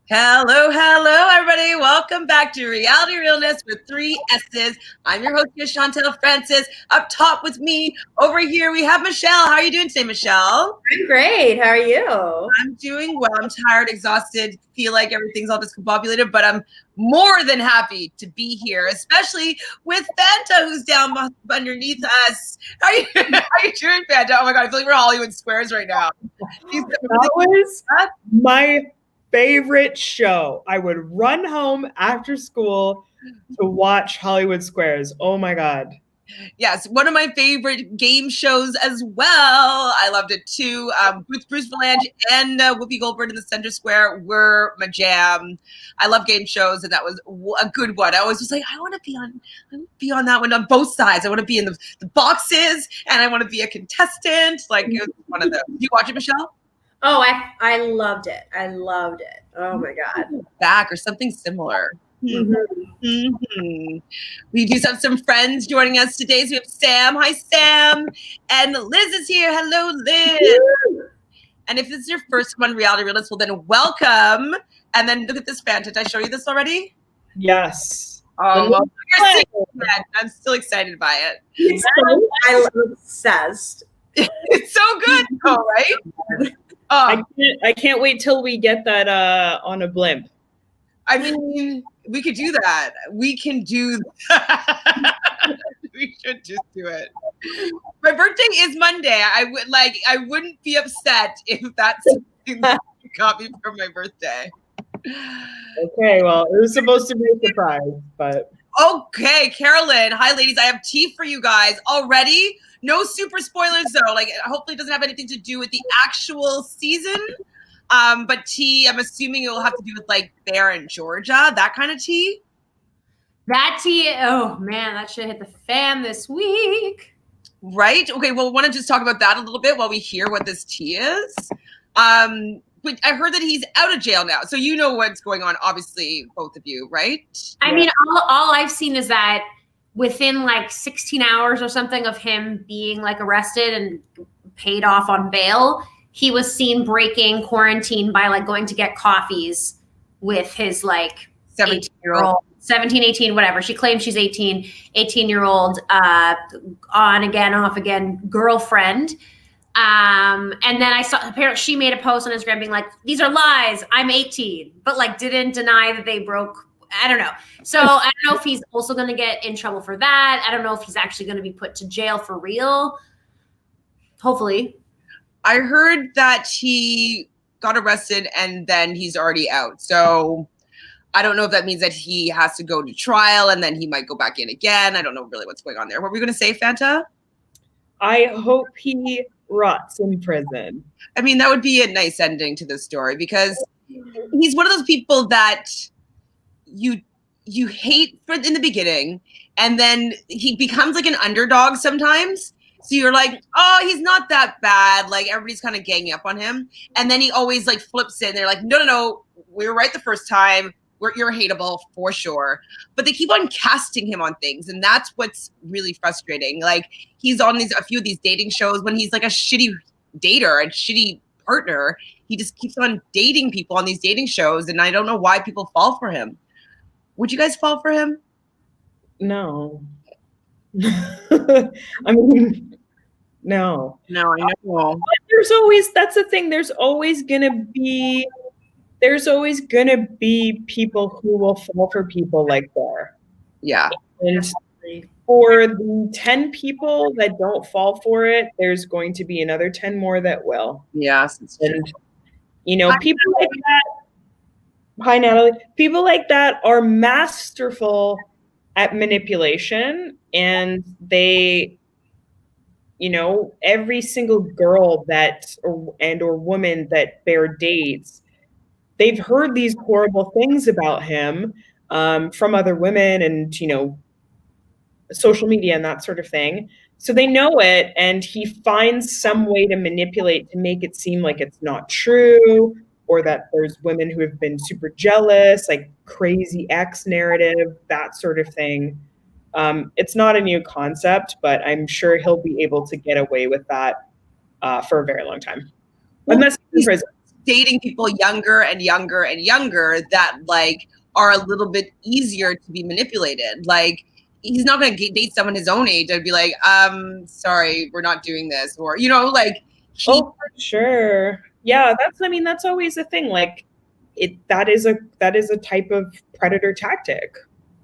Hello, everybody. Welcome back to Reality Realness with 3 S's. I'm your host, Chantele Francis. Up top with me, over here, we have Michelle. How are you doing today, Michelle? I'm great. How are you? I'm doing well. I'm tired, exhausted, feel like everything's all discombobulated, but I'm more than happy to be here, especially with Fanta, who's down underneath us. How are you doing, Fanta? Oh my God, I feel like we're Hollywood Squares right now. That was my favorite show. I would run home after school to watch Hollywood Squares. Oh my God. Yes, one of my favorite game shows as well. I loved it too. Bruce Valanche and Whoopi Goldberg in the Center Square were my jam. I love game shows, and that was a good one. I always was like, I want to be on that one on both sides. I want to be in the boxes, and I want to be a contestant. Like, it was one of those. Did you watch it, Michelle? Oh, I loved it. I loved it. Oh my God. Back or something similar. Mm-hmm. We do have some friends joining us today. So we have Sam. Hi, Sam. And Liz is here. Hello, Liz. Woo! And if this is your first one, Reality Realness, well, then welcome. And then look at this fan. Did I show you this already? Yes. Oh, well, I'm still excited by it. I'm obsessed. It's so good, though, right? I can't wait till we get that on a blimp. I mean, we could do that. We can do that. We should just do it. My birthday is Monday. I wouldn't be upset if that's something that you got me for my birthday. Okay, well, it was supposed to be a surprise, but okay, Carolyn. Hi, ladies. I have tea for you guys already. No super spoilers though. Like, hopefully it doesn't have anything to do with the actual season. But tea, I'm assuming it will have to do with like Bear in Georgia, that kind of tea. That tea, oh man, that should hit the fan this week. Right? Okay, well, I want to just talk about that a little bit while we hear what this tea is. But I heard that he's out of jail now. So you know what's going on, obviously, both of you, right? I mean, all I've seen is that within like 16 hours or something of him being like arrested and paid off on bail, he was seen breaking quarantine by like going to get coffees with his like 17-year-old. 17, 18, whatever. She claims she's 18-year-old, on again, off again girlfriend. And then I saw, apparently she made a post on Instagram being like, these are lies, I'm 18, but like didn't deny that they broke. I don't know. So I don't know if he's also going to get in trouble for that. I don't know if he's actually going to be put to jail for real. Hopefully. I heard that he got arrested and then he's already out. So I don't know if that means that he has to go to trial and then he might go back in again. I don't know really what's going on there. What were we going to say, Fanta? I hope he rots in prison. I mean, that would be a nice ending to this story because he's one of those people that you hate in the beginning, and then he becomes like an underdog sometimes. So you're like, oh, he's not that bad. Like, everybody's kind of ganging up on him. And then he always like flips it. And they're like, no, we were right the first time. You're hateable for sure. But they keep on casting him on things. And that's what's really frustrating. Like, he's on a few of these dating shows when he's like a shitty dater, a shitty partner. He just keeps on dating people on these dating shows. And I don't know why people fall for him. Would you guys fall for him? No. I mean, no. No, I know. But that's the thing. There's always gonna be people who will fall for people like Bear. Yeah. And for the 10 people that don't fall for it, there's going to be another 10 more that will. Yes. And people like that. Hi, Natalie. People like that are masterful at manipulation, and they, every single girl or woman that Bear dates, they've heard these horrible things about him from other women and, social media and that sort of thing. So they know it, and he finds some way to manipulate to make it seem like it's not true, or that there's women who have been super jealous, like crazy ex narrative, that sort of thing. It's not a new concept, but I'm sure he'll be able to get away with that for a very long time. Unless he's in prison. dating people younger and younger and younger that like are a little bit easier to be manipulated. Like he's not going to date someone his own age and be like, sorry, we're not doing this, or like. Oh, for sure. Yeah, that's always the thing. Like that is a type of predator tactic.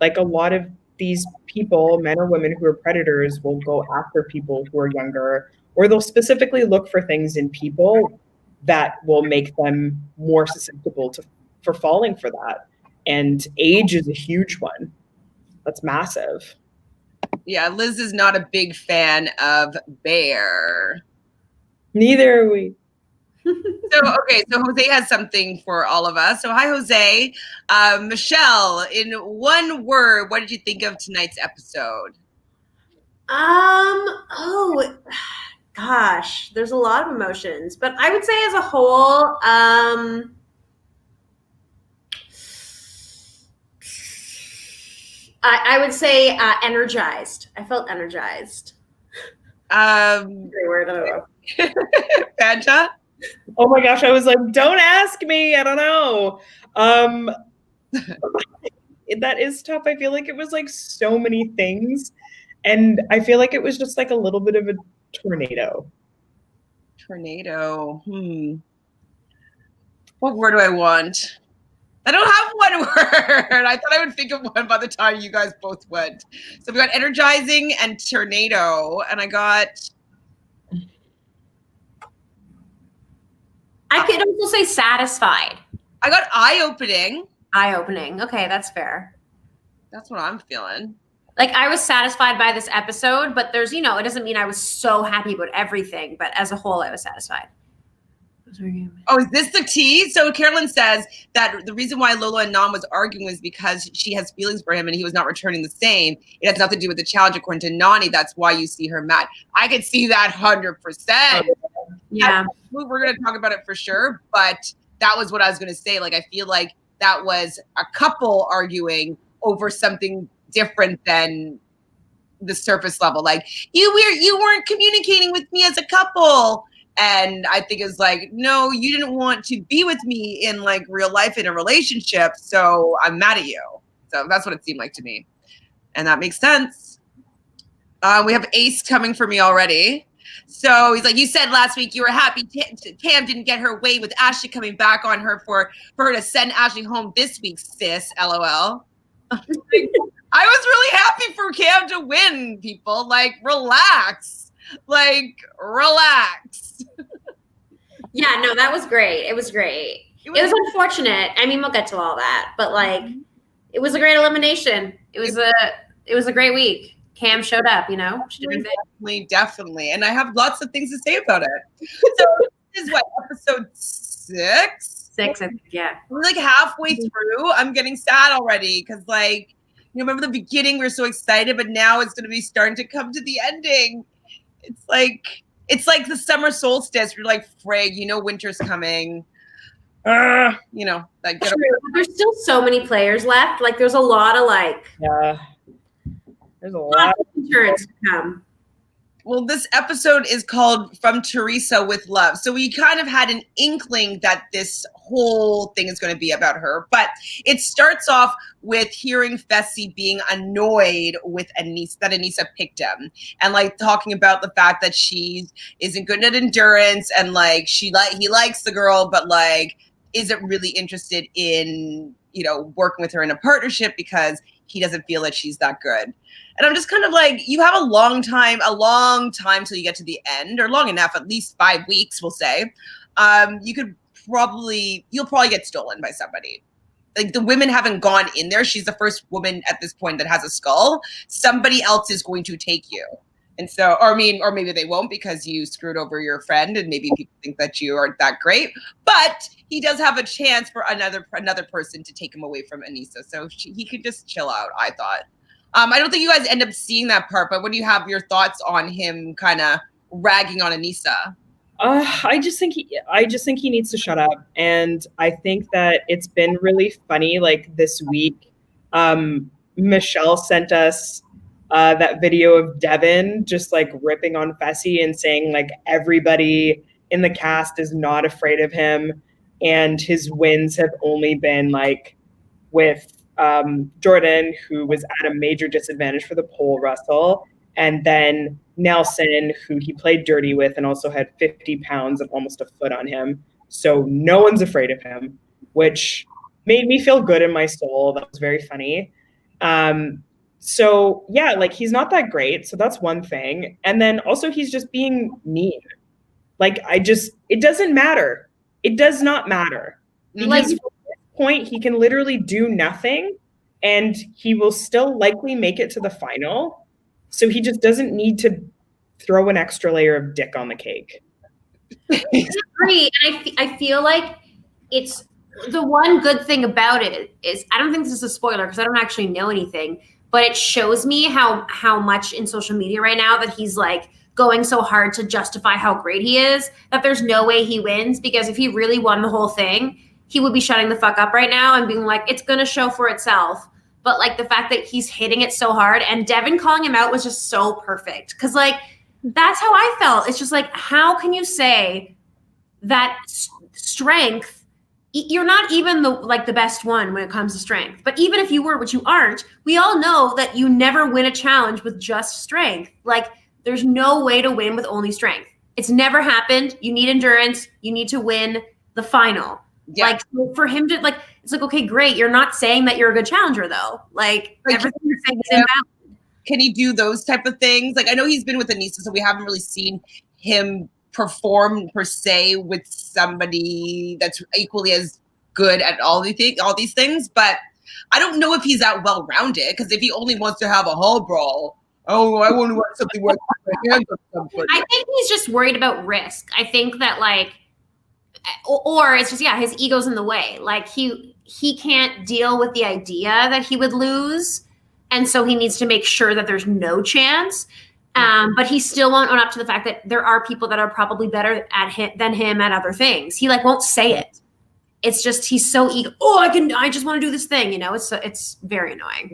Like a lot of these people, men or women who are predators, will go after people who are younger, or they'll specifically look for things in people that will make them more susceptible for falling for that. And age is a huge one. That's massive. Yeah, Liz is not a big fan of Bear. Neither are we. So Jose has something for all of us. So hi, Jose. Michelle, in one word, what did you think of tonight's episode? Oh gosh, there's a lot of emotions, but I would say as a whole, I would say energized. I felt energized. Word, I don't know. Fanta? Oh my gosh, I was like, don't ask me. I don't know. That is tough. I feel like it was like so many things. And I feel like it was just like a little bit of a tornado. Tornado. What word do I want? I don't have one word. I thought I would think of one by the time you guys both went. So we got energizing and tornado. And I could also say satisfied. I got eye-opening. Eye-opening. Okay, that's fair. That's what I'm feeling. Like I was satisfied by this episode, but there's, it doesn't mean I was so happy about everything, but as a whole, I was satisfied. Oh, is this the tea? So Carolyn says that the reason why Lolo and Nam was arguing was because she has feelings for him and he was not returning the same. It has nothing to do with the challenge according to Nani. That's why you see her mad. I could see that 100%. Yeah. We're going to talk about it for sure. But that was what I was going to say. Like, I feel like that was a couple arguing over something different than the surface level. Like, you weren't communicating with me as a couple. And I think it's like, no, you didn't want to be with me in like real life in a relationship. So I'm mad at you. So that's what it seemed like to me. And that makes sense. We have Ace coming for me already. So he's like, you said last week you were happy Tam didn't get her way with Ashley coming back on her for her to send Ashley home this week, sis. LOL. I was really happy for Cam to win, people. Like, relax. Like, relax. Yeah, no, that was great. It was great. It was unfortunate. I mean, we'll get to all that, but like, it was a great elimination. It was a great week. Cam showed up, She did her thing. Definitely. And I have lots of things to say about it. So this is what, episode 6? 6, I think, yeah. We're like halfway through. I'm getting sad already because like, remember the beginning, we were so excited, but now it's going to be starting to come to the ending. It's like the summer solstice. You're like, frig, winter's coming. Like there's still so many players left. Like there's a lot of there's a lot of turns to come. Well, this episode is called From Theresa with Love. So we kind of had an inkling that this whole thing is going to be about her. But it starts off with hearing Fessy being annoyed with Anissa, that Anissa picked him. And like talking about the fact that she isn't good at endurance and like he likes the girl, but like isn't really interested in, working with her in a partnership because he doesn't feel that she's that good. And I'm just kind of like, you have a long time till you get to the end, or long enough, at least 5 weeks, we'll say. You'll probably get stolen by somebody. Like the women haven't gone in there. She's the first woman at this point that has a skull. Somebody else is going to take you. And so, or maybe they won't because you screwed over your friend and maybe people think that you aren't that great. But he does have a chance for another person to take him away from Anissa. So he could just chill out, I thought. I don't think you guys end up seeing that part, but what do you have your thoughts on him kind of ragging on Anissa? I just think he needs to shut up. And I think that it's been really funny. Like this week, Michelle sent us that video of Devin just like ripping on Fessy and saying like everybody in the cast is not afraid of him. and his wins have only been like with Jordan, who was at a major disadvantage for the pole wrestle, and then Nelson, who he played dirty with and also had 50 pounds and almost a foot on him. So no one's afraid of him, which made me feel good in my soul. That was very funny. So yeah, like he's not that great. So that's one thing. And then also he's just being mean. Like it doesn't matter. It does not matter. Like, Because from this point, he can literally do nothing and he will still likely make it to the final. So he just doesn't need to throw an extra layer of dick on the cake. I agree. And I feel like it's the one good thing about it is, I don't think this is a spoiler because I don't actually know anything, but it shows me how much in social media right now that he's like going so hard to justify how great he is, that there's no way he wins, because if he really won the whole thing, he would be shutting the fuck up right now and being like, it's going to show for itself. But like the fact that he's hitting it so hard, and Devin calling him out was just so perfect. Cause like, that's how I felt. It's just like, how can you say that strength, you're not even the best one when it comes to strength. But even if you were, which you aren't, we all know that you never win a challenge with just strength. Like, there's no way to win with only strength. It's never happened. You need endurance. You need to win the final. Yeah. Like, for him to like, it's like, okay, great. You're not saying that you're a good challenger though. Like everything you're saying is invalid. Can he do those type of things? Like, I know he's been with Anissa, so we haven't really seen him perform per se with somebody that's equally as good at all these things. But I don't know if he's that well-rounded, because if he only wants to have a hall brawl, oh, I want to want something where I think he's just worried about risk. I think that like, or it's just, yeah, his ego's in the way. Like he can't deal with the idea that he would lose. And so he needs to make sure that there's no chance. But he still won't own up to the fact that there are people that are probably better than him at other things. He like won't say it. It's just, he's so ego. Oh, I just want to do this thing. You know, it's very annoying.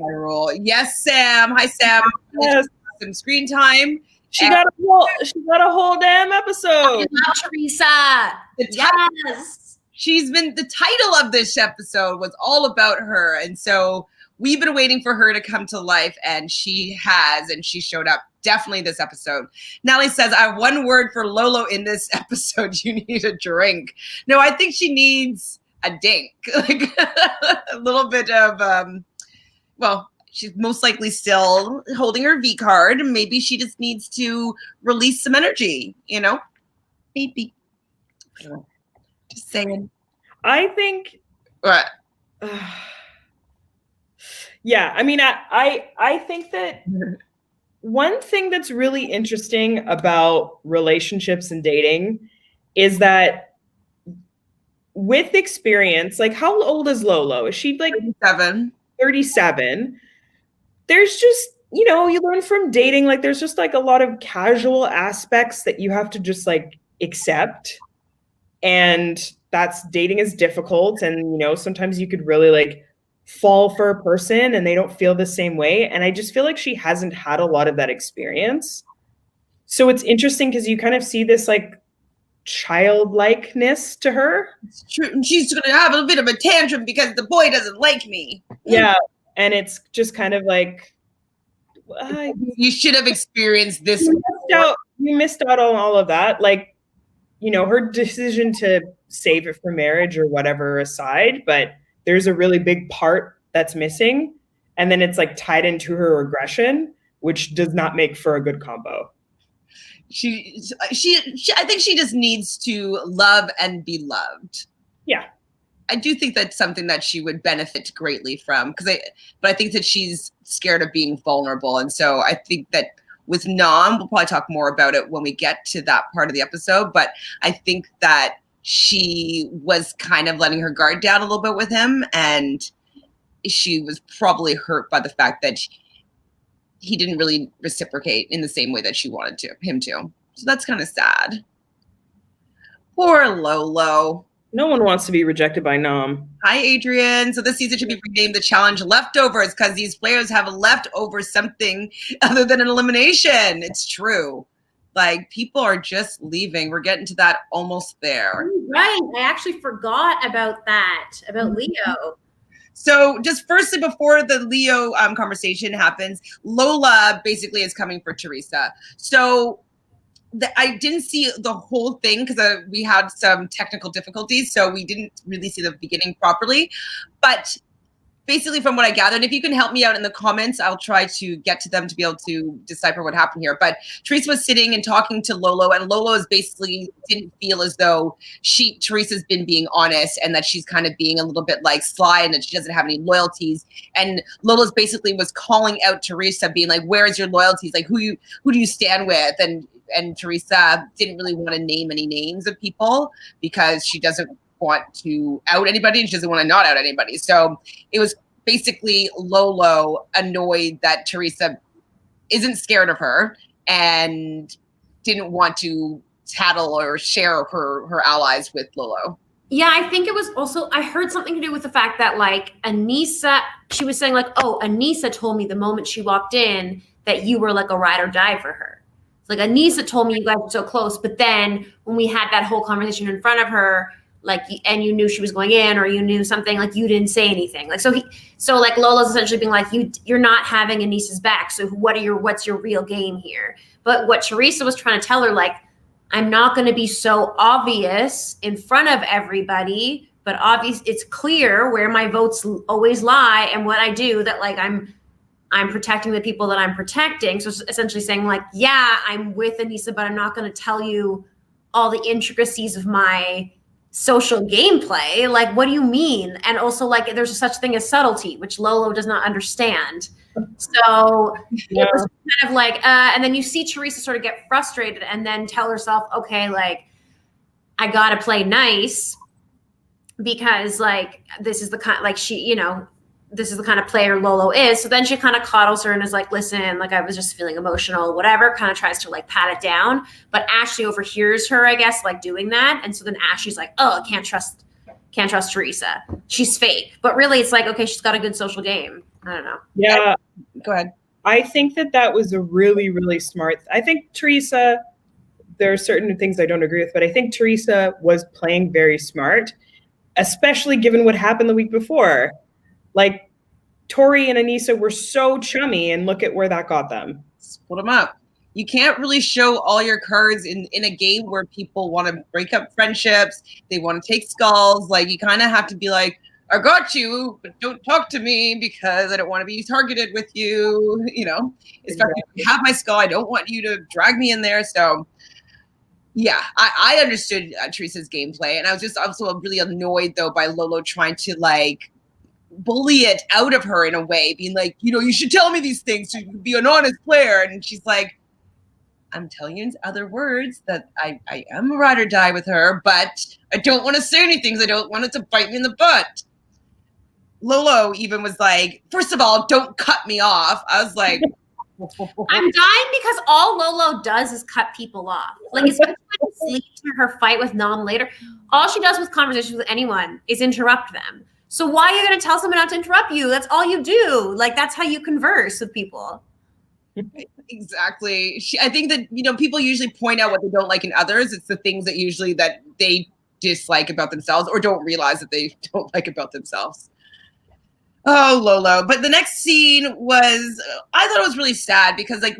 Yes, Sam. Hi, Sam. Yes. Some screen time. She got a whole damn episode. I love Theresa. Yes. The title of this episode was all about her. And so we've been waiting for her to come to life, and she has, and she showed up definitely this episode. Natalie says, I have one word for Lolo in this episode. You need a drink. No, I think she needs a dink. Like a little bit of, well, she's most likely still holding her V card. Maybe she just needs to release some energy, you know? Maybe. Just saying. I think... What? Yeah, I mean, I think that one thing that's really interesting about relationships and dating is that with experience, like how old is Lolo? Is she like 37? There's just, you know, you learn from dating, like there's just like a lot of casual aspects that you have to just like accept. And dating is difficult. And, you know, sometimes you could really like fall for a person and they don't feel the same way. And I just feel like she hasn't had a lot of that experience. So it's interesting because you kind of see this like childlikeness to her. It's true. She's going to have a bit of a tantrum because the boy doesn't like me. Yeah. And it's just kind of like, you should have experienced this. You missed out on all of that. Like, you know, her decision to save it for marriage or whatever aside, but there's a really big part that's missing. And then it's like tied into her regression, which does not make for a good combo. I think she just needs to love and be loved. Yeah. I do think that's something that she would benefit greatly from, but I think that she's scared of being vulnerable. And so I think that with Nam, we'll probably talk more about it when we get to that part of the episode, but I think that she was kind of letting her guard down a little bit with him, and she was probably hurt by the fact that he didn't really reciprocate in the same way that she wanted him to. So that's kind of sad. Poor Lolo. No one wants to be rejected by Nam. Hi, Adrian. So this season should be renamed the Challenge Leftovers because these players have left over something other than an elimination. It's true. Like, people are just leaving. We're getting to that almost there. Right. I actually forgot about that, about Leo. So just firstly, before the Leo conversation happens, Lola basically is coming for Theresa. So I didn't see the whole thing because we had some technical difficulties, so we didn't really see the beginning properly. But basically, from what I gathered, if you can help me out in the comments, I'll try to get to them to be able to decipher what happened here. But Theresa was sitting and talking to Lolo, and Lolo is basically didn't feel as though Theresa's been being honest, and that she's kind of being a little bit like sly, and that she doesn't have any loyalties. And Lolo's basically was calling out Theresa, being like, "Where's your loyalties? Like, who do you stand with?" And Theresa didn't really want to name any names of people because she doesn't want to out anybody, and she doesn't want to not out anybody. So it was basically Lolo annoyed that Theresa isn't scared of her and didn't want to tattle or share her allies with Lolo. Yeah, I think it was also, I heard something to do with the fact that like Anissa, she was saying like, oh, Anissa told me the moment she walked in that you were like a ride or die for her. It's like Anissa told me you guys were so close, but then when we had that whole conversation in front of her, like, and you knew she was going in, or you knew something, like you didn't say anything. Like, so like Lola's essentially being like, you're not having Anissa's back. So what's your real game here? But what Theresa was trying to tell her, like, I'm not going to be so obvious in front of everybody, but it's clear where my votes always lie and what I do, that like, I'm protecting the people that I'm protecting. So it's essentially saying like, yeah, I'm with Anissa, but I'm not going to tell you all the intricacies of my social gameplay. Like, what do you mean? And also like there's such thing as subtlety, which Lolo does not understand. So it was kind of like, and then you see Theresa sort of get frustrated and then tell herself, okay, like I gotta play nice because like this is the kind, like she, you know, this is the kind of player Lolo is. So then she kind of coddles her and is like, listen, like I was just feeling emotional, whatever, kind of tries to like pat it down. But Ashley overhears her, I guess, like doing that. And so then Ashley's like, oh, can't trust Theresa. She's fake. But really it's like, okay, she's got a good social game. I don't know. Yeah. Go ahead. I think that was a really, really smart. I think Theresa, there are certain things I don't agree with, but I think Theresa was playing very smart, especially given what happened the week before. Like, Tori and Anissa were so chummy, and look at where that got them. Split them up. You can't really show all your cards in a game where people want to break up friendships. They want to take skulls. Like, you kind of have to be like, I got you, but don't talk to me because I don't want to be targeted with you. You know, especially if you have my skull, I don't want you to drag me in there. So, yeah, I understood Theresa's gameplay, and I was just also really annoyed though by Lolo trying to like bully it out of her in a way, being like, you know, you should tell me these things so you can be an honest player. And she's like, I'm telling you in other words that I am a ride or die with her, but I don't want to say anything because I don't want it to bite me in the butt. Lolo even was like, first of all, don't cut me off. I was like, I'm dying because all Lolo does is cut people off. Like, especially when it's leading to her fight with Nam later. All she does with conversations with anyone is interrupt them. So why are you going to tell someone not to interrupt you? That's all you do. Like, that's how you converse with people. Exactly. I think that, you know, people usually point out what they don't like in others. It's the things that usually that they dislike about themselves or don't realize that they don't like about themselves. Oh, Lolo. But the next scene was, I thought it was really sad because like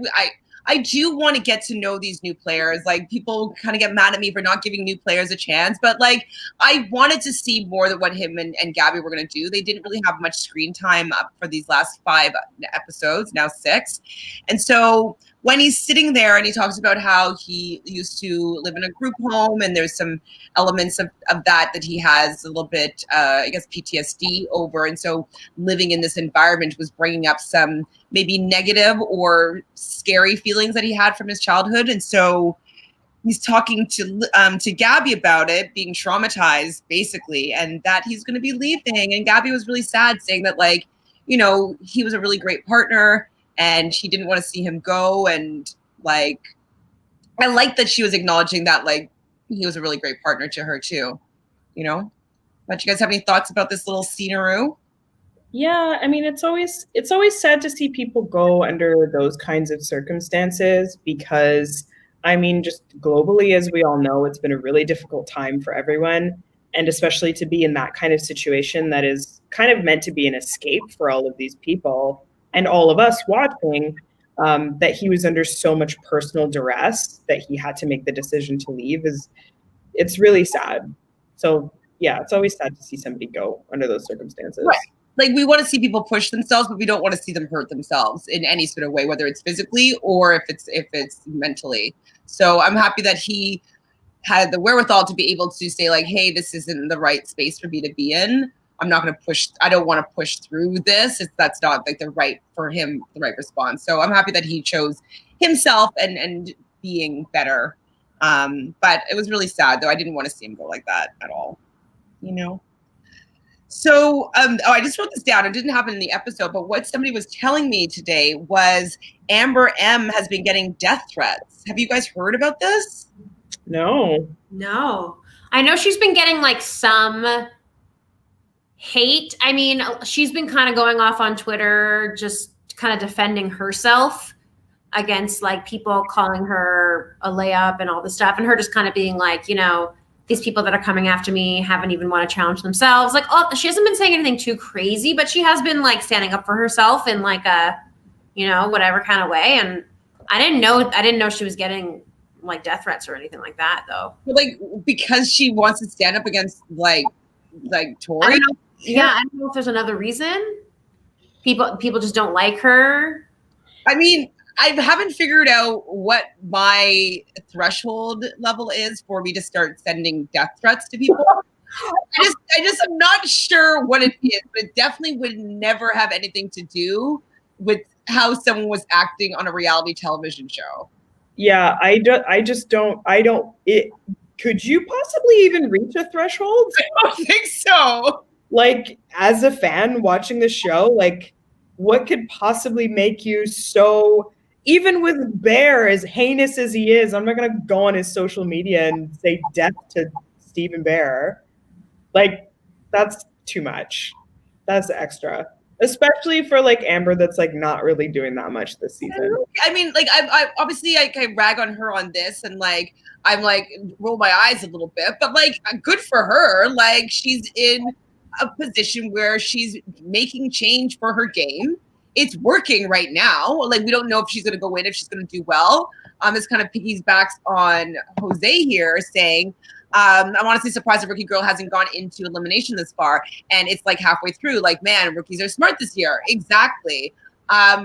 I do want to get to know these new players. Like, people kind of get mad at me for not giving new players a chance, but like I wanted to see more than what him and Gabby were going to do. They didn't really have much screen time up for these last 5 episodes, now 6. And so when he's sitting there and he talks about how he used to live in a group home and there's some elements of that he has a little bit, I guess, PTSD over. And so living in this environment was bringing up some maybe negative or scary feelings that he had from his childhood. And so he's talking to Gabby about it, being traumatized basically, and that he's going to be leaving. And Gabby was really sad, saying that, like, you know, he was a really great partner and she didn't want to see him go. And like, I like that she was acknowledging that, like, he was a really great partner to her too, you know? But you guys have any thoughts about this little scenery? Yeah, I mean, it's always sad to see people go under those kinds of circumstances because I mean, just globally, as we all know, it's been a really difficult time for everyone. And especially to be in that kind of situation that is kind of meant to be an escape for all of these people and all of us watching, that he was under so much personal duress that he had to make the decision to leave it's really sad. So yeah, it's always sad to see somebody go under those circumstances. Right. Like, we want to see people push themselves, but we don't want to see them hurt themselves in any sort of way, whether it's physically or if it's mentally. So I'm happy that he had the wherewithal to be able to say, like, hey, this isn't the right space for me to be in. I'm not going to push. I don't want to push through this. That's not like the right response. So I'm happy that he chose himself and being better. But it was really sad, though. I didn't want to see him go like that at all, you know? So, I just wrote this down. It didn't happen in the episode, but what somebody was telling me today was Amber M has been getting death threats. Have you guys heard about this? No. I know she's been getting like some hate. I mean, she's been kind of going off on Twitter, just kind of defending herself against like people calling her a layup and all this stuff. And her just kind of being like, you know, these people that are coming after me haven't even want to challenge themselves. Like, oh, she hasn't been saying anything too crazy, but she has been like standing up for herself in like a, you know, whatever kind of way. And I didn't know she was getting like death threats or anything like that, though. Like, because she wants to stand up against like Tori. I don't know. Yeah, I don't know if there's another reason. People just don't like her. I mean, I haven't figured out what my threshold level is for me to start sending death threats to people. I just am not sure what it is, but it definitely would never have anything to do with how someone was acting on a reality television show. Yeah, I don't. Could you possibly even reach a threshold? I don't think so. Like, as a fan watching the show, like, what could possibly make you so, even with Bear, as heinous as he is, I'm not going to go on his social media and say death to Stephen Bear. Like, that's too much. That's extra. Especially for like Amber, that's like not really doing that much this season. I mean, like, I obviously I rag on her on this, and like I'm like roll my eyes a little bit, but like good for her. Like, she's in a position where she's making change for her game. It's working right now. Like, we don't know if she's going to go in, if she's going to do well. This kind of piggybacks on Jose here saying, I'm honestly surprised the rookie girl hasn't gone into elimination this far. And it's like halfway through, like, man, rookies are smart this year. Exactly.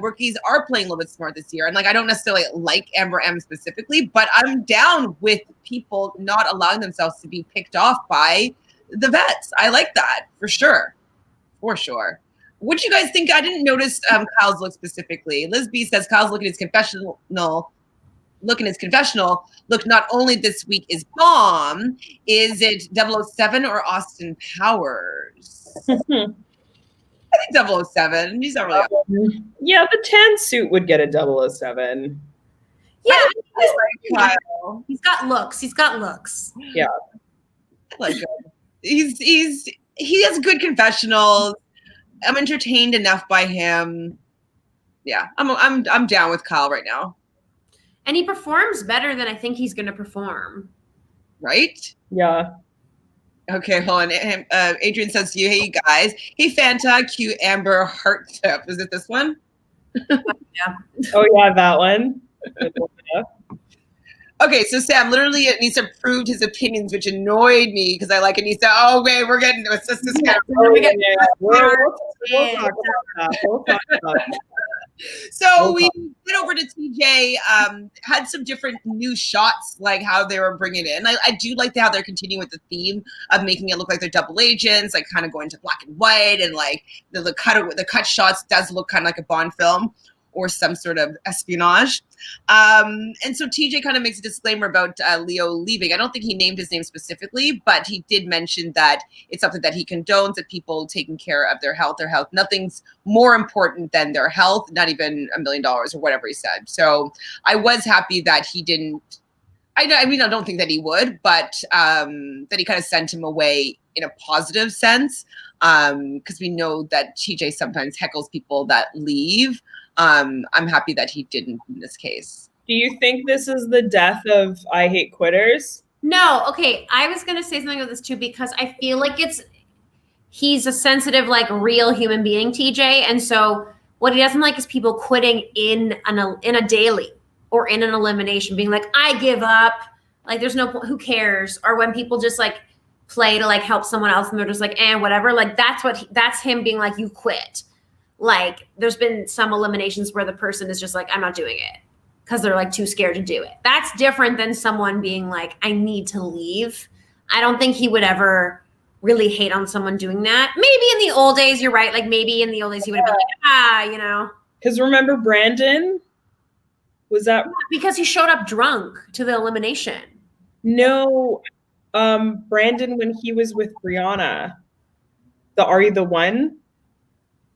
Rookies are playing a little bit smart this year. And like, I don't necessarily like Amber M specifically, but I'm down with people not allowing themselves to be picked off by the vets. I like that for sure. For sure. What do you guys think? I didn't notice Kyle's look specifically. Liz B says Kyle's look in his confessional. Look, not only this week is bomb. Is it 007 or Austin Powers? I think 007. He's not really. Yeah, the tan suit would get a 007. Yeah, I like Kyle. He's got looks. Yeah, I like him. He has good confessionals. I'm entertained enough by him. Yeah, I'm down with Kyle right now. And he performs better than I think he's going to perform. Right? yeah. Okay, hold on. Adrian says to you, hey, guys. Hey, Fanta, cute Amber heart tip. Is it this one? Yeah. Oh, yeah, that one. Okay, so Sam, literally Anissa proved his opinions, which annoyed me because I like Anissa. Oh, wait, we're getting to it. We'll talk about that. So we went over to TJ, had some different new shots, like how they were bringing it in. I do like how they're continuing with the theme of making it look like they're double agents, like kind of going to black and white, and like the cut shots does look kind of like a Bond film or some sort of espionage. And so TJ kind of makes a disclaimer about Leo leaving. I don't think he named his name specifically, but he did mention that it's something that he condones, that people taking care of their health. Nothing's more important than their health, not even $1 million or whatever he said. So I was happy that he didn't, I don't think that he would, but that he kind of sent him away in a positive sense, because we know that TJ sometimes heckles people that leave. I'm happy that he didn't in this case. do you think this is the death of I Hate Quitters? No, okay. I was gonna say something about this too because I feel like he's a sensitive, like real human being, TJ, and so what he doesn't like is people quitting in a daily or in an elimination, being like, I give up. Like, there's no point. Who cares? Or when people just like play to like help someone else, and they're just like, whatever. Like that's him being like, you quit. Like, there's been some eliminations where the person is just like, I'm not doing it because they're like too scared to do it. That's different than someone being like, I need to leave. I don't think he would ever really hate on someone doing that. Maybe in the old days, you're right. Like maybe in the old days he would have been like, you know. Because remember Brandon? Was that because he showed up drunk to the elimination? No, Brandon when he was with Brianna, the Are You the One?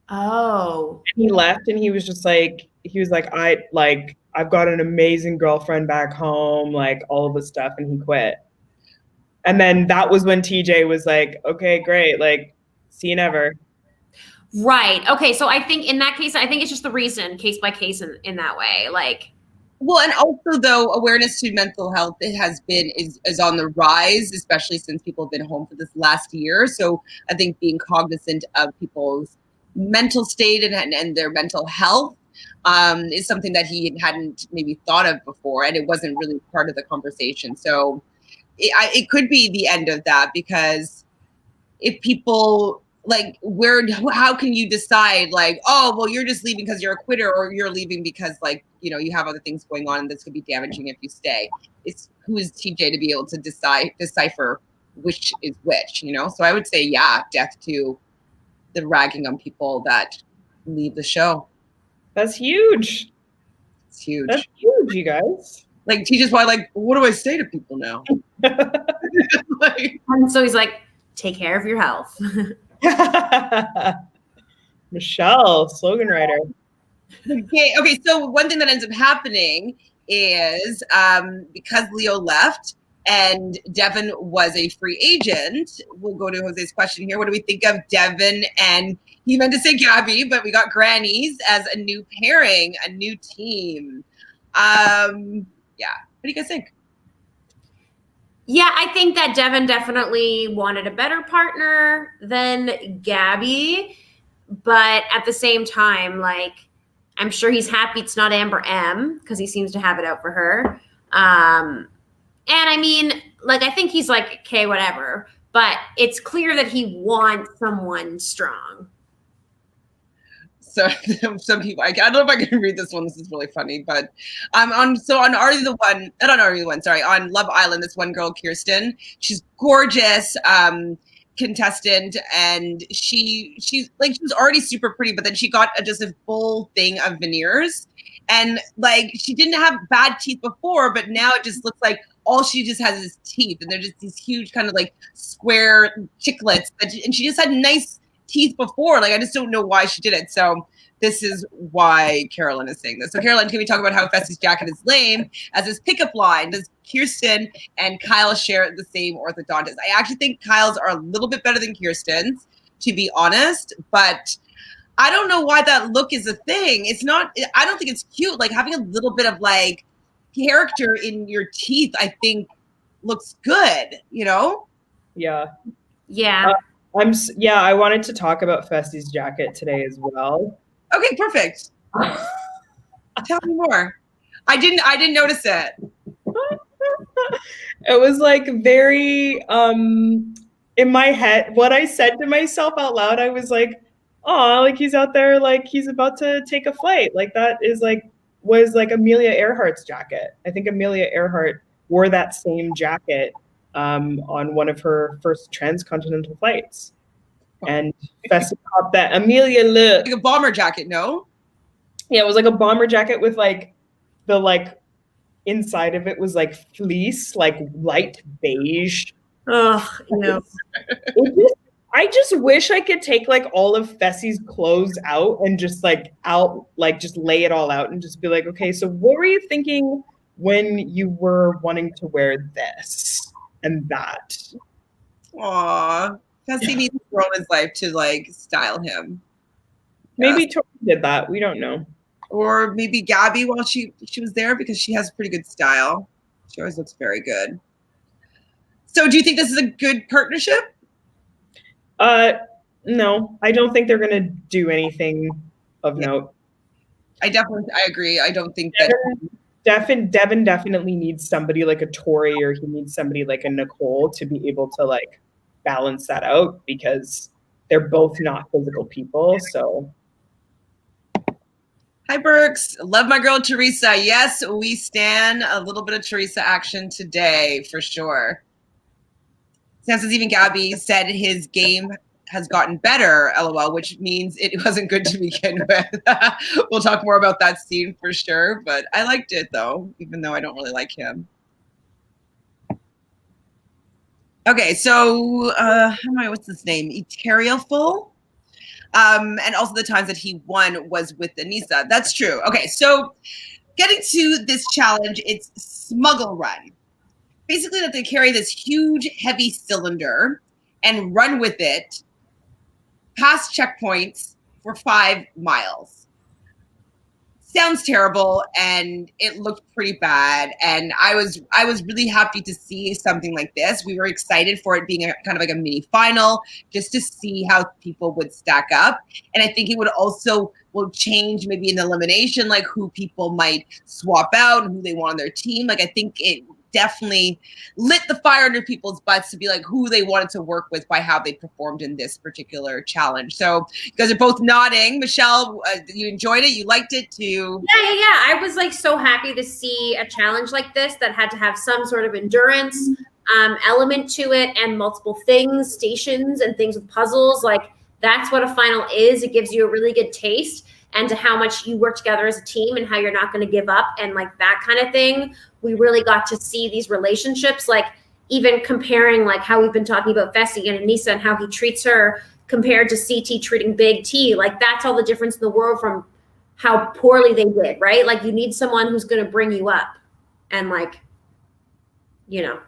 Oh. And he left and he was like, I've got an amazing girlfriend back home, like all of this stuff, and he quit. And then that was when TJ was like, okay, great, like, see you never. Right. Okay. So I think in that case, I think it's just the reason, case by case in that way. Like, well, and also though, awareness to mental health is on the rise, especially since people have been home for this last year. So I think being cognizant of people's mental state and their mental health is something that he hadn't maybe thought of before, and it wasn't really part of the conversation. So it could be the end of that, because if people like, how can you decide like, oh, well, you're just leaving because you're a quitter, or you're leaving because like, you know, you have other things going on and this could be damaging if you stay. It's who is TJ to be able to decipher which is which, you know? So I would say, yeah, death to the ragging on people that leave the show. That's huge. It's huge. That's huge, you guys. Like, TJ's probably like, what do I say to people now? Like, and so he's like, take care of your health. Michelle, slogan writer. Okay, so one thing that ends up happening is because Leo left and Devin was a free agent, we'll go to Jose's question here. What do we think of Devin? And he meant to say Gabby, but we got Grannies as a new pairing, a new team. Yeah, what do you guys think? Yeah, I think that Devin definitely wanted a better partner than Gabby, but at the same time, like, I'm sure he's happy it's not Amber M, because he seems to have it out for her. And I mean, like, I think he's like, okay, whatever, but it's clear that he wants someone strong. So some people, I don't know if I can read this one. This is really funny, but on Are You the One? Not Are You the One? Sorry, on Love Island, this one girl, Kirsten, she's gorgeous, contestant, and she was already super pretty, but then she got just a full thing of veneers, and like she didn't have bad teeth before, but now it just looks like all she just has is teeth, and they're just these huge kind of like square chiclets, and she just had nice teeth before. Like, I just don't know why she did it. So this is why Carolyn is saying this. So Carolyn, can we talk about how Fessy's jacket is lame as his pickup line? Does Kirsten and Kyle share the same orthodontist? I actually think Kyle's are a little bit better than Kirsten's, to be honest, but I don't know why that look is a thing. It's not, I don't think it's cute. Like, having a little bit of like character in your teeth, I think looks good, you know? Yeah. Yeah. I wanted to talk about Fessy's jacket today as well. Okay, perfect. Tell me more. I didn't notice it. It was like very in my head, what I said to myself out loud, I was like, oh, like he's out there, like he's about to take a flight. Like that was like Amelia Earhart's jacket. I think Amelia Earhart wore that same jacket on one of her first transcontinental flights. And Fessy popped that Amelia look. Like a bomber jacket, no? Yeah, it was like a bomber jacket with like the like inside of it was like fleece, like light beige. Oh, no. I just wish I could take like all of Fessy's clothes out and just just lay it all out and just be like, okay, so what were you thinking when you were wanting to wear this and that? Aw, Fessy needs a girl in his life to like style him. Maybe Tori did that. We don't know. or maybe Gabby while she was there, because she has pretty good style. She always looks very good. So do you think this is a good partnership? No, I don't think they're going to do anything of note. I agree. I don't think that Devin definitely needs somebody like a Tori, or he needs somebody like a Nicole to be able to like balance that out, because they're both not physical people. So hi Burks, love my girl Theresa. Yes, we stand a little bit of Theresa action today for sure. Sam says even Gabby said his game has gotten better, LOL, which means it wasn't good to begin with. We'll talk more about that scene for sure, but I liked it though, even though I don't really like him. Okay, so what's his name? Eterialful. And also the times that he won was with Anissa. That's true. Okay, so getting to this challenge, it's Smuggle Run. Basically that they carry this huge, heavy cylinder and run with it past checkpoints for 5 miles. Sounds terrible, and it looked pretty bad. And I was really happy to see something like this. We were excited for it being kind of like a mini final, just to see how people would stack up. And I think it will change maybe in the elimination, like who people might swap out and who they want on their team. Like I think it definitely lit the fire under people's butts to be like who they wanted to work with by how they performed in this particular challenge. So you guys are both nodding. Michelle, you enjoyed it? You liked it too? Yeah. I was like so happy to see a challenge like this that had to have some sort of endurance element to it, and multiple things, stations and things with puzzles. Like that's what a final is. It gives you a really good taste and to how much you work together as a team and how you're not going to give up and like that kind of thing. We really got to see these relationships, like even comparing like how we've been talking about Fessy and Anissa and how he treats her compared to CT treating Big T. Like that's all the difference in the world from how poorly they did, right? Like you need someone who's going to bring you up and like, you know.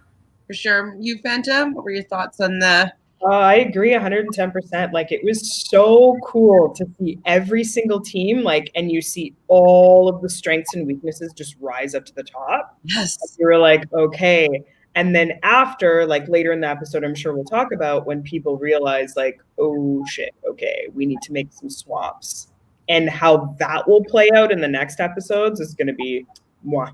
For sure. You, Fanta, what were your thoughts on the... I agree 110%. Like it was so cool to see every single team, like, and you see all of the strengths and weaknesses just rise up to the top. Yes. You were like, okay. And then after, like later in the episode, I'm sure we'll talk about when people realize like, oh shit, okay, we need to make some swaps. And how that will play out in the next episodes is going to be mwah.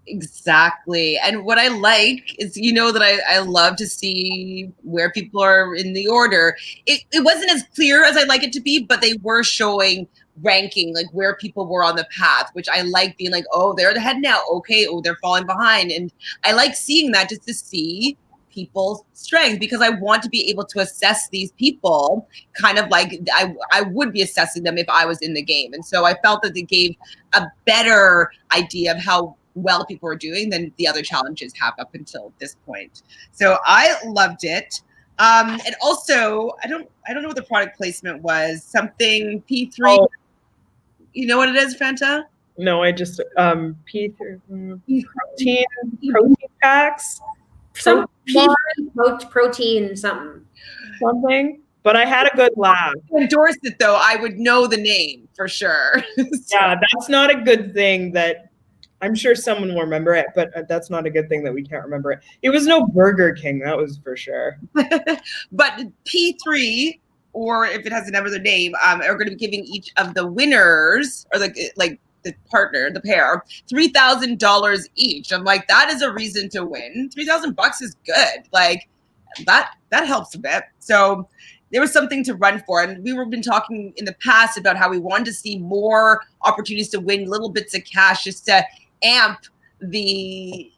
Exactly. And what I like is, that I love to see where people are in the order. It wasn't as clear as I'd like it to be, but they were showing ranking, like where people were on the path, which I like being like, oh, they're ahead now. Okay. Oh, they're falling behind. And I like seeing that just to see people's strength, because I want to be able to assess these people kind of like I would be assessing them if I was in the game. And so I felt that they gave a better idea of how well people are doing than the other challenges have up until this point. So I loved it. And also, I don't know what the product placement was. Something P3. Oh. You know what it is, Fanta? No, I just P3 protein packs. Some protein something. But I had a good laugh. If I endorsed it though, I would know the name for sure. Yeah, that's not a good thing that I'm sure someone will remember it, but that's not a good thing that we can't remember it. It was no Burger King, that was for sure. But P3, or if it has another name, are going to be giving each of the winners, or like the partner, the pair, $3,000 each. I'm like, that is a reason to win. $3,000 is good. Like that helps a bit. So there was something to run for. And we've been talking in the past about how we wanted to see more opportunities to win little bits of cash just to amp the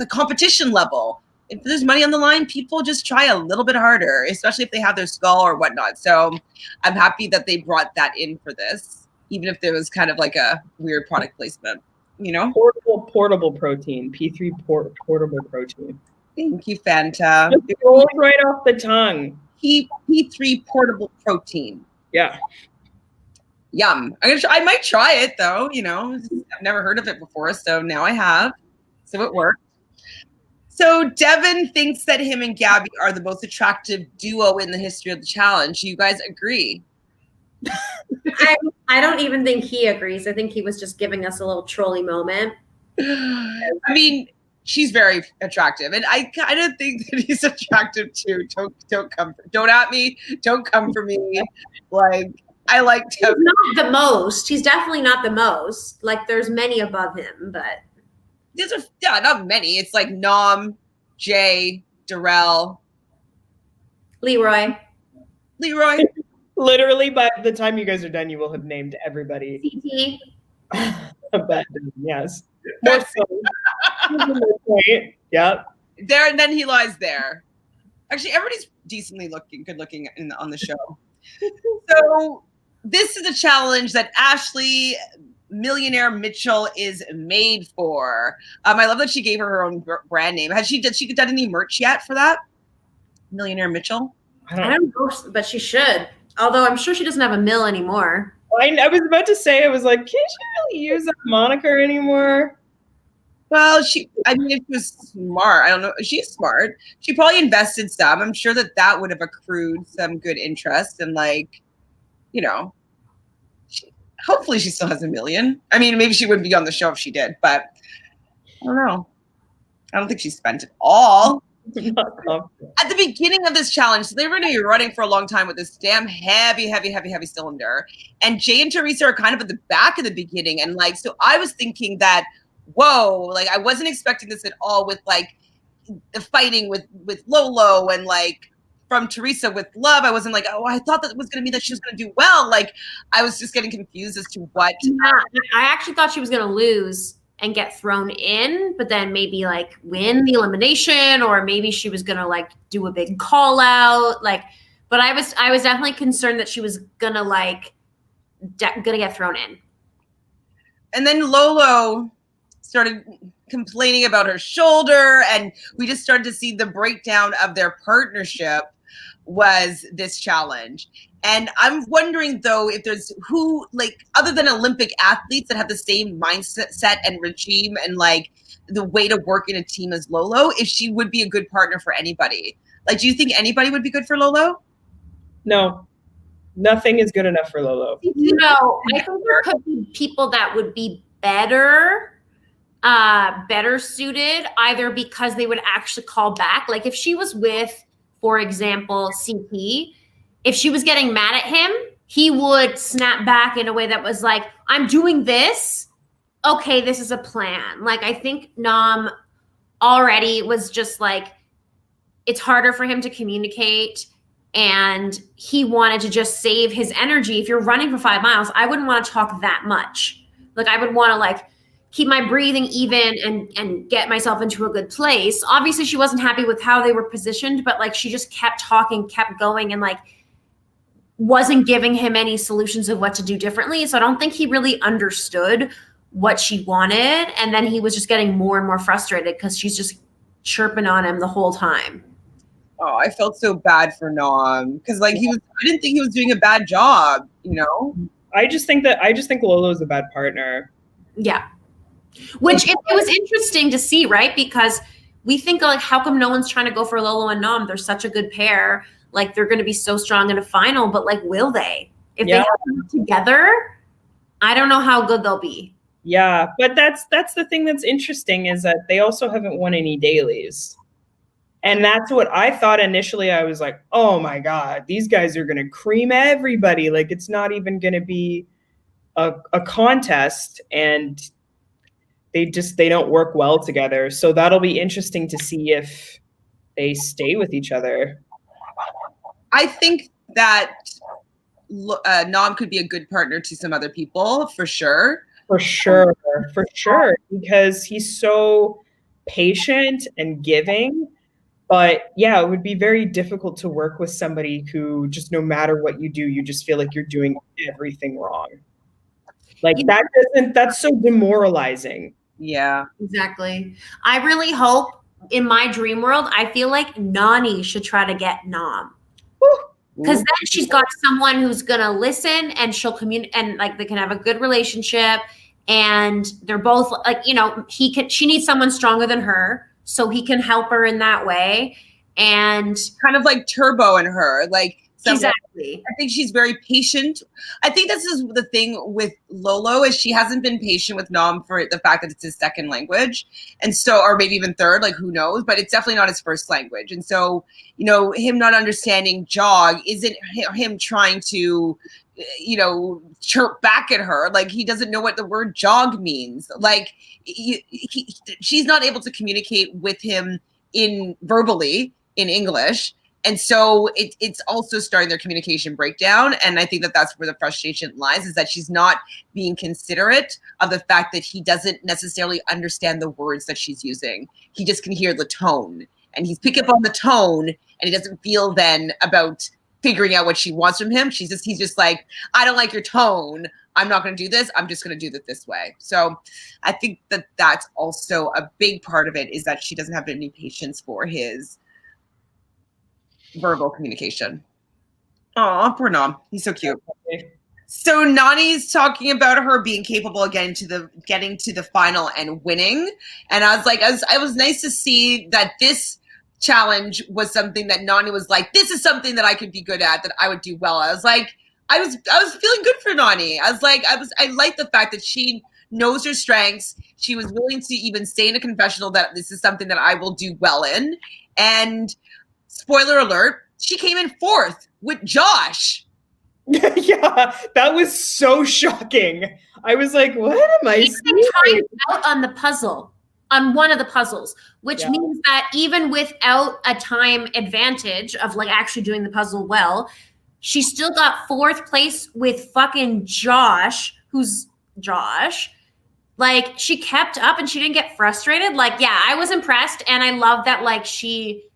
competition level. If there's money on the line, people just try a little bit harder, especially if they have their skull or whatnot. So I'm happy that they brought that in for this, even if there was kind of like a weird product placement, Portable protein, P3 portable protein. Thank you, Fanta. It rolls right off the tongue. P3 portable protein. Yeah. Yum. I might try it though. I've never heard of it before, so now I have. So it worked. So Devin thinks that him and Gabby are the most attractive duo in the history of the challenge. You guys agree? I don't even think he agrees. I think he was just giving us a little trolly moment. I mean, she's very attractive, and I kind of think that he's attractive too. Don't at me. Don't come for me. Like, I like him. He's not the most. He's definitely not the most. Like, there's many above him, but not many. It's like Nam, Jay, Darrell, Leroy. Literally, by the time you guys are done, you will have named everybody. CT. Yes. More so. Yep. There, and then he lies there. Actually, everybody's decently good looking on the show. So this is a challenge that Ashley Millionaire Mitchell is made for. I love that she gave her own brand name. Did she done any merch yet for that? Millionaire Mitchell? I don't know, but she should. Although I'm sure she doesn't have a mill anymore. I was about to say, I was like, can she really use that moniker anymore? Well, if she was smart, I don't know. She's smart. She probably invested some. I'm sure that would have accrued some good interest. And hopefully she still has $1 million. I mean, maybe she wouldn't be on the show if she did, but I don't know. I don't think she spent it all. At the beginning of this challenge, so they were going to be running for a long time with this damn heavy cylinder. And Jay and Theresa are kind of at the back of the beginning. And so I was thinking that, whoa, I wasn't expecting this at all with the fighting with Lolo and from Theresa with Love. I wasn't oh, I thought that was going to be that she was going to do well. I was just getting confused as to what. Yeah, I actually thought she was going to lose and get thrown in, but then maybe win the elimination, or maybe she was going to do a big call out. But I was definitely concerned that she was going to get thrown in. And then Lolo started complaining about her shoulder, and we just started to see the breakdown of their partnership was this challenge. And I'm wondering, though, if there's other than Olympic athletes that have the same mindset and regime and the way to work in a team as Lolo, if she would be a good partner for anybody. Do you think anybody would be good for Lolo? No, nothing is good enough for Lolo. No, I think there could be people that would be better suited, either because they would actually call back. If she was with, for example, CP, if she was getting mad at him, he would snap back in a way that was I'm doing this. Okay, this is a plan. I think Nam already was just it's harder for him to communicate, and he wanted to just save his energy. If you're running for 5 miles, I wouldn't want to talk that much. I would want to keep my breathing even and get myself into a good place. Obviously, she wasn't happy with how they were positioned, but she just kept talking, kept going, and wasn't giving him any solutions of what to do differently. So I don't think he really understood what she wanted. And then he was just getting more and more frustrated because she's just chirping on him the whole time. Oh, I felt so bad for Nam because I didn't think he was doing a bad job, I just think Lolo's a bad partner. Yeah. Which it was interesting to see, right? Because we think how come no one's trying to go for Lolo and Nam? They're such a good pair. They're going to be so strong in a final, but will they? If they have them together, I don't know how good they'll be. Yeah, but that's the thing that's interesting is that they also haven't won any dailies. And that's what I thought initially. I was like, oh my God, these guys are going to cream everybody. It's not even going to be a contest, and they don't work well together. So that'll be interesting to see if they stay with each other. I think that Nam could be a good partner to some other people, for sure. For sure. Because he's so patient and giving. But yeah, it would be very difficult to work with somebody who just, no matter what you do, you just feel like you're doing everything wrong. That's so demoralizing. Yeah, exactly. I really hope, in my dream world, I feel like Nani should try to get Nam. Because then she's got someone who's gonna listen, and she'll communicate, and they can have a good relationship, and they're both she needs someone stronger than her, so he can help her in that way. And kind of like Turbo and her, Exactly. I think she's very patient. I think this is the thing with Lolo is she hasn't been patient with Nam for the fact that it's his second language. And so, or maybe even third, like who knows, but it's definitely not his first language. And so, you know, him not understanding jog isn't him trying to, you know, chirp back at her. Like he doesn't know what the word jog means. Like she's not able to communicate with him verbally in English. And so it's also starting their communication breakdown. And I think that that's where the frustration lies, is that she's not being considerate of the fact that he doesn't necessarily understand the words that she's using. He just can hear the tone. And he's picking up on the tone, and he doesn't feel then about figuring out what she wants from him. He's just like, I don't like your tone. I'm not going to do this. I'm just going to do it this way. So I think that that's also a big part of it, is that she doesn't have any patience for his verbal communication. Oh, poor Nam. He's so cute. So Nani's talking about her being capable of getting to the final and winning. And I was like, I was nice to see that this challenge was something that Nani was like, this is something that I could be good at, that I would do well. I was like, I was feeling good for Nani. I like the fact that she knows her strengths. She was willing to even say in a confessional that this is something that I will do well in. And spoiler alert, she came in 4th with Josh. Yeah, that was so shocking. I was like, what am I seeing? Trying out on the puzzle, on one of the puzzles, which means that even without a time advantage of like actually doing the puzzle well, she still got 4th place with fucking Josh, who's Josh. Like she kept up and she didn't get frustrated. Like, yeah, I was impressed. And I love that like she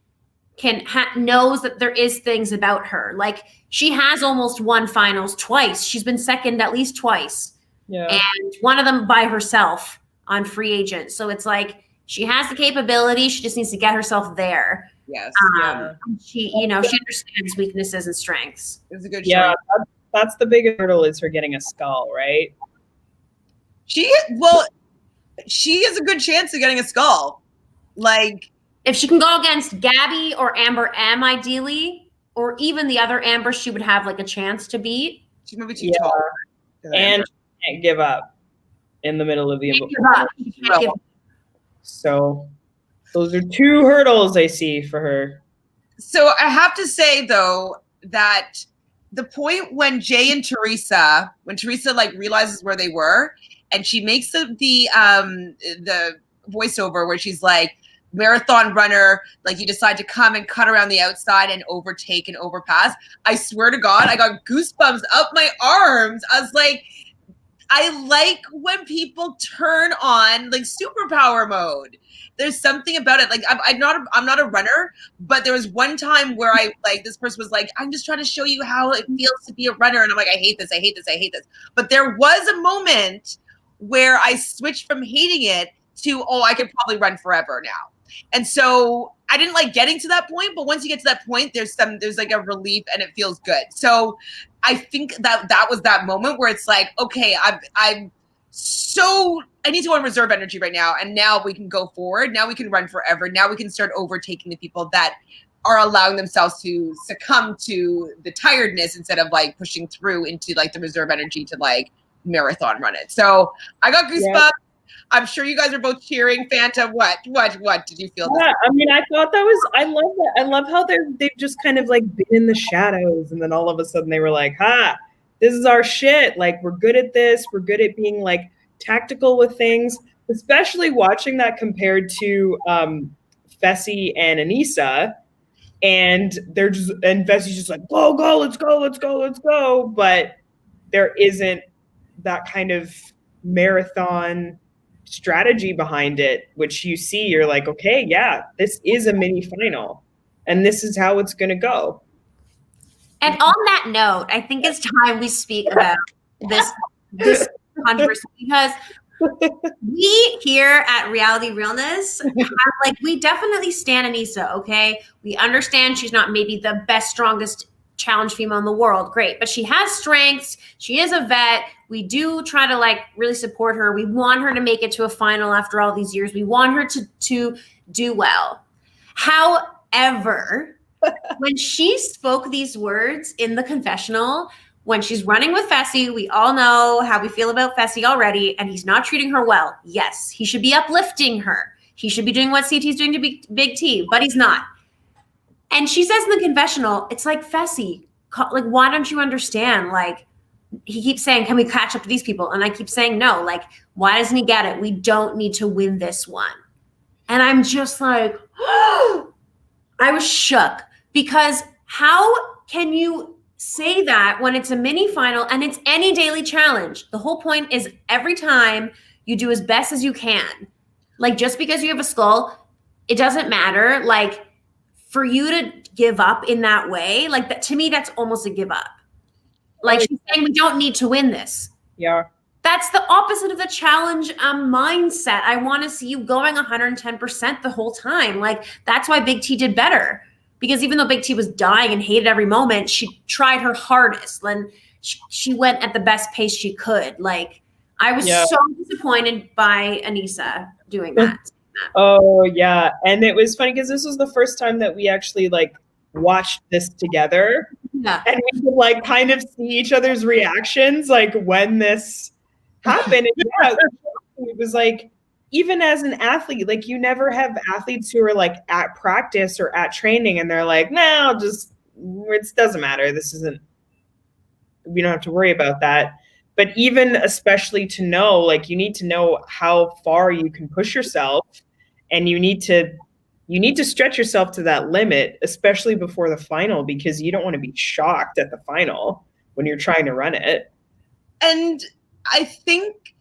knows that there is things about her. Like she has almost won finals twice. She's been second at least twice. Yeah. And one of them by herself on Free Agent. So it's like she has the capability. She just needs to get herself there. Yes. She, you know, she understands weaknesses and strengths. It was a good show. Yeah, that's the biggest hurdle, is her getting a skull, right? She has a good chance of getting a skull. Like, if she can go against Gabby or Amber M, ideally, or even the other Amber, she would have like a chance to beat. She's maybe too tall. And she can't give up in the middle of the So those are 2 hurdles I see for her. So I have to say though that the point when Jay and Theresa, like realizes where they were, and she makes the voiceover where she's like, marathon runner, like you decide to come and cut around the outside and overtake and overpass. I swear to God, I got goosebumps up my arms. I was like, I like when people turn on like superpower mode. There's something about it. Like I'm not a runner, but there was one time where I like this person was like, I'm just trying to show you how it feels to be a runner. And I'm like, I hate this. But there was a moment where I switched from hating it to, oh, I could probably run forever now. And so I didn't like getting to that point, but once you get to that point, there's like a relief and it feels good. So I think that was that moment where it's like, okay, I need to go on reserve energy right now. And now we can go forward. Now we can run forever. Now we can start overtaking the people that are allowing themselves to succumb to the tiredness instead of like pushing through into like the reserve energy to like marathon run it. So I got goosebumps. Yeah. I'm sure you guys are both cheering. Fanta, what did you feel? Yeah, I mean, I thought that was, I love that. I love how they've just kind of like been in the shadows, and then all of a sudden they were like, this is our shit. Like, we're good at this. We're good at being like tactical with things, especially watching that compared to Fessy and Anissa. And Fessy's just like, go, let's go. But there isn't that kind of marathon strategy behind it, which you see, you're like, okay, yeah, this is a mini final and this is how it's going to go. And on that note, I think it's time we speak about this controversy, because we here at Realnesss we definitely stand Anissa, okay? We understand she's not maybe the best, strongest challenge female in the world. Great. But she has strengths. She is a vet. We do try to like really support her. We want her to make it to a final after all these years. We want her to do well. However, When she spoke these words in the confessional, when she's running with Fessy, we all know how we feel about Fessy already, and he's not treating her well. Yes, he should be uplifting her. He should be doing what CT's doing to Big T, but he's not. And she says in the confessional, it's like, Fessy, like, why don't you understand? Like, he keeps saying, can we catch up to these people? And I keep saying, no, like, why doesn't he get it? We don't need to win this one. And I'm just like, I was shook, because how can you say that when it's a mini final and it's any daily challenge? The whole point is every time you do as best as you can. Like, just because you have a skull, it doesn't matter. Like, for you to give up in that way, like, that, to me, that's almost a give up. Like, she's saying we don't need to win this. Yeah. That's the opposite of the challenge mindset. I want to see you going 110% the whole time. Like, that's why Big T did better. Because even though Big T was dying and hated every moment, she tried her hardest. And she went at the best pace she could. Like, I was so disappointed by Anissa doing that. Oh, yeah. And it was funny because this was the first time that we actually, like, watched this together. Yeah. And we could, like, kind of see each other's reactions, like, when this happened. And yeah, it was like, even as an athlete, like, you never have athletes who are, like, at practice or at training and they're like, no, just, it doesn't matter. This isn't, we don't have to worry about that. But even especially to know, like, you need to know how far you can push yourself, and you need to stretch yourself to that limit, especially before the final, because you don't want to be shocked at the final when you're trying to run it. And I think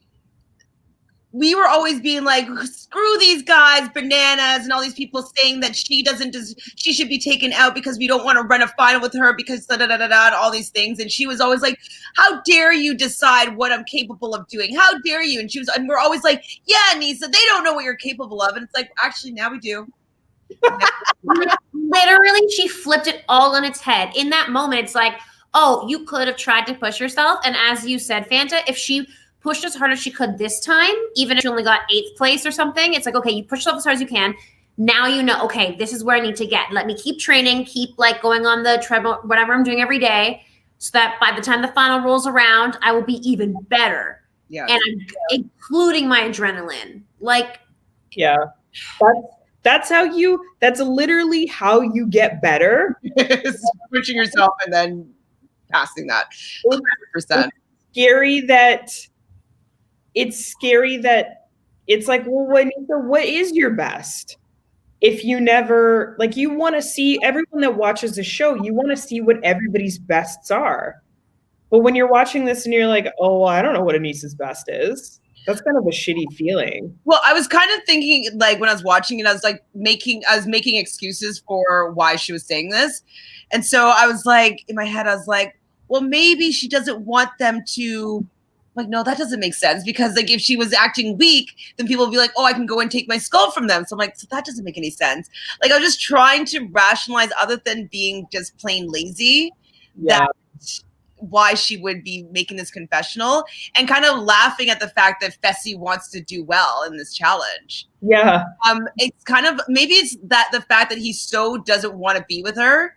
we were always being like, screw these guys, bananas, and all these people saying that she should be taken out because we don't want to run a final with her because da-da-da-da-da, and all these things. And she was always like, how dare you decide what I'm capable of doing? How dare you? And we're always like, yeah, Anissa, they don't know what you're capable of. And it's like, actually, now we do. Literally, she flipped it all on its head. In that moment, it's like, oh, you could have tried to push yourself. And as you said, Fanta, if she pushed as hard as she could this time, even if she only got 8th place or something, it's like, okay, you push yourself as hard as you can. Now you know, okay, this is where I need to get. Let me keep training, keep, like, going on the treadmill, whatever I'm doing every day, so that by the time the final rolls around, I will be even better. Yeah. And I'm including my adrenaline. Like, yeah, that's literally how you get better. Pushing yourself and then passing that 100%. It's scary that it's like, well, what is your best? If you never, like, you want to see, everyone that watches the show, you want to see what everybody's bests are. But when you're watching this and you're like, oh, I don't know what Anissa's best is, that's kind of a shitty feeling. Well, I was kind of thinking, like, when I was watching it, I was making excuses for why she was saying this. And so I was like, in my head, I was like, well, maybe she doesn't want them to, like, no, that doesn't make sense, because, like, if she was acting weak, then people would be like, oh, I can go and take my skull from them. So I'm like, so that doesn't make any sense. Like, I was just trying to rationalize, other than being just plain lazy, that why she would be making this confessional, and kind of laughing at the fact that Fessy wants to do well in this challenge. Yeah. It's kind of, maybe it's that the fact that he so doesn't want to be with her,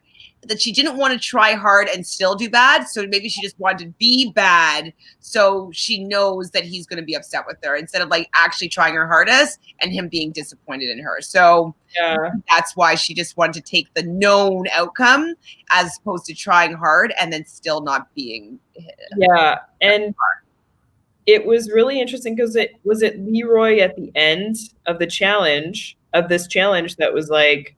that she didn't want to try hard and still do bad. So maybe she just wanted to be bad, so she knows that he's going to be upset with her, instead of, like, actually trying her hardest and him being disappointed in her. So that's why she just wanted to take the known outcome, as opposed to trying hard and then still not being. Yeah. And it was really interesting because was it Leroy at the end of this challenge that was like,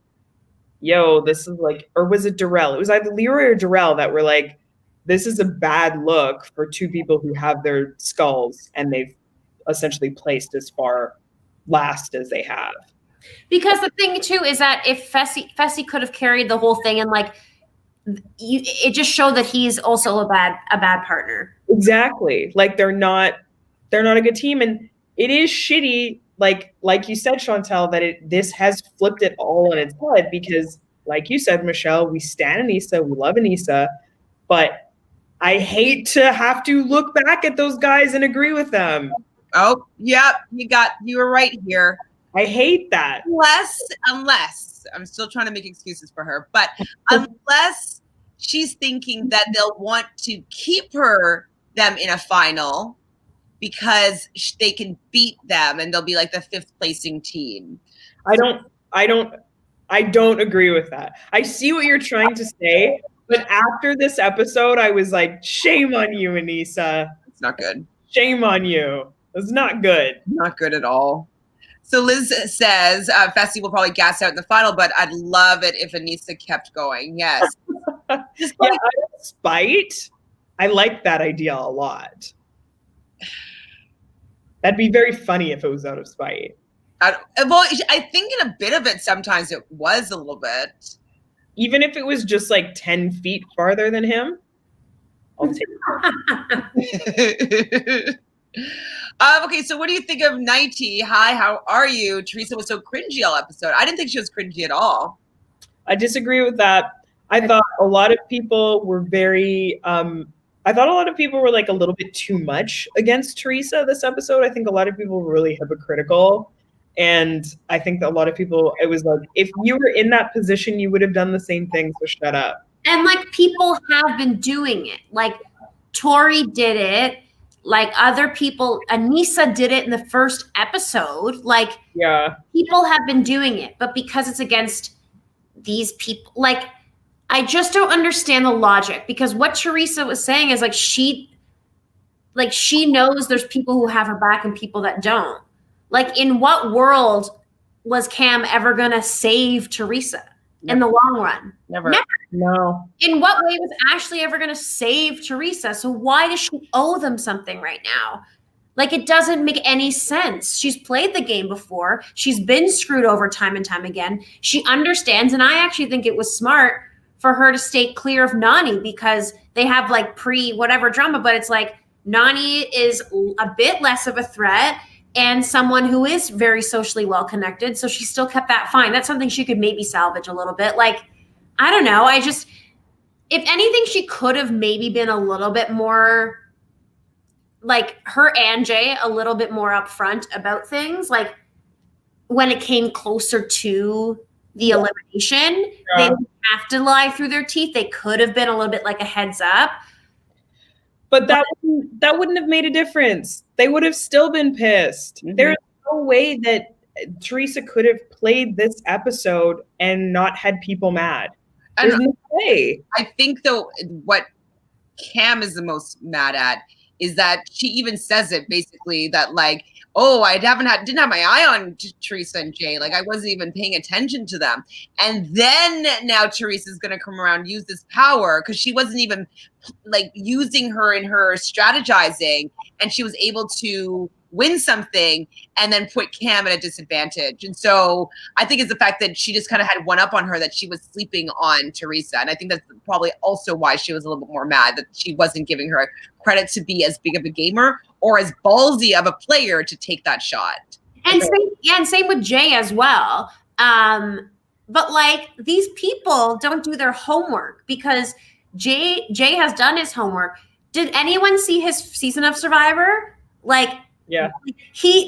yo, this is like, or was it Darrell? It was either Leroy or Darrell that were like, this is a bad look for two people who have their skulls and they've essentially placed as far last as they have. because the thing too is that if Fessy could have carried the whole thing, and, like, it just showed that he's also a bad partner. Exactly. Like, they're not a good team, and it is shitty. Like you said, Chantele, that this has flipped it all on its head, because, like you said, Michelle, we stan Anissa, we love Anissa, but I hate to have to look back at those guys and agree with them. Oh, yeah, you were right here. I hate that. Unless I'm still trying to make excuses for her, but unless she's thinking that they'll want to keep them in a final because they can beat them and they'll be like the 5th placing team. I don't agree with that. I see what you're trying to say, but after this episode, I was like, shame on you, Anissa. It's not good. Shame on you. It's not good. Not good at all. So Liz says, Fessy will probably gas out in the final, but I'd love it if Anissa kept going. Yes. Just yeah, out of spite, I like that idea a lot. That'd be very funny if it was out of spite. Well, I think in a bit of it, sometimes it was a little bit. Even if it was just like 10 feet farther than him, I'll take it. Okay, so what do you think of Nighty? Hi, how are you? Theresa was so cringy all episode. I didn't think she was cringy at all. I disagree with that. I thought a lot of people were very, I thought a lot of people were like a little bit too much against Theresa this episode. I think a lot of people were really hypocritical. And I think that a lot of people, it was like, if you were in that position, you would have done the same thing, so shut up. And like people have been doing it. Like Tori did it. Like other people, Anissa did it in the first episode. Like yeah, people have been doing it. But because it's against these people, like I just don't understand the logic. Because what Theresa was saying is like she knows there's people who have her back and people that don't. Like, in what world was Cam ever going to save Theresa in the long run? Never. No. In what way was Ashley ever going to save Theresa? So why does she owe them something right now? Like, it doesn't make any sense. She's played the game before. She's been screwed over time and time again. She understands, and I actually think it was smart for her to stay clear of Nani because they have, like, pre-whatever drama, but it's like Nani is a bit less of a threat and someone who is very socially well-connected. So she still kept that fine. That's something she could maybe salvage a little bit. Like, I don't know. If anything, she could have maybe been a little bit more, like her and Jay, a little bit more upfront about things. Like when it came closer to the elimination, they didn't have to lie through their teeth. They could have been a little bit like a heads up. But that wouldn't have made a difference. They would have still been pissed. Mm-hmm. There's no way that Theresa could have played this episode and not had people mad. There's no way. I think, though, what Cam is the most mad at is that she even says it basically that, like, oh, I didn't have my eye on Theresa and Jay. Like, I wasn't even paying attention to them. And then now Teresa's going to come around and use this power because she wasn't even, like, using her in her strategizing. And she was able to win something and then put Cam at a disadvantage. And so I think it's the fact that she just kind of had one up on her that she was sleeping on Theresa. And I think that's probably also why she was a little bit more mad that she wasn't giving her credit to be as big of a gamer or as ballsy of a player to take that shot. And same with Jay as well. But like these people don't do their homework because Jay has done his homework. Did anyone see his season of Survivor? Like, yeah,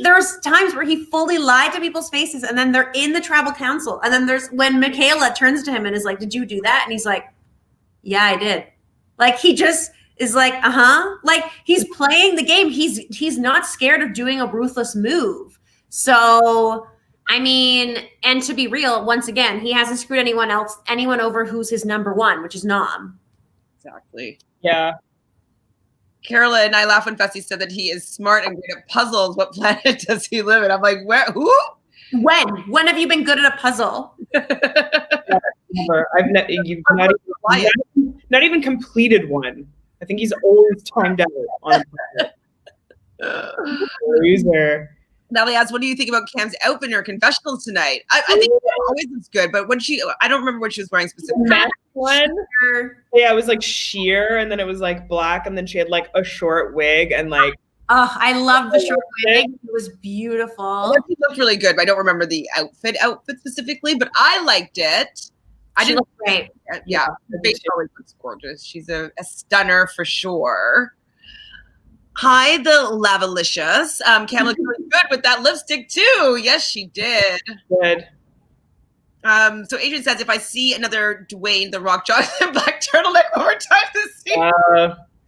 there's times where he fully lied to people's faces and then they're in the tribal council. And then there's when Michaela turns to him and is like, did you do that? And he's like, yeah, I did. Like, he just is like, like he's playing the game. He's not scared of doing a ruthless move. So, I mean, and to be real, once again, he hasn't screwed anyone over who's his number one, which is Nam. Exactly. Yeah. Carola and I laugh when Fessy said that he is smart and great at puzzles. What planet does he live in? I'm like, where? Who? When have you been good at a puzzle? Never. You've not even completed one. I think he's always timed out on a loser. Natalie asks, what do you think about Cam's outfit in her confessionals tonight? I think it always looks good, but I don't remember what she was wearing specifically. That one? Yeah, it was like sheer, and then it was like black, and then she had like a short wig and like. Oh, I love the short wig. It was beautiful. It looked really good, but I don't remember the outfit specifically, but I liked it. She looked great. Yeah, her face always looks gorgeous. She's a stunner for sure. Hi, the Lavalicious. Cam looked really good with that lipstick too. Yes, she did. Good. So Adrian says, if I see another Dwayne the Rock Johnson black turtleneck one more time this season.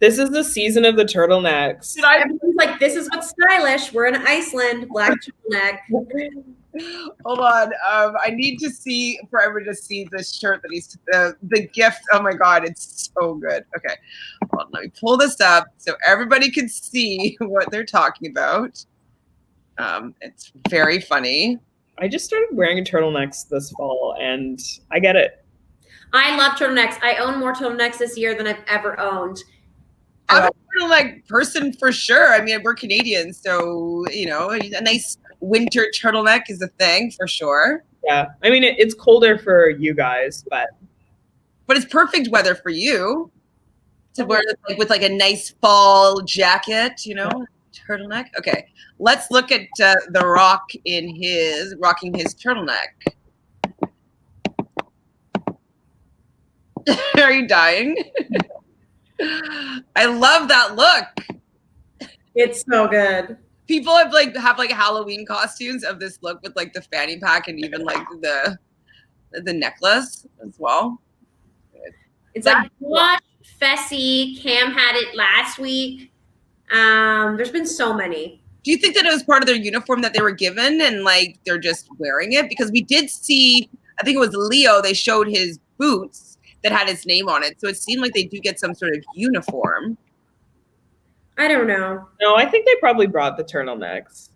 This is the season of the turtlenecks. Everyone's like, this is what's stylish. We're in Iceland, black turtleneck. Hold on. I need to see for everyone to see this shirt that he's the gift. Oh my god, it's so good. Okay, hold on, let me pull this up so everybody can see what they're talking about. It's very funny. I just started wearing turtlenecks this fall, and I get it. I love turtlenecks. I own more turtlenecks this year than I've ever owned. I'm a turtleneck person for sure. I mean, we're Canadians, so you know, a nice winter turtleneck is a thing for sure. Yeah, I mean, it's colder for you guys, but it's perfect weather for you to wear with like a nice fall jacket, you know, turtleneck. Okay, let's look at The Rock rocking his turtleneck. Are you dying? I love that look. It's so good. People have Halloween costumes of this look with like the fanny pack and even like the necklace as well. It's like Wash, Fessy, Cam had it last week. There's been so many. Do you think that it was part of their uniform that they were given and like they're just wearing it? Because we did see, I think it was Leo, they showed his boots that had his name on it. So it seemed like they do get some sort of uniform. I don't know. No, I think they probably brought the turtlenecks.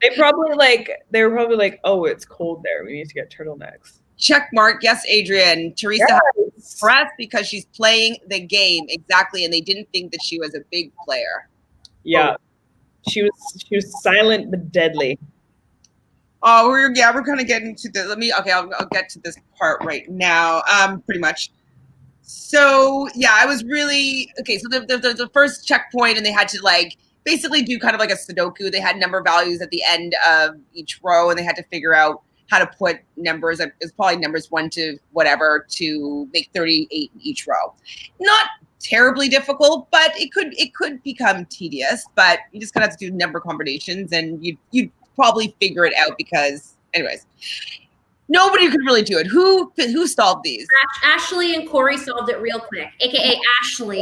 They were probably like, oh, it's cold there. We need to get turtlenecks. Check mark. Yes, Adrian. Theresa was impressed because she's playing the game. Exactly. And they didn't think that she was a big player. Yeah. She was silent but deadly. Oh, we're kind of getting to the, I'll get to this part right now. Pretty much. So yeah, I was really, okay. So the first checkpoint and they had to like basically do kind of like a Sudoku. They had number values at the end of each row and they had to figure out how to put numbers. It's probably numbers 1 to whatever to make 38 in each row. Not terribly difficult, but it could become tedious, but you just kind of have to do number combinations and you'd probably figure it out because anyways, nobody could really do it. Who solved these? Ashley and Corey solved it real quick, aka Ashley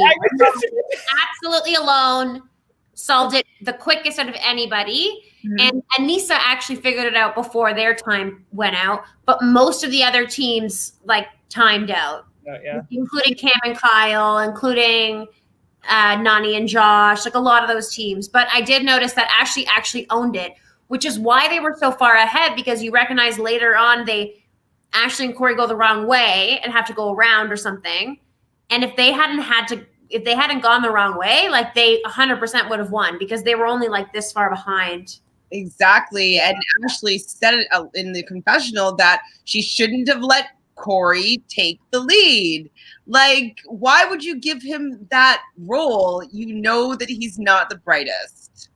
absolutely alone solved it the quickest out of anybody. And Anissa actually figured it out before their time went out, but most of the other teams like timed out. Including Cam and Kyle, including Nani and Josh, like a lot of those teams. But I did notice that Ashley actually owned it, which is why they were so far ahead, because you recognize later on Ashley and Corey go the wrong way and have to go around or something. And if they hadn't gone the wrong way, like they 100% would have won because they were only like this far behind. Exactly. And Ashley said it in the confessional that she shouldn't have let Corey take the lead. Like, why would you give him that role? You know that he's not the brightest.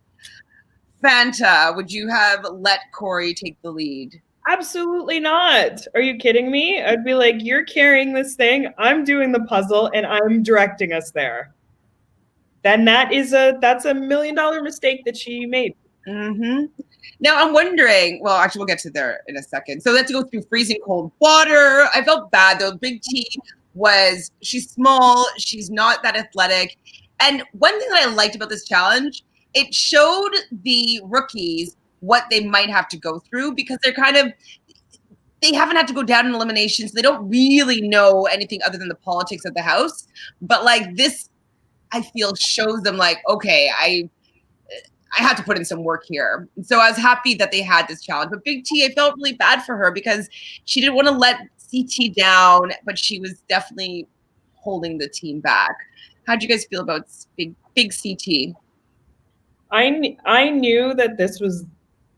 Fanta, would you have let Corey take the lead? Absolutely not. Are you kidding me? I'd be like, you're carrying this thing, I'm doing the puzzle, and I'm directing us there. Then that's a $1 million mistake that she made. Mm-hmm. Now I'm wondering, well, actually we'll get to there in a second. So they have to go through freezing cold water. I felt bad though. Big T she's small, she's not that athletic. And one thing that I liked about this challenge, it showed the rookies what they might have to go through because they haven't had to go down in eliminations. So they don't really know anything other than the politics of the house. But like this, I feel shows them like, okay, I had to put in some work here. So I was happy that they had this challenge. But Big T, I felt really bad for her because she didn't want to let CT down, but she was definitely holding the team back. How'd you guys feel about big CT? I knew that this was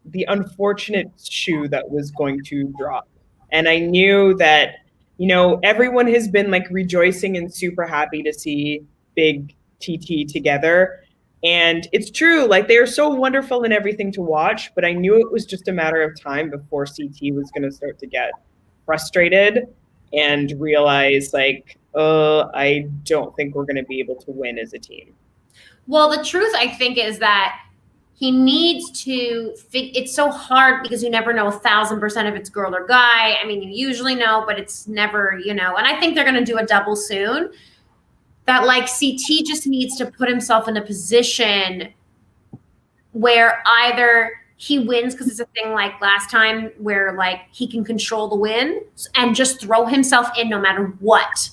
the unfortunate shoe that was going to drop. And I knew that, everyone has been like rejoicing and super happy to see Big TT together. And it's true, like they are so wonderful and everything to watch, but I knew it was just a matter of time before CT was going to start to get frustrated and realize like, I don't think we're going to be able to win as a team. Well, the truth I think is that he needs to it's so hard because you never know 1,000% if it's girl or guy. I mean, you usually know, but it's never, and I think they're going to do a double soon. That like CT just needs to put himself in a position where either he wins because it's a thing like last time where like he can control the win and just throw himself in no matter what.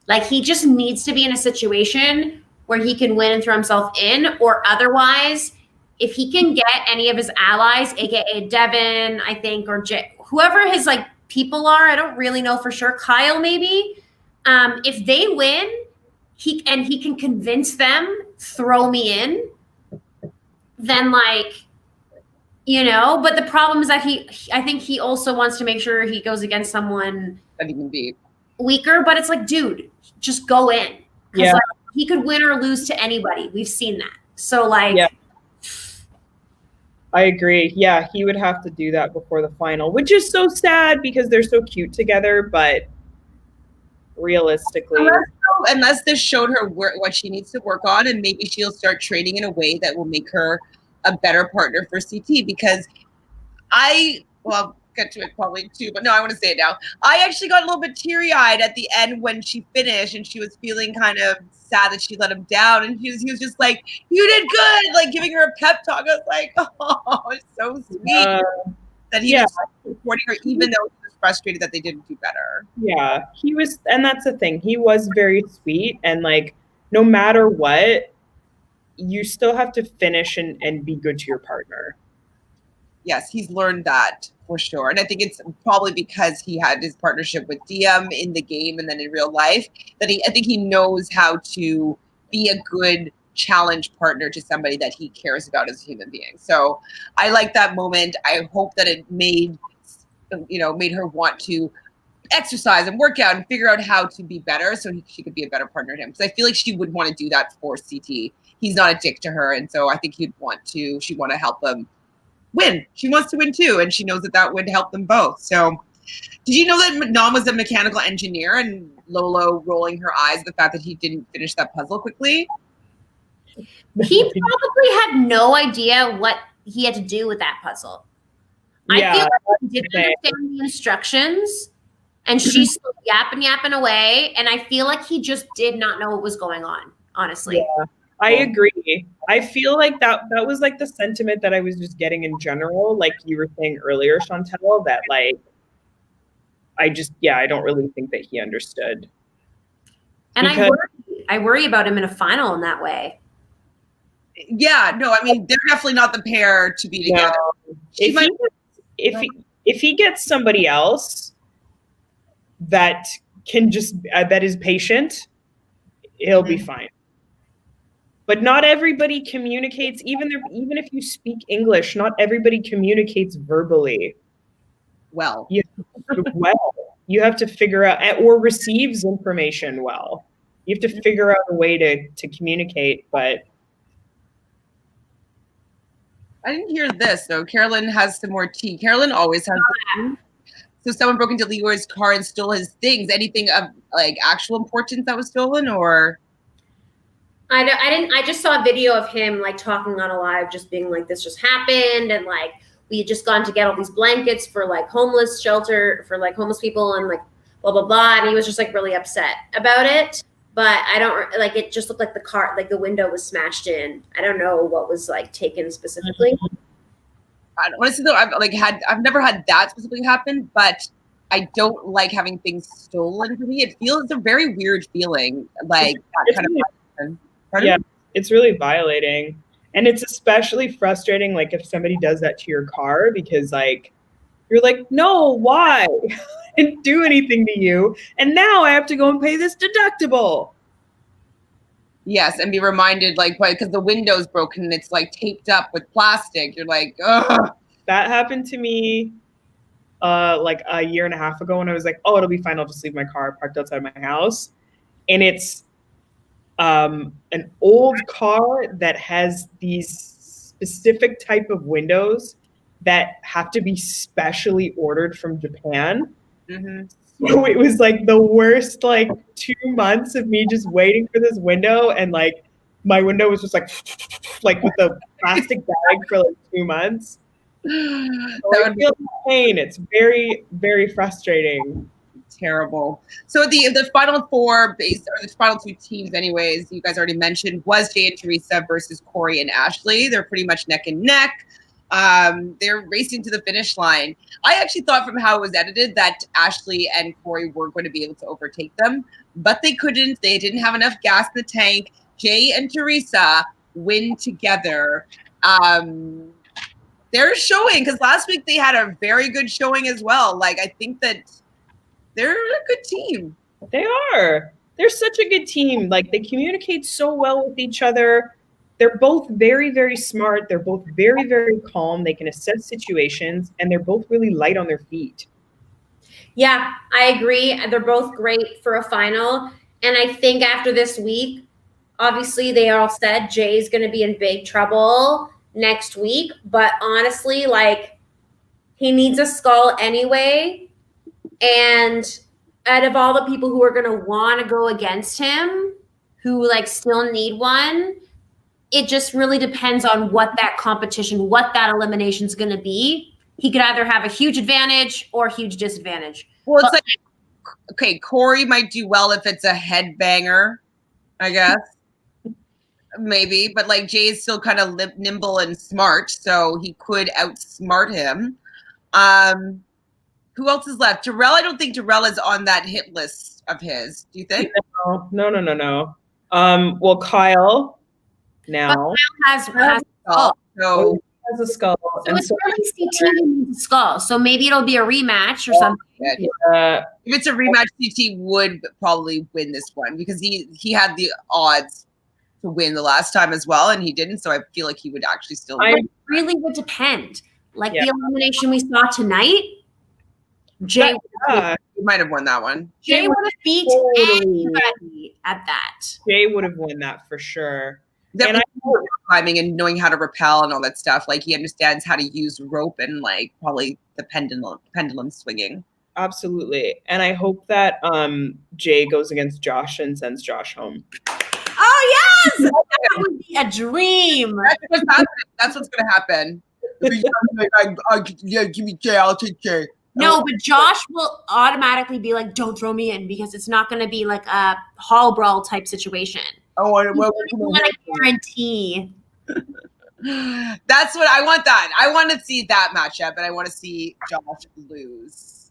Like he just needs to be in a situation where he can win and throw himself in, or otherwise, if he can get any of his allies, aka Devin, I think, or whoever his like people are, I don't really know for sure. Kyle maybe. If they win, he can convince them, throw me in, then like, but the problem is that I think he also wants to make sure he goes against someone that he can beat weaker, but it's like, dude, just go in. Yeah. Like, he could win or lose to anybody. We've seen that. So like, yeah. I agree. Yeah, he would have to do that before the final, which is so sad because they're so cute together, but realistically, unless this showed her what she needs to work on, and maybe she'll start training in a way that will make her a better partner for CT, because I'll get to it probably too, but no, I want to say it now. I actually got a little bit teary-eyed at the end when she finished and she was feeling kind of sad that she let him down, and he was just like, you did good, like giving her a pep talk. I was like, oh, it's so sweet that he was supporting her even though he was frustrated that they didn't do better. Yeah, he was, and that's the thing, he was very sweet, and like no matter what, you still have to finish and be good to your partner. Yes, he's learned that for sure. And I think it's probably because he had his partnership with DM in the game and then in real life that I think he knows how to be a good challenge partner to somebody that he cares about as a human being. So I like that moment. I hope that it made her want to exercise and work out and figure out how to be better so she could be a better partner to him. Because I feel like she would want to do that for CT. He's not a dick to her. And so I think she'd want to help him win. She wants to win too, and she knows that would help them both. So did you know that Nam was a mechanical engineer, and Lolo rolling her eyes at the fact that he didn't finish that puzzle quickly? He probably had no idea what he had to do with that puzzle. Yeah, I feel like he didn't understand the instructions, and she's still yapping away, and I feel like he just did not know what was going on, honestly. Yeah. I agree. I feel like that was like the sentiment that I was just getting in general, like you were saying earlier, Chantele, that like I don't really think that he understood. And I worry about him in a final in that way. Yeah, no, I mean they're definitely not the pair to be together. No. If he gets somebody else that can that is patient, he'll be fine. But not everybody communicates, even if you speak English, not everybody communicates verbally. Well. You have to figure out, or receives information well. You have to figure out a way to communicate, but. I didn't hear this, though. Carolyn has some more tea. Carolyn always has tea. So someone broke into Leroy's car and stole his things. Anything of like actual importance that was stolen, or? I didn't. I just saw a video of him like talking on a live, just being like, "This just happened," and like we had just gone to get all these blankets for like homeless shelter for like homeless people, and like blah blah blah. And he was just like really upset about it. But I don't like. It just looked like the car, like the window was smashed in. I don't know what was like taken specifically. Honestly, though, I've never had that specifically happen, but I don't like having things stolen from me. It's a very weird feeling, like that kind of. Yeah, it's really violating. And it's especially frustrating, like, if somebody does that to your car, because, like, you're like, no, why? I didn't do anything to you. And now I have to go and pay this deductible. Yes, and be reminded, like, because the window's broken and it's, like, taped up with plastic. You're like, ugh. That happened to me, like, a year and a half ago when I was like, oh, it'll be fine. I'll just leave my car parked outside my house. And it's an old car that has these specific type of windows that have to be specially ordered from Japan. Mm-hmm. So it was like the worst, like 2 months of me just waiting for this window and like my window was just like with a plastic bag for like 2 months. So I feel the pain. It's very, very frustrating. Terrible. So the final four, or the final two teams, anyways, you guys already mentioned, was Jay and Theresa versus Corey and Ashley. They're pretty much neck and neck. They're racing to the finish line. I actually thought from how it was edited that Ashley and Corey were going to be able to overtake them, but they couldn't. They didn't have enough gas in the tank. Jay and Theresa win together. They're showing, because last week they had a very good showing as well. Like, I think that they're a good team. They are. They're such a good team. Like, they communicate so well with each other. They're both very, very smart. They're both very, very calm. They can assess situations, and they're both really light on their feet. Yeah, I agree. They're both great for a final. And I think after this week, obviously they all said Jay's going to be in big trouble next week. But honestly, like, he needs a skull anyway. And out of all the people who are going to want to go against him, who like still need one, it just really depends on what that competition, what that elimination is going to be. He could either have a huge advantage or a huge disadvantage. Well, it's like, okay, Corey might do well if it's a headbanger, I guess. Maybe, but like Jay's still kind of nimble and smart, so he could outsmart him. Who else is left? Darrell, I don't think Darrell is on that hit list of his. Do you think? No. Well, Kyle now has a skull. So has a skull. So it's really CT needs a skull. So maybe it'll be a rematch or something. If it's a rematch, CT would probably win this one because he had the odds to win the last time as well, and he didn't. So I feel like he would actually still win. It really would depend. Like the elimination we saw tonight, Jay might have won that one. Jay would have beat anybody at that. Jay would have won that for sure. And climbing and knowing how to rappel and all that stuff. Like he understands how to use rope and like probably the pendulum swinging. Absolutely. And I hope that Jay goes against Josh and sends Josh home. Oh yes! That would be a dream. That's what's happening. That's what's gonna happen. Yeah, give me Jay, I'll take Jay. No, but Josh will automatically be like, don't throw me in because it's not going to be like a hall brawl type situation. Oh, I want to guarantee. That's what I want. I want to see that matchup, and I want to see Josh lose.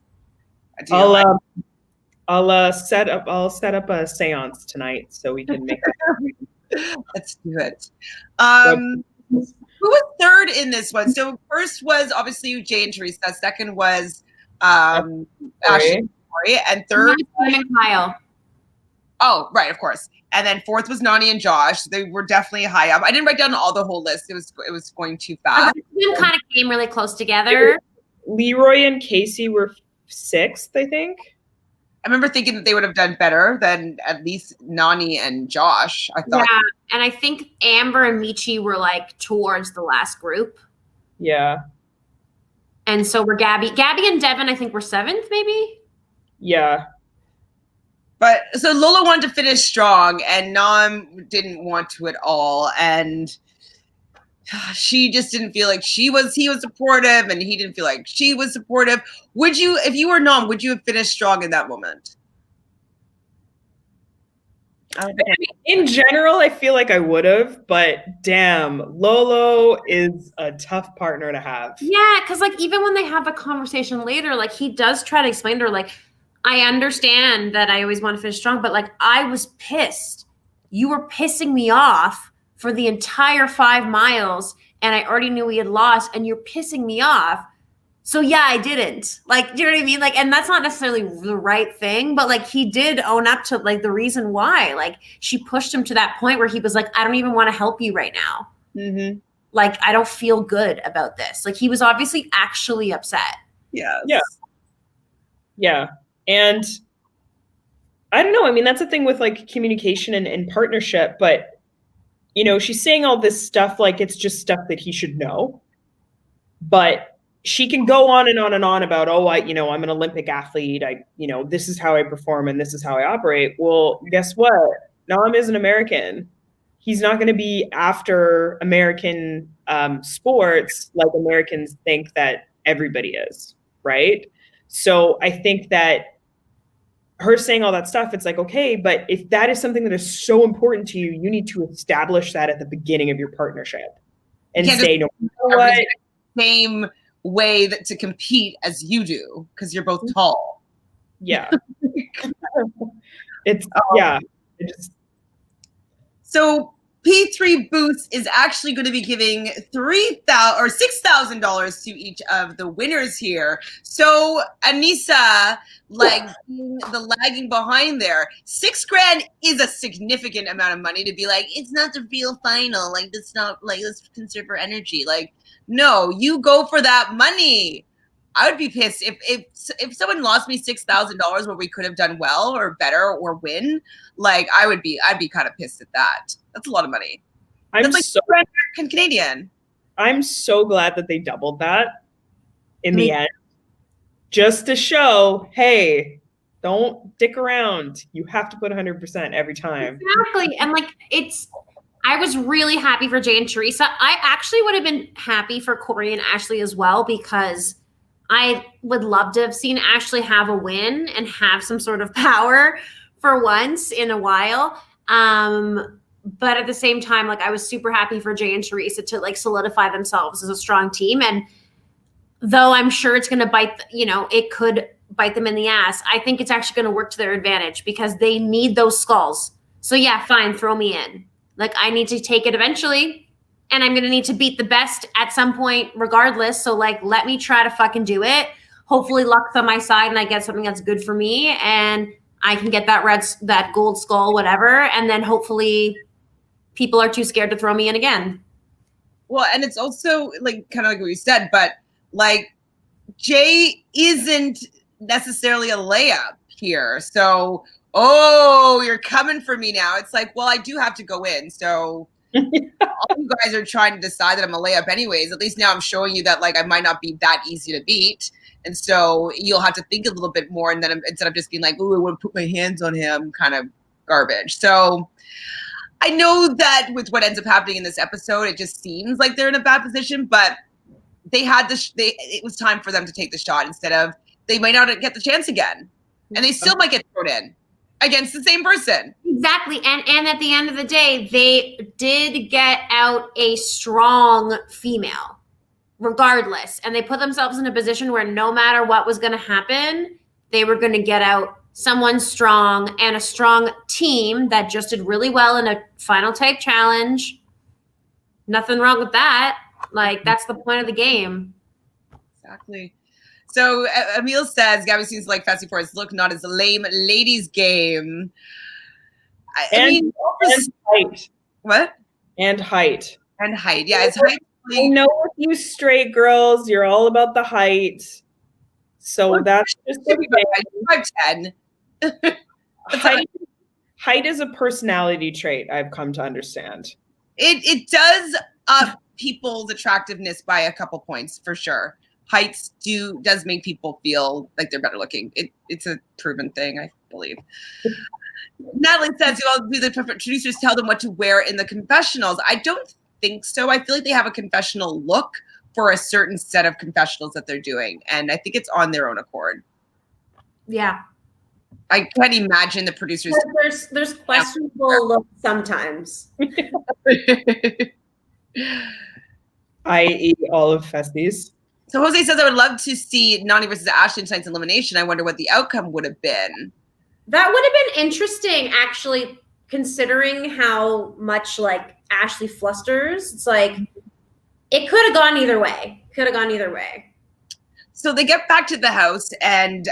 I'll set up a seance tonight so we can make it. Let's do it. Who was third in this one? So first was obviously Jay and Theresa. Second was Ashley and Corey, and third and Kyle. Oh, right, of course. And then fourth was Nani and Josh. They were definitely high up. I didn't write down all the whole list. It was going too fast. We kind of came really close together. Leroy and Casey were sixth, I think. I remember thinking that they would have done better than at least Nani and Josh. I thought. Yeah, and I think Amber and Michi were like towards the last group. Yeah. And so were Gabby and Devin, I think, were seventh, maybe? Yeah. But so Lola wanted to finish strong and Nam didn't want to at all. And she just didn't feel like he was supportive and he didn't feel like she was supportive. Would you, if you were Nam, would you have finished strong in that moment? In general, I feel like I would have, but damn, Lolo is a tough partner to have. Yeah, because like even when they have a conversation later, like he does try to explain to her, like, I understand that I always want to finish strong, but like I was pissed. You were pissing me off for the entire 5 miles, and I already knew we had lost, and you're pissing me off. So yeah, I didn't. Like, do you know what I mean? Like, and that's not necessarily the right thing, but like he did own up to like the reason why. Like she pushed him to that point where he was like, I don't even want to help you right now. Mm-hmm. Like, I don't feel good about this. Like he was obviously actually upset. Yes. Yeah. Yeah. And I don't know. I mean, that's the thing with like communication and partnership, but you know, she's saying all this stuff like it's just stuff that he should know. But she can go on and on and on about, I'm an Olympic athlete. This is how I perform and this is how I operate. Well, guess what? Nam is an American. he's not going to be after American sports like Americans think that everybody is, right? So I think that her saying all that stuff, it's like, okay, but if that is something that is so important to you, you need to establish that at the beginning of your partnership and say, no matter what, same way to compete as you do, because you're both tall. Yeah. It's, yeah. So P3 Boots is actually going to be giving $3,000 or $6,000 to each of the winners here. So Anissa, like the lagging behind there, $6,000 is a significant amount of money to be like, it's not the real final. Like, it's not like, let's conserve our energy. Like, no, you go for that money. I would be pissed if someone lost me $6,000 where we could have done well or better or win. Like, I'd be kind of pissed at that. That's a lot of money. That's like so American Canadian. I'm so glad that they doubled that in the end, just to show, hey, don't dick around. You have to put 100% every time. Exactly, and like I was really happy for Jay and Theresa. I actually would have been happy for Corey and Ashley as well, because I would love to have seen Ashley have a win and have some sort of power for once in a while. But at the same time, like, I was super happy for Jay and Theresa to like solidify themselves as a strong team. And though I'm sure it's going to bite, it could bite them in the ass, I think it's actually going to work to their advantage because they need those skulls. So yeah, fine, throw me in. Like, I need to take it eventually. And I'm going to need to beat the best at some point regardless. So like, let me try to fucking do it. Hopefully luck's on my side and I get something that's good for me and I can get that gold skull, whatever. And then hopefully people are too scared to throw me in again. Well, and it's also like kind of like what you said, but like Jay isn't necessarily a layup here. So, you're coming for me now. It's like, well, I do have to go in. So all you guys are trying to decide that I'm a layup anyways. At least now I'm showing you that like I might not be that easy to beat. And so you'll have to think a little bit more. And then instead of just being like, oh, I want to put my hands on him, kind of garbage. So I know that with what ends up happening in this episode, it just seems like they're in a bad position, but they had it was time for them to take the shot instead of, they might not get the chance again. And they still might get thrown in against the same person. Exactly. And at the end of the day, they did get out a strong female regardless. And they put themselves in a position where no matter what was going to happen, they were going to get out someone strong and a strong team that just did really well in a final type challenge. Nothing wrong with that. Like, that's the point of the game. Exactly. So Emil says, Gabby seems like Fessy for his look, not as a lame ladies game. I mean, height. What? And height. And height. Yeah, it's height. I know with you straight girls, you're all about the height. So that's just 5'10". Height is a personality trait, I've come to understand. It does up people's attractiveness by a couple points for sure. Heights does make people feel like they're better looking. It's a proven thing, I believe. Natalie says, do the producers tell them what to wear in the confessionals? I don't think so. I feel like they have a confessional look for a certain set of confessionals that they're doing. And I think it's on their own accord. Yeah. I can't imagine the producers. There's questionable looks sometimes. I.e. all of Fessy's. So Jose says, I would love to see Nani versus Ashley in tonight's elimination. I wonder what the outcome would have been. That would have been interesting, actually, considering how much like Ashley flusters. It's like, it could have gone either way. So they get back to the house and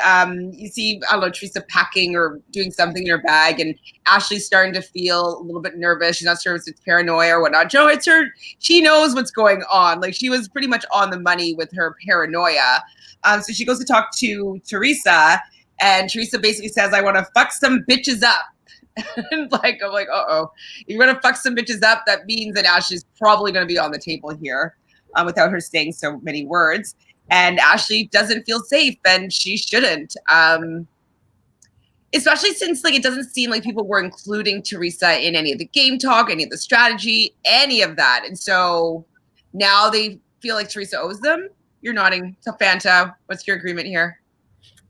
you see, I don't know, Theresa packing or doing something in her bag, and Ashley's starting to feel a little bit nervous. She's not sure if it's paranoia or whatnot. Joe, it's her. She knows what's going on. Like, she was pretty much on the money with her paranoia. So she goes to talk to Theresa, and Theresa basically says, I want to fuck some bitches up. And I'm like, uh-oh. If you want to fuck some bitches up, that means that Ashley's probably going to be on the table here without her saying so many words. And Ashley doesn't feel safe, and she shouldn't. especially since like it doesn't seem like people were including Theresa in any of the game talk, any of the strategy, any of that. And so now they feel like Theresa owes them. You're nodding. So Fanta, what's your agreement here?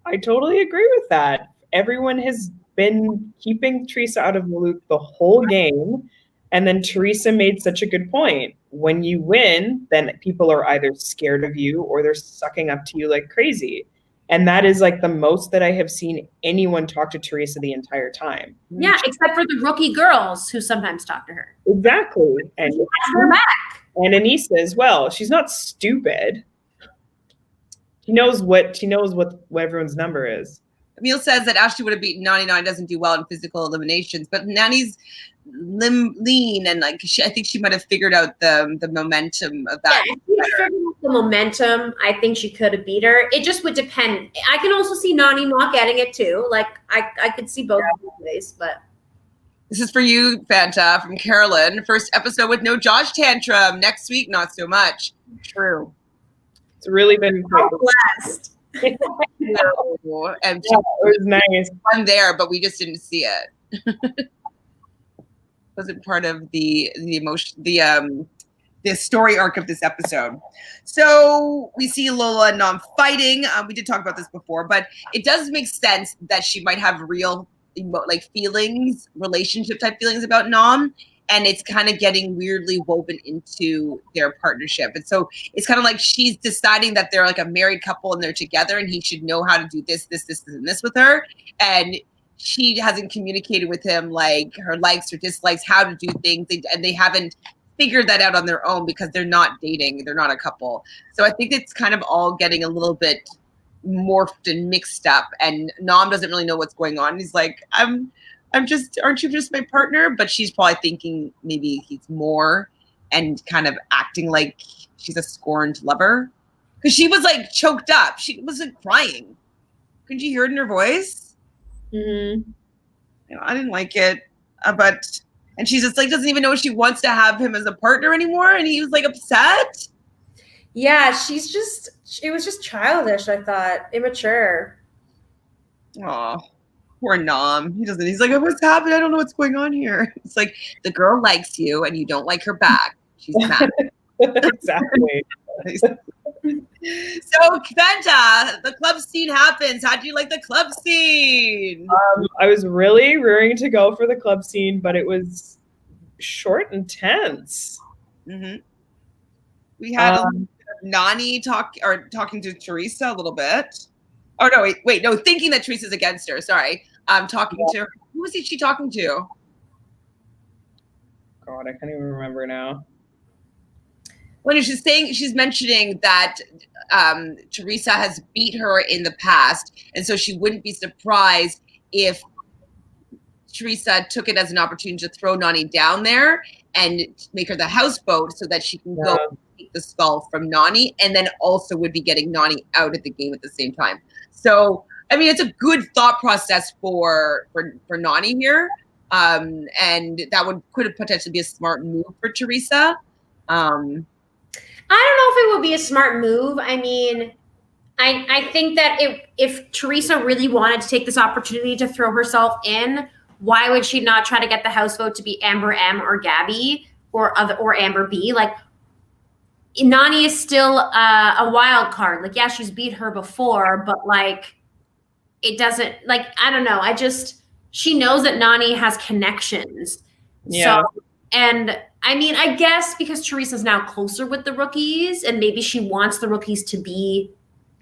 I totally agree with that. Everyone has been keeping Theresa out of the loop the whole game. And then Theresa made such a good point. When you win, then people are either scared of you or they're sucking up to you like crazy. And that is like the most that I have seen anyone talk to Theresa the entire time. Yeah, except for the rookie girls who sometimes talk to her. Exactly. And Her back. And Anissa as well. She's not stupid. She knows what everyone's number is. Emil says that Ashley would have beaten Nani. Nani doesn't do well in physical eliminations, but Nani's lean and like I think she might have figured out the momentum of that. Yeah, if she figured out the momentum, I think she could have beat her. It just would depend. I can also see Nani not getting it too. Like I could see both ways, but This is for you, Fanta, from Carolyn. First episode with no Josh tantrum. Next week, not so much. True. It's really been quite blessed. No. And it was nice. fun there, but we just didn't see it. Wasn't part of the emotion, the story arc of this episode. So we see Lolo and Nam fighting. We did talk about this before, but it does make sense that she might have real like feelings, relationship type feelings about Nam, and it's kind of getting weirdly woven into their partnership. And so it's kind of like she's deciding that they're like a married couple and they're together and he should know how to do this, and this with her. And she hasn't communicated with him like her likes or dislikes, how to do things, and they haven't figured that out on their own because they're not dating, they're not a couple. So I think it's kind of all getting a little bit morphed and mixed up, and Nam doesn't really know what's going on. He's like, I'm just, aren't you just my partner? But she's probably thinking maybe he's more, and kind of acting like she's a scorned lover, because she was like choked up. She wasn't crying. Couldn't you hear it in her voice? Mm-hmm. You know, I didn't like it, and she's just like doesn't even know if she wants to have him as a partner anymore, and he was like upset. Yeah, it was just childish, I thought. Immature. Oh, poor Nam. He's like, what's happening? I don't know what's going on here. It's like the girl likes you and you don't like her back. She's mad. Exactly. So, Fanta, the club scene happens. How do you like the club scene? I was really rearing to go for the club scene, but it was short and tense. Mm-hmm. We had Nani talking to Theresa a little bit. Oh no, wait, no, thinking that Theresa's against her. Sorry, talking to her. Who was she talking to? God, I can't even remember now. When she's mentioning that Theresa has beat her in the past, and so she wouldn't be surprised if Theresa took it as an opportunity to throw Nani down there and make her the houseboat so that she can go take the skull from Nani, and then also would be getting Nani out of the game at the same time. So, I mean, it's a good thought process for Nani here, and that could potentially be a smart move for Theresa. I don't know if it would be a smart move. I mean, I think that if Theresa really wanted to take this opportunity to throw herself in, why would she not try to get the house vote to be Amber M or Gabby or Amber B? Like, Nani is still a wild card. Like, yeah, she's beat her before, but like, it doesn't, like, I don't know. She knows that Nani has connections. Yeah. So, and I mean, I guess because Theresa's now closer with the rookies and maybe she wants the rookies to be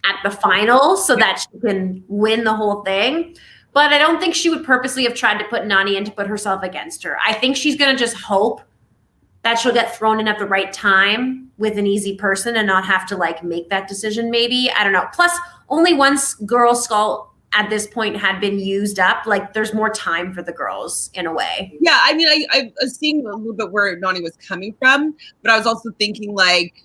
at the finals so that she can win the whole thing. But I don't think she would purposely have tried to put Nani in to put herself against her. I think she's going to just hope that she'll get thrown in at the right time with an easy person and not have to like make that decision maybe. I don't know. Plus, only one girl skull at this point had been used up. Like, there's more time for the girls in a way. Yeah, I mean, I was seeing a little bit where Nani was coming from, but I was also thinking like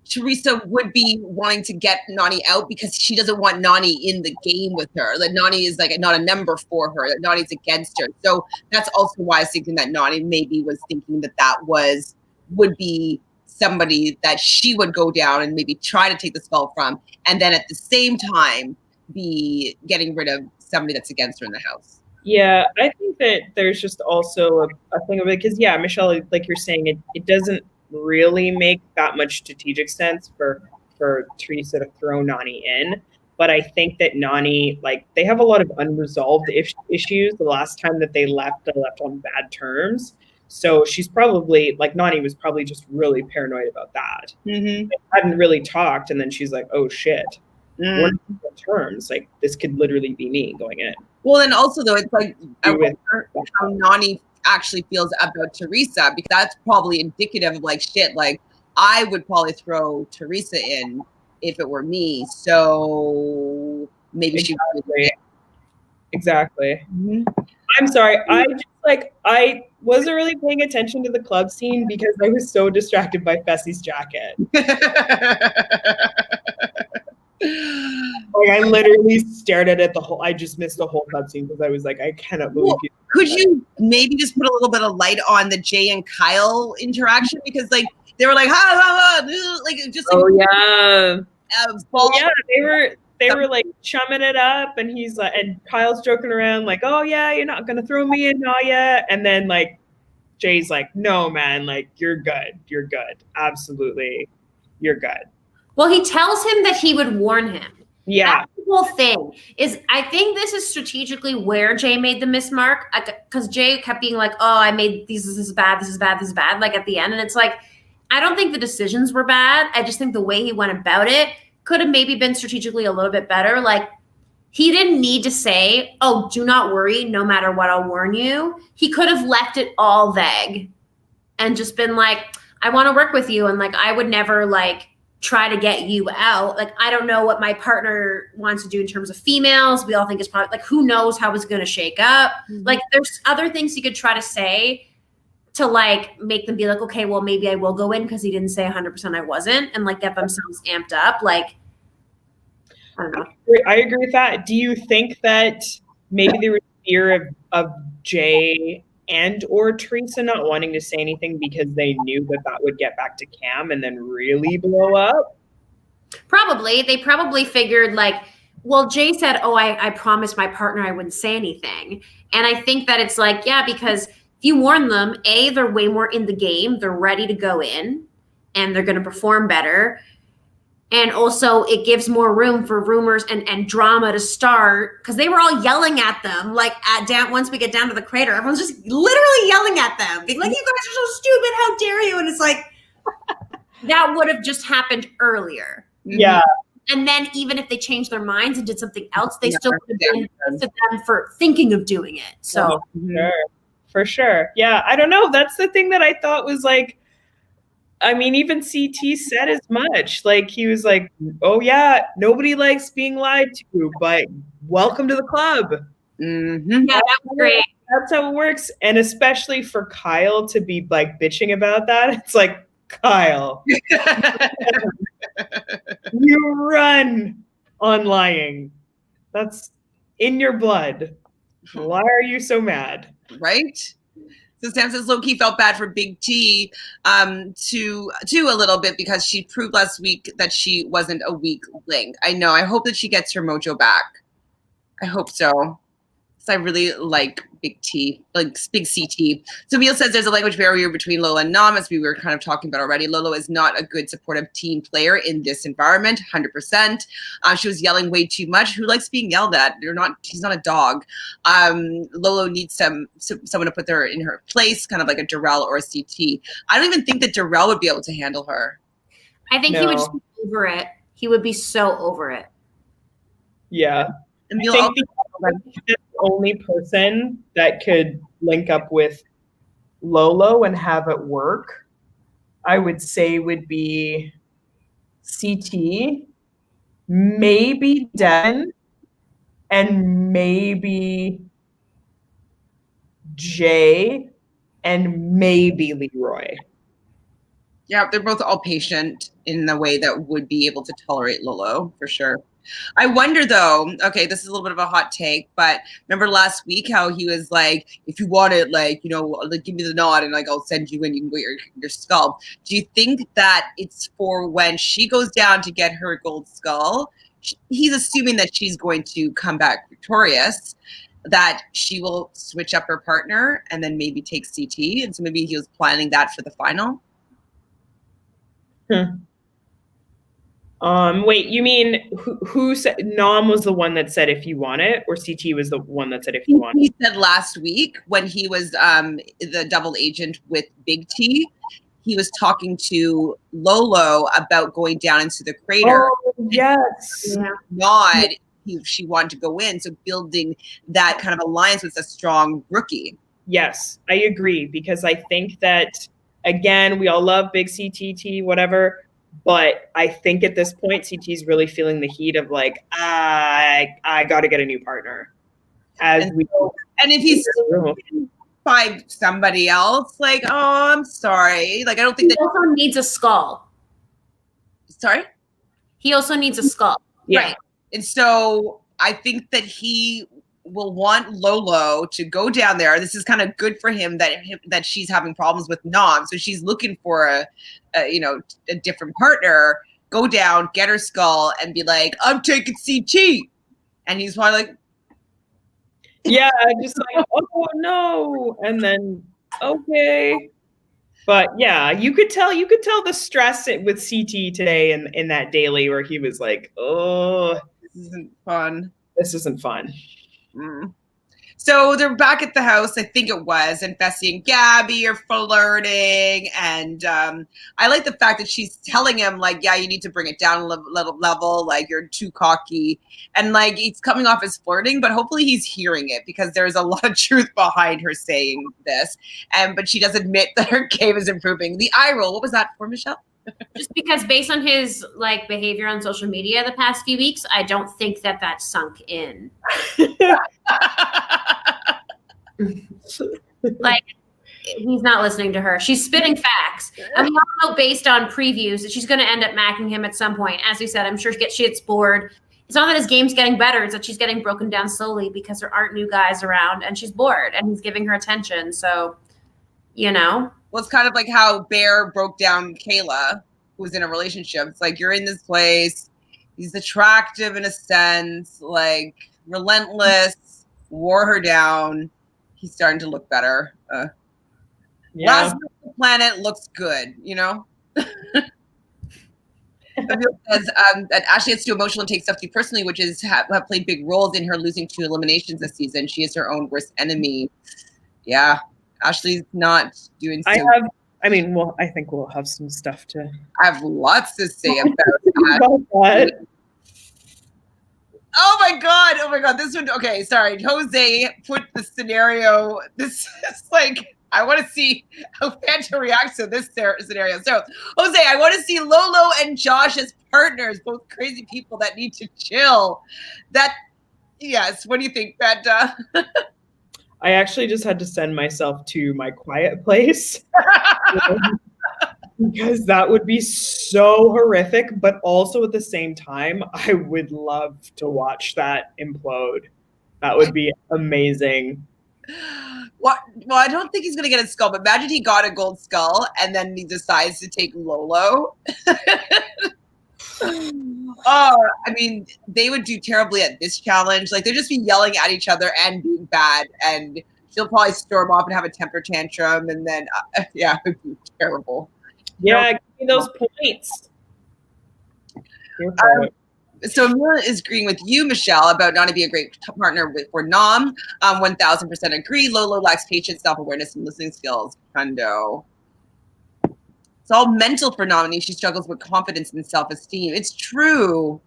Theresa would be wanting to get Nani out because she doesn't want Nani in the game with her. That Nani is like not a number for her, that Nani's against her. So that's also why I was thinking that Nani maybe was thinking that would be somebody that she would go down and maybe try to take the skull from, and then at the same time be getting rid of somebody that's against her in the house. Yeah, I think that there's just also a thing of it because, yeah, Michelle, like you're saying, it doesn't really make that much strategic sense for Theresa to throw Nani in. But I think that Nani, like, they have a lot of unresolved issues. The last time that they left on bad terms. So she's probably, like, Nani was probably just really paranoid about that. Mm-hmm. They hadn't really talked, and then she's like, oh, shit. We're not on terms. Like, this could literally be me going in. Well, and also, though, it's like, I wonder how Nani actually feels about Theresa, because that's probably indicative of, like, shit, like, I would probably throw Theresa in if it were me. So maybe Exactly. Mm-hmm. I'm sorry. I wasn't really paying attention to the club scene because I was so distracted by Fessy's jacket. Like, I literally stared at it I just missed the whole club scene because I was like, I cannot believe you. Could you maybe just put a little bit of light on the Jay and Kyle interaction? Because, like, they were like, like, just like, yeah. They were like chumming it up, and he's like, and Kyle's joking around like, oh yeah, you're not gonna throw me in, not yet. And then, like, Jay's like, no, man, like, you're good, absolutely, you're good. Well, he tells him that he would warn him. Yeah. That's the whole thing is, I think this is strategically where Jay made the mismark, because Jay kept being like, oh, I made this is bad, like at the end. And it's like, I don't think the decisions were bad. I just think the way he went about it could have maybe been strategically a little bit better. Like, he didn't need to say, oh, do not worry, no matter what, I'll warn you. He could have left it all vague and just been like, I want to work with you. And, like, I would never, like, try to get you out. Like, I don't know what my partner wants to do in terms of females. We all think it's probably, like, who knows how it's going to shake up. Mm-hmm. Like, there's other things you could try to say to, like, make them be like, okay, well, maybe I will go in because he didn't say 100% I wasn't, and, like, get themselves amped up. Like, I don't know. I agree with that. Do you think that maybe there was fear of Jay and or Theresa not wanting to say anything because they knew that would get back to Cam and then really blow up? Probably. They probably figured, like, well, Jay said, oh, I promised my partner I wouldn't say anything. And I think that it's like, yeah, because if you warn them, A, they're way more in the game. They're ready to go in and they're going to perform better. And also it gives more room for rumors and drama to start, because they were all yelling at them. Like, once we get down to the crater, everyone's just literally yelling at them, being like, you guys are so stupid, how dare you? And it's like, that would have just happened earlier. Yeah. And then even if they changed their minds and did something else, they still would have been pissed at them for thinking of doing it. So for sure. Yeah, I don't know. That's the thing that I thought was, like, I mean, even CT said as much. Like, he was like, oh yeah, nobody likes being lied to, but welcome to the club. Mm-hmm. Yeah, that was great. That's how it works. And especially for Kyle to be, like, bitching about that. It's like, Kyle, you run on lying. That's in your blood. Why are you so mad? Right? So Sam says low-key felt bad for Big T to a little bit, because she proved last week that she wasn't a weak link. I know. I hope that she gets her mojo back. I hope so. I really like Big T, like Big CT. So Emil says there's a language barrier between Lolo and Nam, as we were kind of talking about already. Lolo is not a good supportive team player in this environment, 100%. She was yelling way too much. Who likes being yelled at? He's not a dog. Lolo needs someone to put her in her place, kind of like a Darrell or a CT. I don't even think that Darrell would be able to handle her. I think he would just be over it. He would be so over it. Yeah. Emil I think the only person that could link up with Lolo and have it work, I would say, would be CT, maybe Den, and maybe Jay, and maybe Leroy. Yeah, they're both all patient in the way that would be able to tolerate Lolo, for sure. I wonder, though, okay, this is a little bit of a hot take, but remember last week how he was like, if you want it, like, you know, like, give me the nod and, like, I'll send you in, you can get your skull. Do you think that it's for when she goes down to get her gold skull, he's assuming that she's going to come back victorious, that she will switch up her partner and then maybe take CT. And so maybe he was planning that for the final. Wait, you mean who said Nam was the one that said if you want it, or CT was the one that said if you want it? He said last week when he was the double agent with Big T, he was talking to Lolo about going down into the crater. Oh, yes. Nod, she wanted to go in. So building that kind of alliance with a strong rookie. Yes, I agree, because I think that, again, we all love big CTT, whatever, but I think at this point, CT's really feeling the heat of like, I got to get a new partner. And if he's by somebody else, like, oh, I'm sorry. Like, I don't think he also needs a skull. Sorry? He also needs a skull. Yeah. Right. And so I think that he will want Lolo to go down there. This is kind of good for him that she's having problems with Nam. So she's looking for a different partner. Go down, get her skull, and be like, I'm taking CT. And he's probably like, yeah, just like, oh no, and then okay. But yeah, you could tell the stress with CT today in that daily where he was like, oh, this isn't fun. This isn't fun. So they're back at the house, I think it was, and Fessy and Gabby are flirting. And I like the fact that she's telling him, like, yeah, you need to bring it down a level, like, you're too cocky. And, like, it's coming off as flirting, but hopefully he's hearing it because there's a lot of truth behind her saying this. But she does admit that her game is improving. The eye roll, what was that for, Michelle? Just because based on his like behavior on social media the past few weeks, I don't think that sunk in. Like, he's not listening to her. She's spitting facts. And we all know based on previews that she's going to end up macking him at some point. As we said, I'm sure she gets bored. It's not that his game's getting better. It's that she's getting broken down slowly because there aren't new guys around and she's bored and he's giving her attention. So, Well, it's kind of like how Bear broke down Kayla, who was in a relationship. It's like, you're in this place. He's attractive in a sense, like relentless, wore her down. He's starting to look better. Yeah. Last Planet looks good, Emil says that Ashley gets too emotional and takes stuff too personally, which is have played big roles in her losing 2 eliminations this season. She is her own worst enemy. Yeah, Ashley's not doing so. I think we'll have some stuff to. I have lots to say about that. Oh my god! This one. Okay, sorry. Jose put the scenario. This is like, I want to see how Fanta reacts to this scenario. So, Jose, I want to see Lolo and Josh as partners, both crazy people that need to chill. Yes. What do you think, Fanta? I actually just had to send myself to my quiet place because that would be so horrific. But also at the same time, I would love to watch that implode. That would be amazing. Well, I don't think he's going to get a skull, but imagine he got a gold skull and then he decides to take Lolo. Oh, I mean, they would do terribly at this challenge. Like, they'd just be yelling at each other and being bad, and she'll probably storm off and have a temper tantrum, and then, it would be terrible. Yeah, give me those points. So Amelia is agreeing with you, Michelle, about not to be a great partner for Nam. 1,000% agree. Lolo lacks patience, self-awareness, and listening skills. Hundo. It's all mental for Nominee. She struggles with confidence and self-esteem. It's true.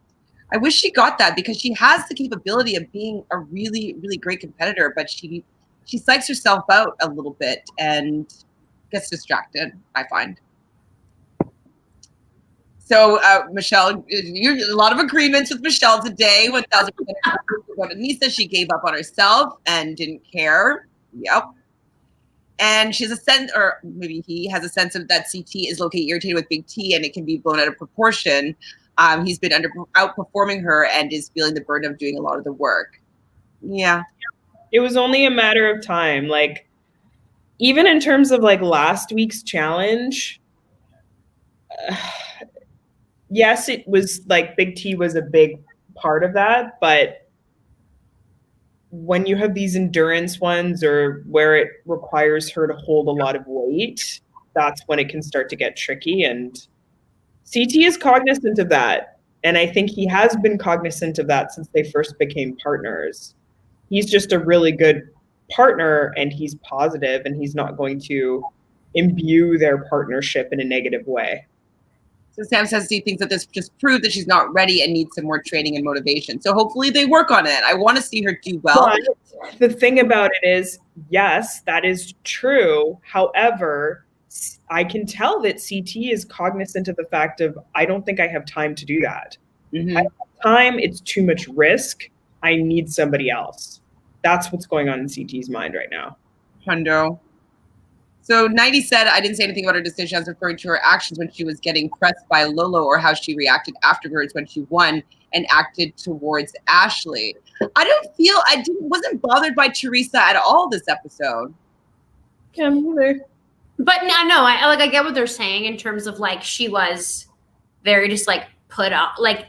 I wish she got that because she has the capability of being a really, really great competitor, but she psychs herself out a little bit and gets distracted, I find. So, Michelle, a lot of agreements with Michelle today. 1,000% about Anissa. She gave up on herself and didn't care. Yep. And she has a sense, or maybe he has a sense of that CT is located irritated with Big T and it can be blown out of proportion. He's been outperforming her and is feeling the burden of doing a lot of the work. Yeah. It was only a matter of time. Like, even in terms of like last week's challenge, yes, it was like Big T was a big part of that, but when you have these endurance ones or where it requires her to hold a lot of weight, that's when it can start to get tricky. And CT is cognizant of that. And I think he has been cognizant of that since they first became partners. He's just a really good partner, and he's positive, and he's not going to imbue their partnership in a negative way. So Sam says he thinks that this just proved that she's not ready and needs some more training and motivation. So hopefully they work on it. I want to see her do well. But the thing about it is, yes, that is true. However, I can tell that CT is cognizant of the fact of, I don't think I have time to do that. Mm-hmm. I have time, it's too much risk. I need somebody else. That's what's going on in CT's mind right now. Hundo. So 90 said, I didn't say anything about her decision. I was referring to her actions when she was getting pressed by Lolo, or how she reacted afterwards when she won and acted towards Ashley. I wasn't bothered by Theresa at all this episode. Yeah, me neither. But no, I get what they're saying in terms of like she was very just like put up. Like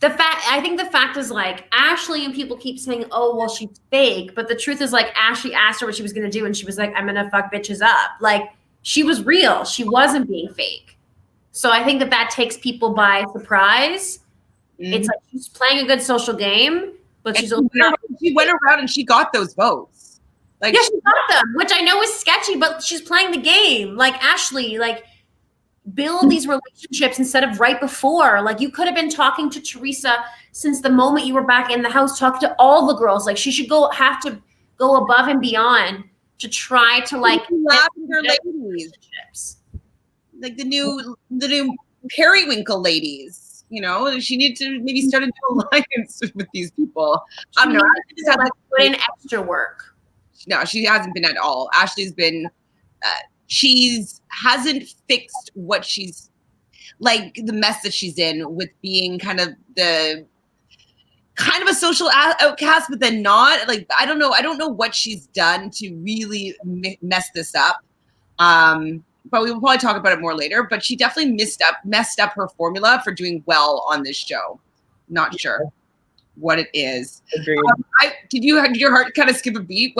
I think the fact is like Ashley, and people keep saying, oh, well, she's fake. But the truth is like Ashley asked her what she was going to do, and she was like, I'm going to fuck bitches up. Like she was real. She wasn't being fake. So I think that takes people by surprise. Mm-hmm. It's like she's playing a good social game, but she went around and she got those votes. Like, yeah, she got them, which I know is sketchy, but she's playing the game. Like Ashley, like build these relationships instead of right before. Like you could have been talking to Theresa since the moment you were back in the house, talk to all the girls. Like she should have to go above and beyond to try to like lavender ladies, like the new periwinkle ladies. You know, she needs to maybe start a new alliance with these people. I don't know. Like put in extra work. No, she hasn't been at all. Ashley's been. Hasn't fixed what she's like, the mess that she's in with being kind of a social outcast, but then not. Like I don't know what she's done to really mess this up. But we will probably talk about it more later. But she definitely messed up her formula for doing well on this show. Not sure what it is. Did your heart kind of skip a beat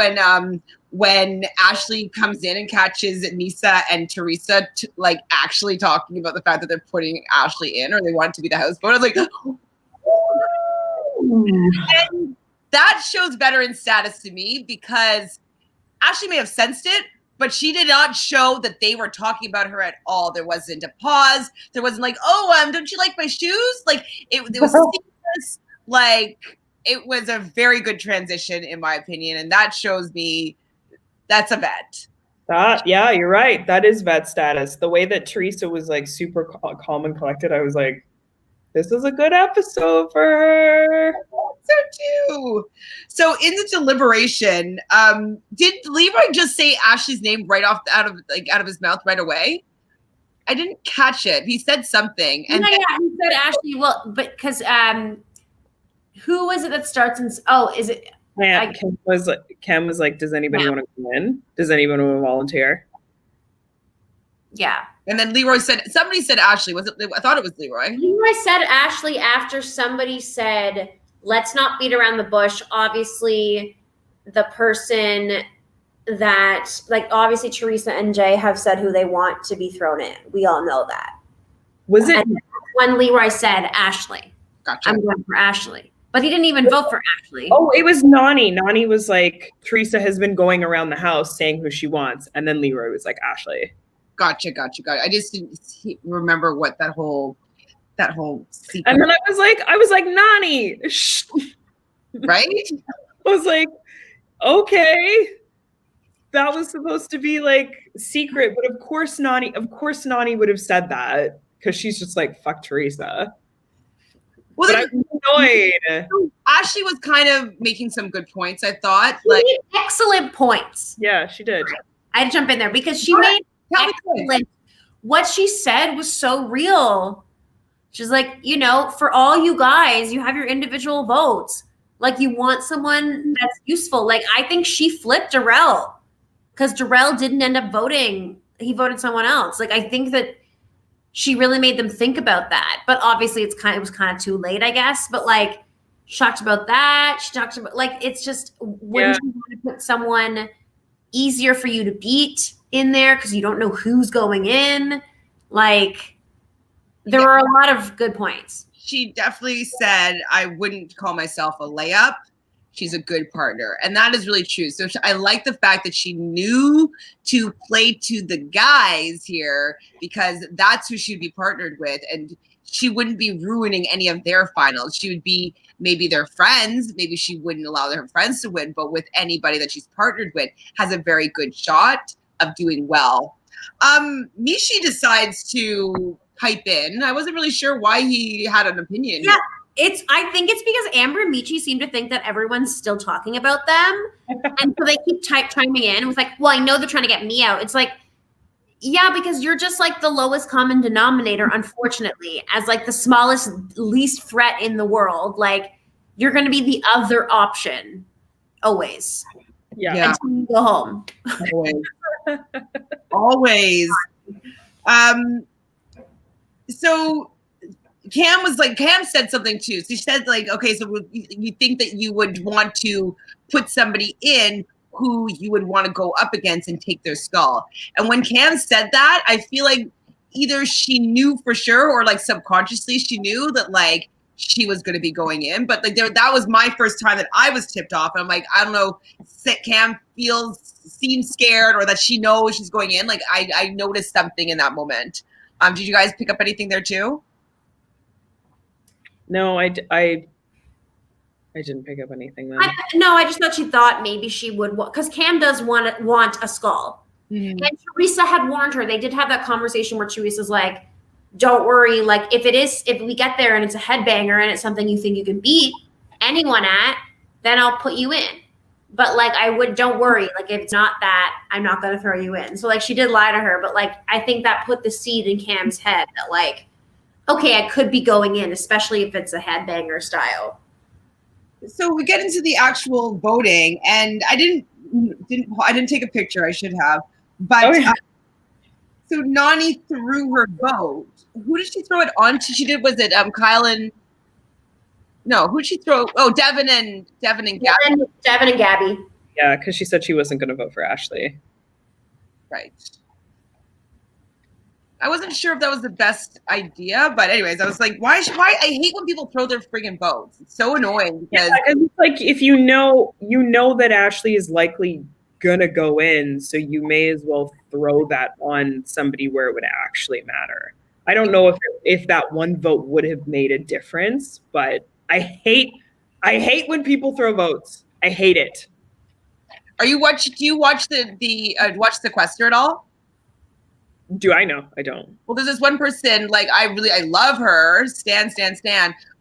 when Ashley comes in and catches Anissa and Theresa like actually talking about the fact that they're putting Ashley in, or they want it to be the houseboat? I was like, and that shows veteran status to me, because Ashley may have sensed it, but she did not show that they were talking about her at all. There wasn't a pause. There wasn't like, oh, don't you like my shoes? Like it was seamless. Like it was a very good transition in my opinion, and that shows me that's a vet. Yeah, you're right. That is vet status. The way that Theresa was like super calm and collected, I was like, this is a good episode for her. So too. So in the deliberation, did Leroy just say Ashley's name right out of his mouth right away? I didn't catch it. He said something. And he said Ashley. Well, but because who was it that starts in? Oh, is it? Yeah, Cam was like, does anybody want to come in? Does anyone want to volunteer? Yeah. And then somebody said Ashley. Was it? I thought it was Leroy. Leroy said Ashley after somebody said, let's not beat around the bush. Obviously, the person that, like, obviously Theresa and Jay have said who they want to be thrown in. We all know that. Was it? When Leroy said Ashley. Gotcha. I'm going for Ashley. But he didn't even vote for Ashley. Oh, it was Nani. Nani was like, Theresa has been going around the house saying who she wants. And then Leroy was like, Ashley. Gotcha. I just didn't remember what that whole sequence. And then I was like, Nani. Right? I was like, okay. That was supposed to be like secret. But of course Nani would have said that, because she's just like, fuck Theresa. Well, I'm annoyed. Ashley was kind of making some good points, I thought. She made excellent points. Yeah, she did. I had to jump in there because she made excellent. What she said was so real. She's like, for all you guys, you have your individual votes. Like, you want someone that's useful. Like, I think she flipped Darrell, because Darrell didn't end up voting. He voted someone else. Like, I think that she really made them think about that. But obviously it was kind of too late, I guess. But like, She talked about that. She talked about, like, it's just, wouldn't you want to put someone easier for you to beat in there because you don't know who's going in? Like, there were a lot of good points. She definitely said, I wouldn't call myself a layup. She's a good partner. And that is really true. So I like the fact that she knew to play to the guys here because that's who she'd be partnered with. And she wouldn't be ruining any of their finals. She would be maybe their friends. Maybe she wouldn't allow her friends to win, but with anybody that she's partnered with has a very good shot of doing well. Mishi decides to pipe in. I wasn't really sure why he had an opinion. Yeah, I think it's because Amber and Michi seem to think that everyone's still talking about them. And so they keep chiming in. It was like, well, I know they're trying to get me out. It's like, yeah, because you're just like the lowest common denominator, unfortunately, as like the smallest, least threat in the world. Like, you're going to be the other option always. Yeah. Until you go home. Always. So Cam said something too. So she said, like, okay, so you think that you would want to put somebody in who you would want to go up against and take their skull. And when Cam said that, I feel like either she knew for sure or like subconsciously she knew that like she was going to be going in. But like that was my first time that I was tipped off. And I'm like, I don't know, Cam seems scared or that she knows she's going in. Like I noticed something in that moment. Did you guys pick up anything there too? No, I didn't pick up anything then. I just thought she thought maybe she would, because Cam does want a skull. Mm-hmm. And Theresa had warned her. They did have that conversation where Teresa's like, don't worry, like if we get there and it's a headbanger and it's something you think you can beat anyone at, then I'll put you in. But like don't worry, like if it's not that, I'm not gonna throw you in. So like she did lie to her, but like I think that put the seed in Cam's head that like, okay, I could be going in, especially if it's a headbanger style. So we get into the actual voting, and I didn't take a picture. I should have, but so Nani threw her vote. Who did she throw it on to? Was it Kyle and? No, who did she throw? Oh, Devin and Gabby. Devin and Gabby. Yeah, because she said she wasn't going to vote for Ashley. Right. I wasn't sure if that was the best idea, but anyways, I was like, why? I hate when people throw their friggin' votes. It's so annoying because it's like if you know that Ashley is likely gonna go in, so you may as well throw that on somebody where it would actually matter. I don't know if that one vote would have made a difference, but I hate when people throw votes. I hate it. Do you watch watch Sequester at all? Do I know? I don't. Well, there's this one person, like I love her, Stan,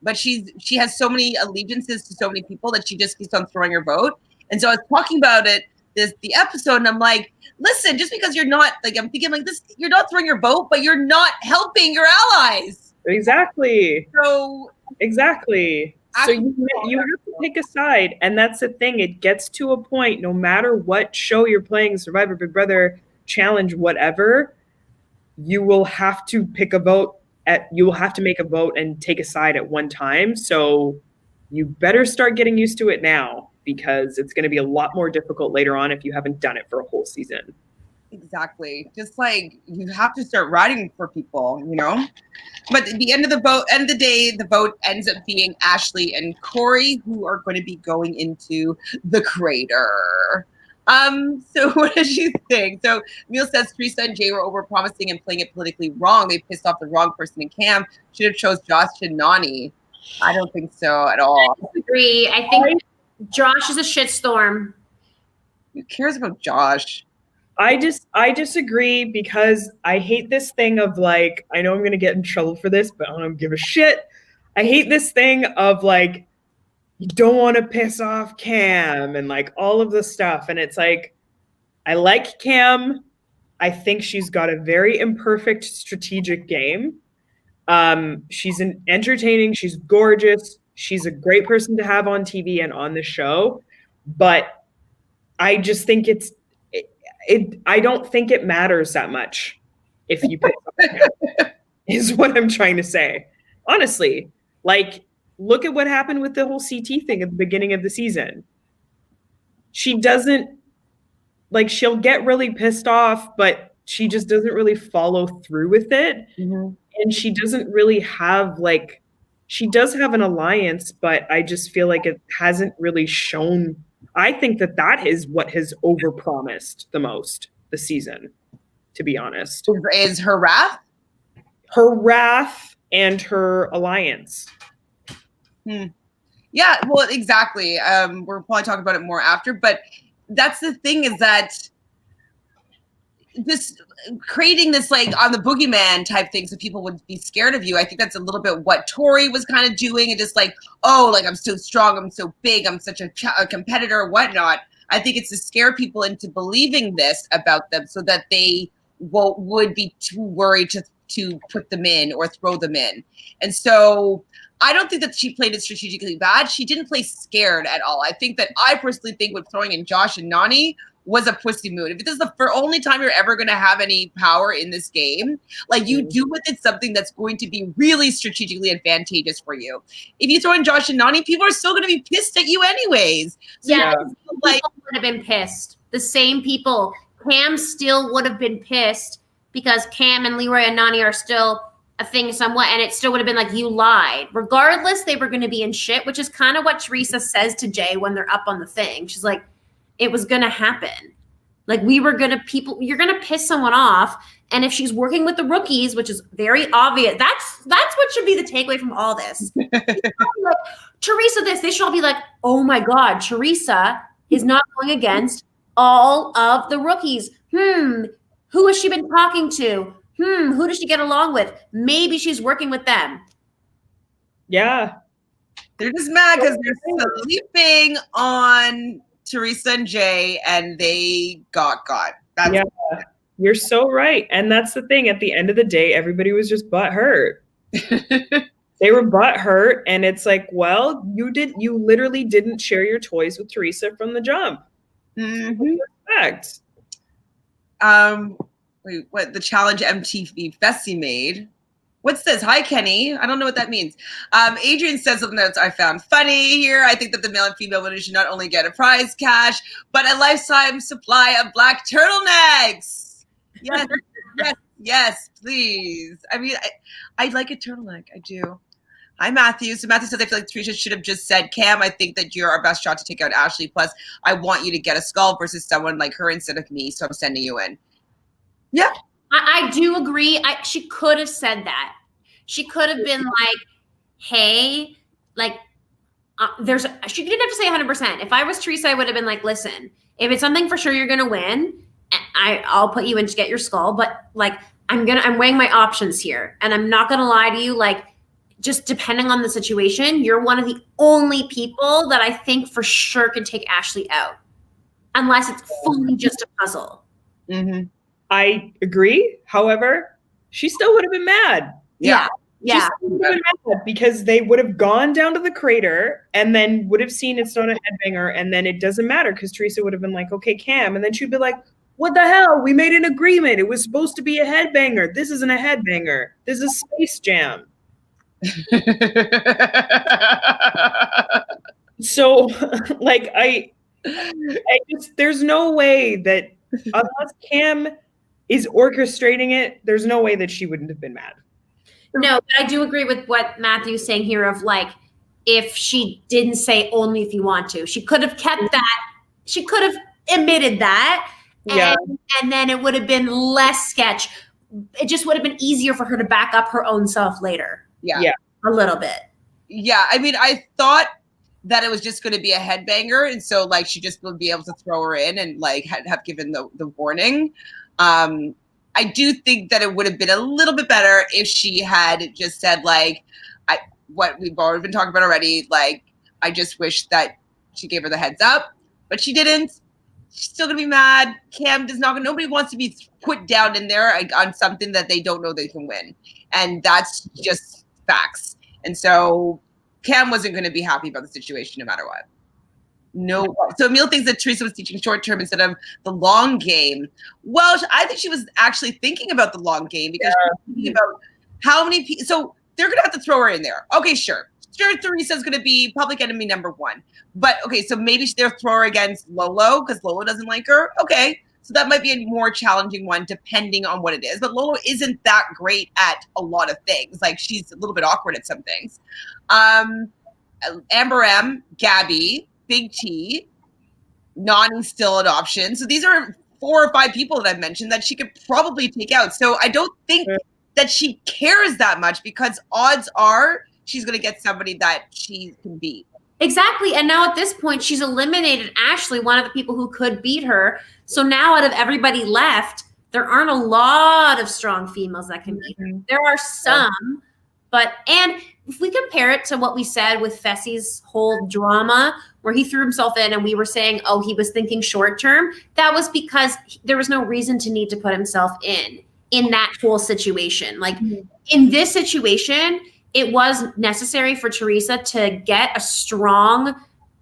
but she has so many allegiances to so many people that she just keeps on throwing her vote. And so I was talking about it the episode, and I'm like, listen, just because you're not like, I'm thinking like this, you're not throwing your vote, but you're not helping your allies. Exactly. So exactly. So you have to pick a side, and that's the thing. It gets to a point, no matter what show you're playing, Survivor, Big Brother, Challenge, whatever. You will have to pick a vote you will have to make a vote and take a side at one time. So you better start getting used to it now, because it's going to be a lot more difficult later on if you haven't done it for a whole season. Exactly. Just like you have to start writing for people, you know? But at the end of the day, the vote ends up being Ashley and Corey, who are going to be going into the crater. So what does she think? So Emil says Theresa and Jay were overpromising and playing it politically wrong. They pissed off the wrong person in Cam. Should have chose Josh and Nani. I don't think so at all. I disagree. I think Josh is a shitstorm. Who cares about Josh? I disagree, because I hate this thing of like, I know I'm going to get in trouble for this, but I don't give a shit. I hate this thing of like, you don't want to piss off Cam and like all of this stuff. And it's like, I like Cam. I think she's got a very imperfect strategic game. She's entertaining. She's gorgeous. She's a great person to have on TV and on the show. But I just think I don't think it matters that much if you piss off Cam, is what I'm trying to say. Honestly, like, look at what happened with the whole CT thing at the beginning of the season. She doesn't, like, she'll get really pissed off, but she just doesn't really follow through with it. Mm-hmm. And she doesn't really have, like, she does have an alliance, but I just feel like it hasn't really shown. I think that is what has overpromised the most this season, to be honest. Is her wrath? Her wrath and her alliance. Yeah, well, exactly. We're probably talking about it more after, but that's the thing, is that this creating this like on the boogeyman type thing so people would be scared of you. I think that's a little bit what Tori was kind of doing, and just like, oh, like I'm so strong, I'm so big, I'm such a competitor, whatnot. I think it's to scare people into believing this about them so that they would be too worried to put them in or throw them in. And so I don't think that she played it strategically bad. She didn't play scared at all. I think that I personally think with throwing in Josh and Nany was a pussy move. If this is the only time you're ever going to have any power in this game, like you do with it something that's going to be really strategically advantageous for you. If you throw in Josh and Nany, people are still going to be pissed at you anyways. So yeah, like, people would have been pissed. The same people. Cam still would have been pissed because Cam and Leroy and Nany are still a thing somewhat, and it still would have been like, you lied. Regardless, they were going to be in shit, which is kind of what Theresa says to Jay when they're up on the thing. She's like, it was going to happen. Like, you're going to piss someone off. And if she's working with the rookies, which is very obvious, that's what should be the takeaway from all this. Like, Theresa this, they should all be like, oh my God, Theresa is not going against all of the rookies. Who has she been talking to? Who does she get along with? Maybe she's working with them. Yeah. They're just mad because they're sleeping on Theresa and Jay, and they got. That's you're so right. And that's the thing. At the end of the day, everybody was just butthurt. They were butthurt, and it's like, well, you literally didn't share your toys with Theresa from the jump. Mm-hmm. Respect. Wait, what the challenge MTV Fessy made? What's this? Hi, Kenny. I don't know what that means. Adrian says something that I found funny here. I think that the male and female winners should not only get a prize cash, but a lifetime supply of black turtlenecks. Yes, yes, please. I mean, I like a turtleneck. I do. Hi, Matthew. So Matthew says, I feel like Theresa should have just said, Cam, I think that you're our best shot to take out Ashley. Plus, I want you to get a skull versus someone like her instead of me, so I'm sending you in. Yeah. I do agree. She could have said that. She could have been like, hey, like, she didn't have to say 100%. If I was Theresa, I would have been like, listen, if it's something for sure you're going to win, I'll put you in to get your skull. But like, I'm weighing my options here. And I'm not going to lie to you. Like, just depending on the situation, you're one of the only people that I think for sure can take Ashley out. Unless it's fully just a puzzle. Mm-hmm. I agree. However, she still would have been mad. Yeah. She still would have been mad because they would have gone down to the crater and then would have seen it's not a headbanger, and then it doesn't matter because Theresa would have been like, okay, Cam. And then she'd be like, what the hell? We made an agreement. It was supposed to be a headbanger. This isn't a headbanger. This is Space Jam. So, like, I just, there's no way that unless Cam is orchestrating it, there's no way that she wouldn't have been mad. No, but I do agree with what Matthew's saying here of like, if she didn't say only if you want to, she could have kept that. She could have admitted that. And then it would have been less sketch. It just would have been easier for her to back up her own self later. Yeah. A little bit. Yeah. I mean, I thought that it was just going to be a headbanger. And so like, she just would be able to throw her in and like have given the warning. I do think that it would have been a little bit better if she had just said like, what we've already been talking about already. Like, I just wish that she gave her the heads up, but she didn't. She's still gonna be mad. Cam does not. Nobody wants to be put down in there on something that they don't know they can win, and that's just facts. And so Cam wasn't going to be happy about the situation no matter what. No. So Emil thinks that Theresa was teaching short term instead of the long game. Well, I think she was actually thinking about the long game because she was thinking about how many people. So they're going to have to throw her in there. Okay, sure. sure Theresa's going to be public enemy number 1. But okay, so maybe they'll throw her against Lolo because Lolo doesn't like her. Okay, so that might be a more challenging one depending on what it is. But Lolo isn't that great at a lot of things. Like, she's a little bit awkward at some things. Amber M, Gabby, Big T, Nani's still an option. So these are 4 or 5 people that I've mentioned that she could probably take out. So I don't think that she cares that much because odds are she's going to get somebody that she can beat. Exactly. And now at this point, she's eliminated Ashley, one of the people who could beat her. So now out of everybody left, there aren't a lot of strong females that can beat her. There are some, and if we compare it to what we said with Fessy's whole drama, where he threw himself in and we were saying, oh, he was thinking short term, that was because there was no reason to need to put himself in that whole situation. Like in this situation, it was necessary for Theresa to get a strong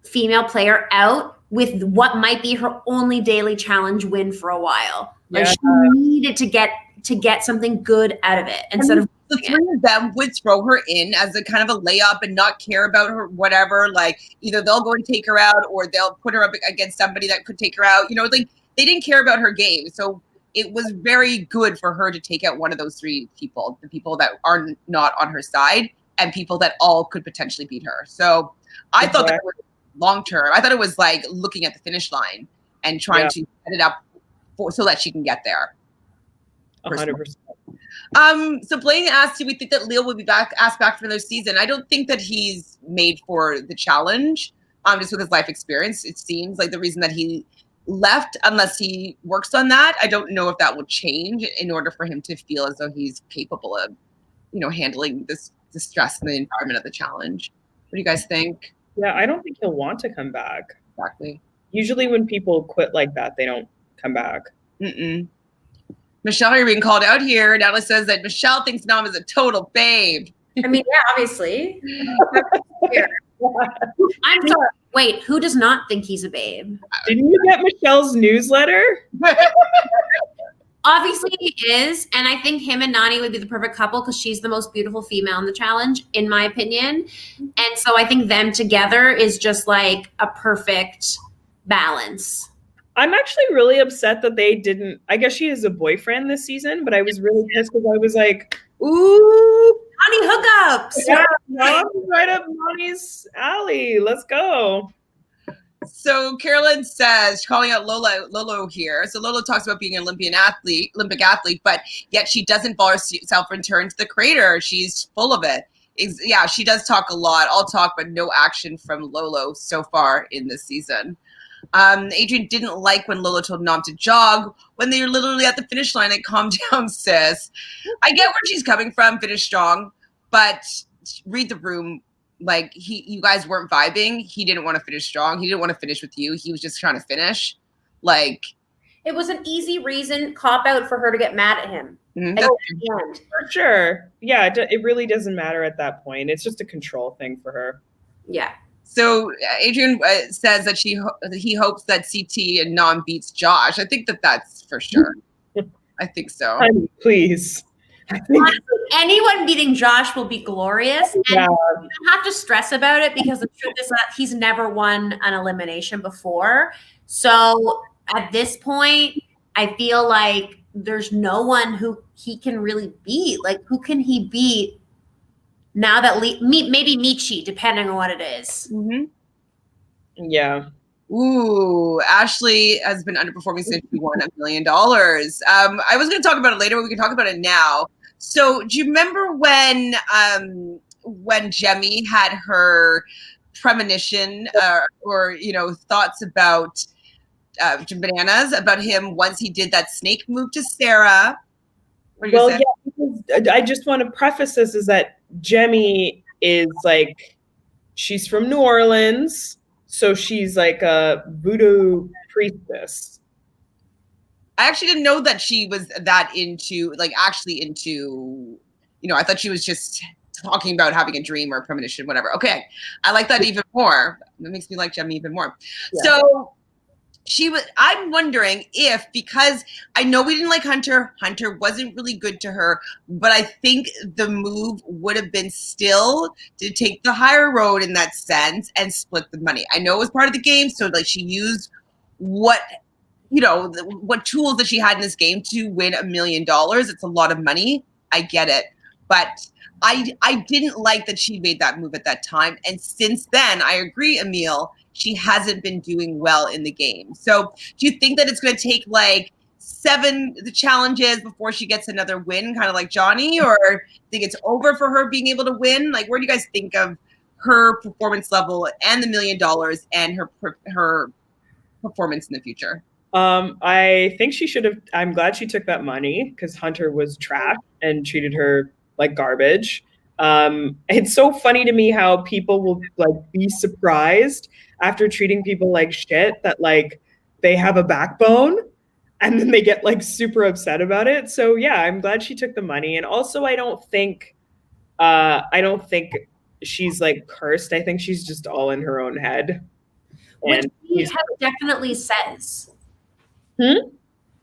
female player out with what might be her only daily challenge win for a while. Like she needed to get something good out of it instead of the 3 of them would throw her in as a kind of a layup and not care about her, whatever. Like, either they'll go and take her out or they'll put her up against somebody that could take her out. You know, like, they didn't care about her game. So it was very good for her to take out one of those 3 people, the people that are not on her side and people that all could potentially beat her. So I thought that was long term. I thought it was like looking at the finish line and trying to set it up so that she can get there. 100%. So Blaine asked, do we think that Leo will be asked back for another season? I don't think that he's made for the challenge, just with his life experience. It seems like the reason that he left, unless he works on that, I don't know if that will change in order for him to feel as though he's capable of, handling the stress and the environment of the challenge. What do you guys think? Yeah, I don't think he'll want to come back. Exactly. Usually when people quit like that, they don't come back. Michelle, you're being called out here. Natalie says that Michelle thinks Nam is a total babe. I mean, yeah, obviously. I'm sorry. Wait, who does not think he's a babe? Didn't you get Michelle's newsletter? Obviously he is, and I think him and Nani would be the perfect couple because she's the most beautiful female in the challenge, in my opinion. And so I think them together is just like a perfect balance. I'm actually really upset that they didn't. I guess she has a boyfriend this season, but I was really pissed because I was like, ooh, Nani hookups. Yeah, right up Nani's alley. Let's go. So Carolyn says, calling out Lolo here. So Lolo talks about being an Olympic athlete, but yet she doesn't fall herself and turn to the crater. She's full of it. Yeah, she does talk a lot. All talk, but no action from Lolo so far in this season. Adrian didn't like when Lolo told Nam to jog when they were literally at the finish line. Like, calm down, sis. I get where she's coming from, finish strong, but read the room. Like, you guys weren't vibing. He didn't want to finish strong. He didn't want to finish with you. He was just trying to finish. Like, it was an easy reason, cop out for her to get mad at him. For sure. Yeah, it really doesn't matter at that point. It's just a control thing for her. Yeah. So Adrian says that he hopes that CT and Nam beats Josh. I think that's for sure. I think so. Honey, please. Honestly, anyone beating Josh will be glorious. And you don't have to stress about it because the truth is that he's never won an elimination before. So at this point, I feel like there's no one who he can really beat. Like, who can he beat now that maybe Michi, depending on what it is. Yeah. Ooh, Ashley has been underperforming since she won $1 million. I was going to talk about it later, but we can talk about it now. So, do you remember when Jemmy had her premonition or thoughts about bananas about him once he did that snake move to Sarah? Well, yeah, because I just want to preface this is that Jemmy is like, she's from New Orleans, so she's like a voodoo priestess. I actually didn't know that she was that into, I thought she was just talking about having a dream or a premonition, whatever. Okay, I like that even more. That makes me like Jemmy even more. Yeah. So I'm wondering if, because I know we didn't like Hunter wasn't really good to her, but I think the move would have been still to take the higher road in that sense and split the money. I know it was part of the game, so like she used what tools that she had in this game to win $1 million. It's a lot of money. I get it. But I didn't like that she made that move at that time. And since then, I agree, Emil, she hasn't been doing well in the game. So do you think that it's going to take like 7 challenges before she gets another win, kind of like Johnny, or think it's over for her being able to win? Like, where do you guys think of her performance level and the $1 million and her performance in the future? I think she should have. I'm glad she took that money because Hunter was trash and treated her like garbage. It's so funny to me how people will like be surprised after treating people like shit that like they have a backbone, and then they get like super upset about it. So yeah, I'm glad she took the money. And also I don't think she's like cursed. I think she's just all in her own head. Which she definitely says. Hmm?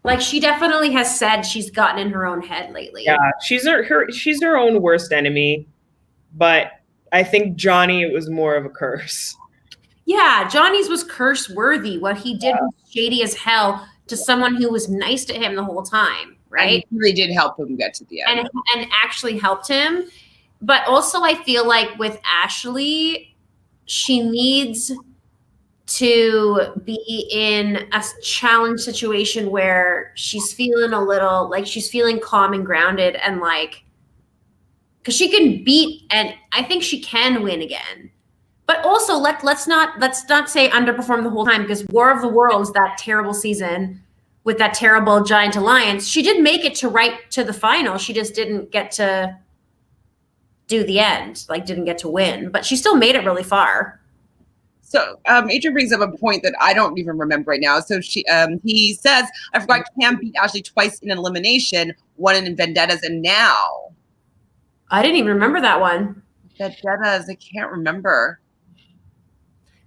Like she definitely has said she's gotten in her own head lately. Yeah, she's her own worst enemy. But I think Johnny, it was more of a curse. Yeah, Johnny's was curse worthy. What he did was shady as hell to someone who was nice to him the whole time, right? And really did help him get to the end. And actually helped him. But also I feel like with Ashley, she needs to be in a challenge situation where she's feeling a little like she's feeling calm and grounded and like, because she can beat, and I think she can win again. But also let's not say underperform the whole time, because War of the Worlds, that terrible season with that terrible Giant Alliance, she did make it to the final. She just didn't get to do the end, like didn't get to win, but she still made it really far. So Adrian brings up a point that I don't even remember right now. So he says, I forgot Cam beat Ashley twice in an elimination, one in Vendettas, and now. I didn't even remember that one. Vendettas, I can't remember.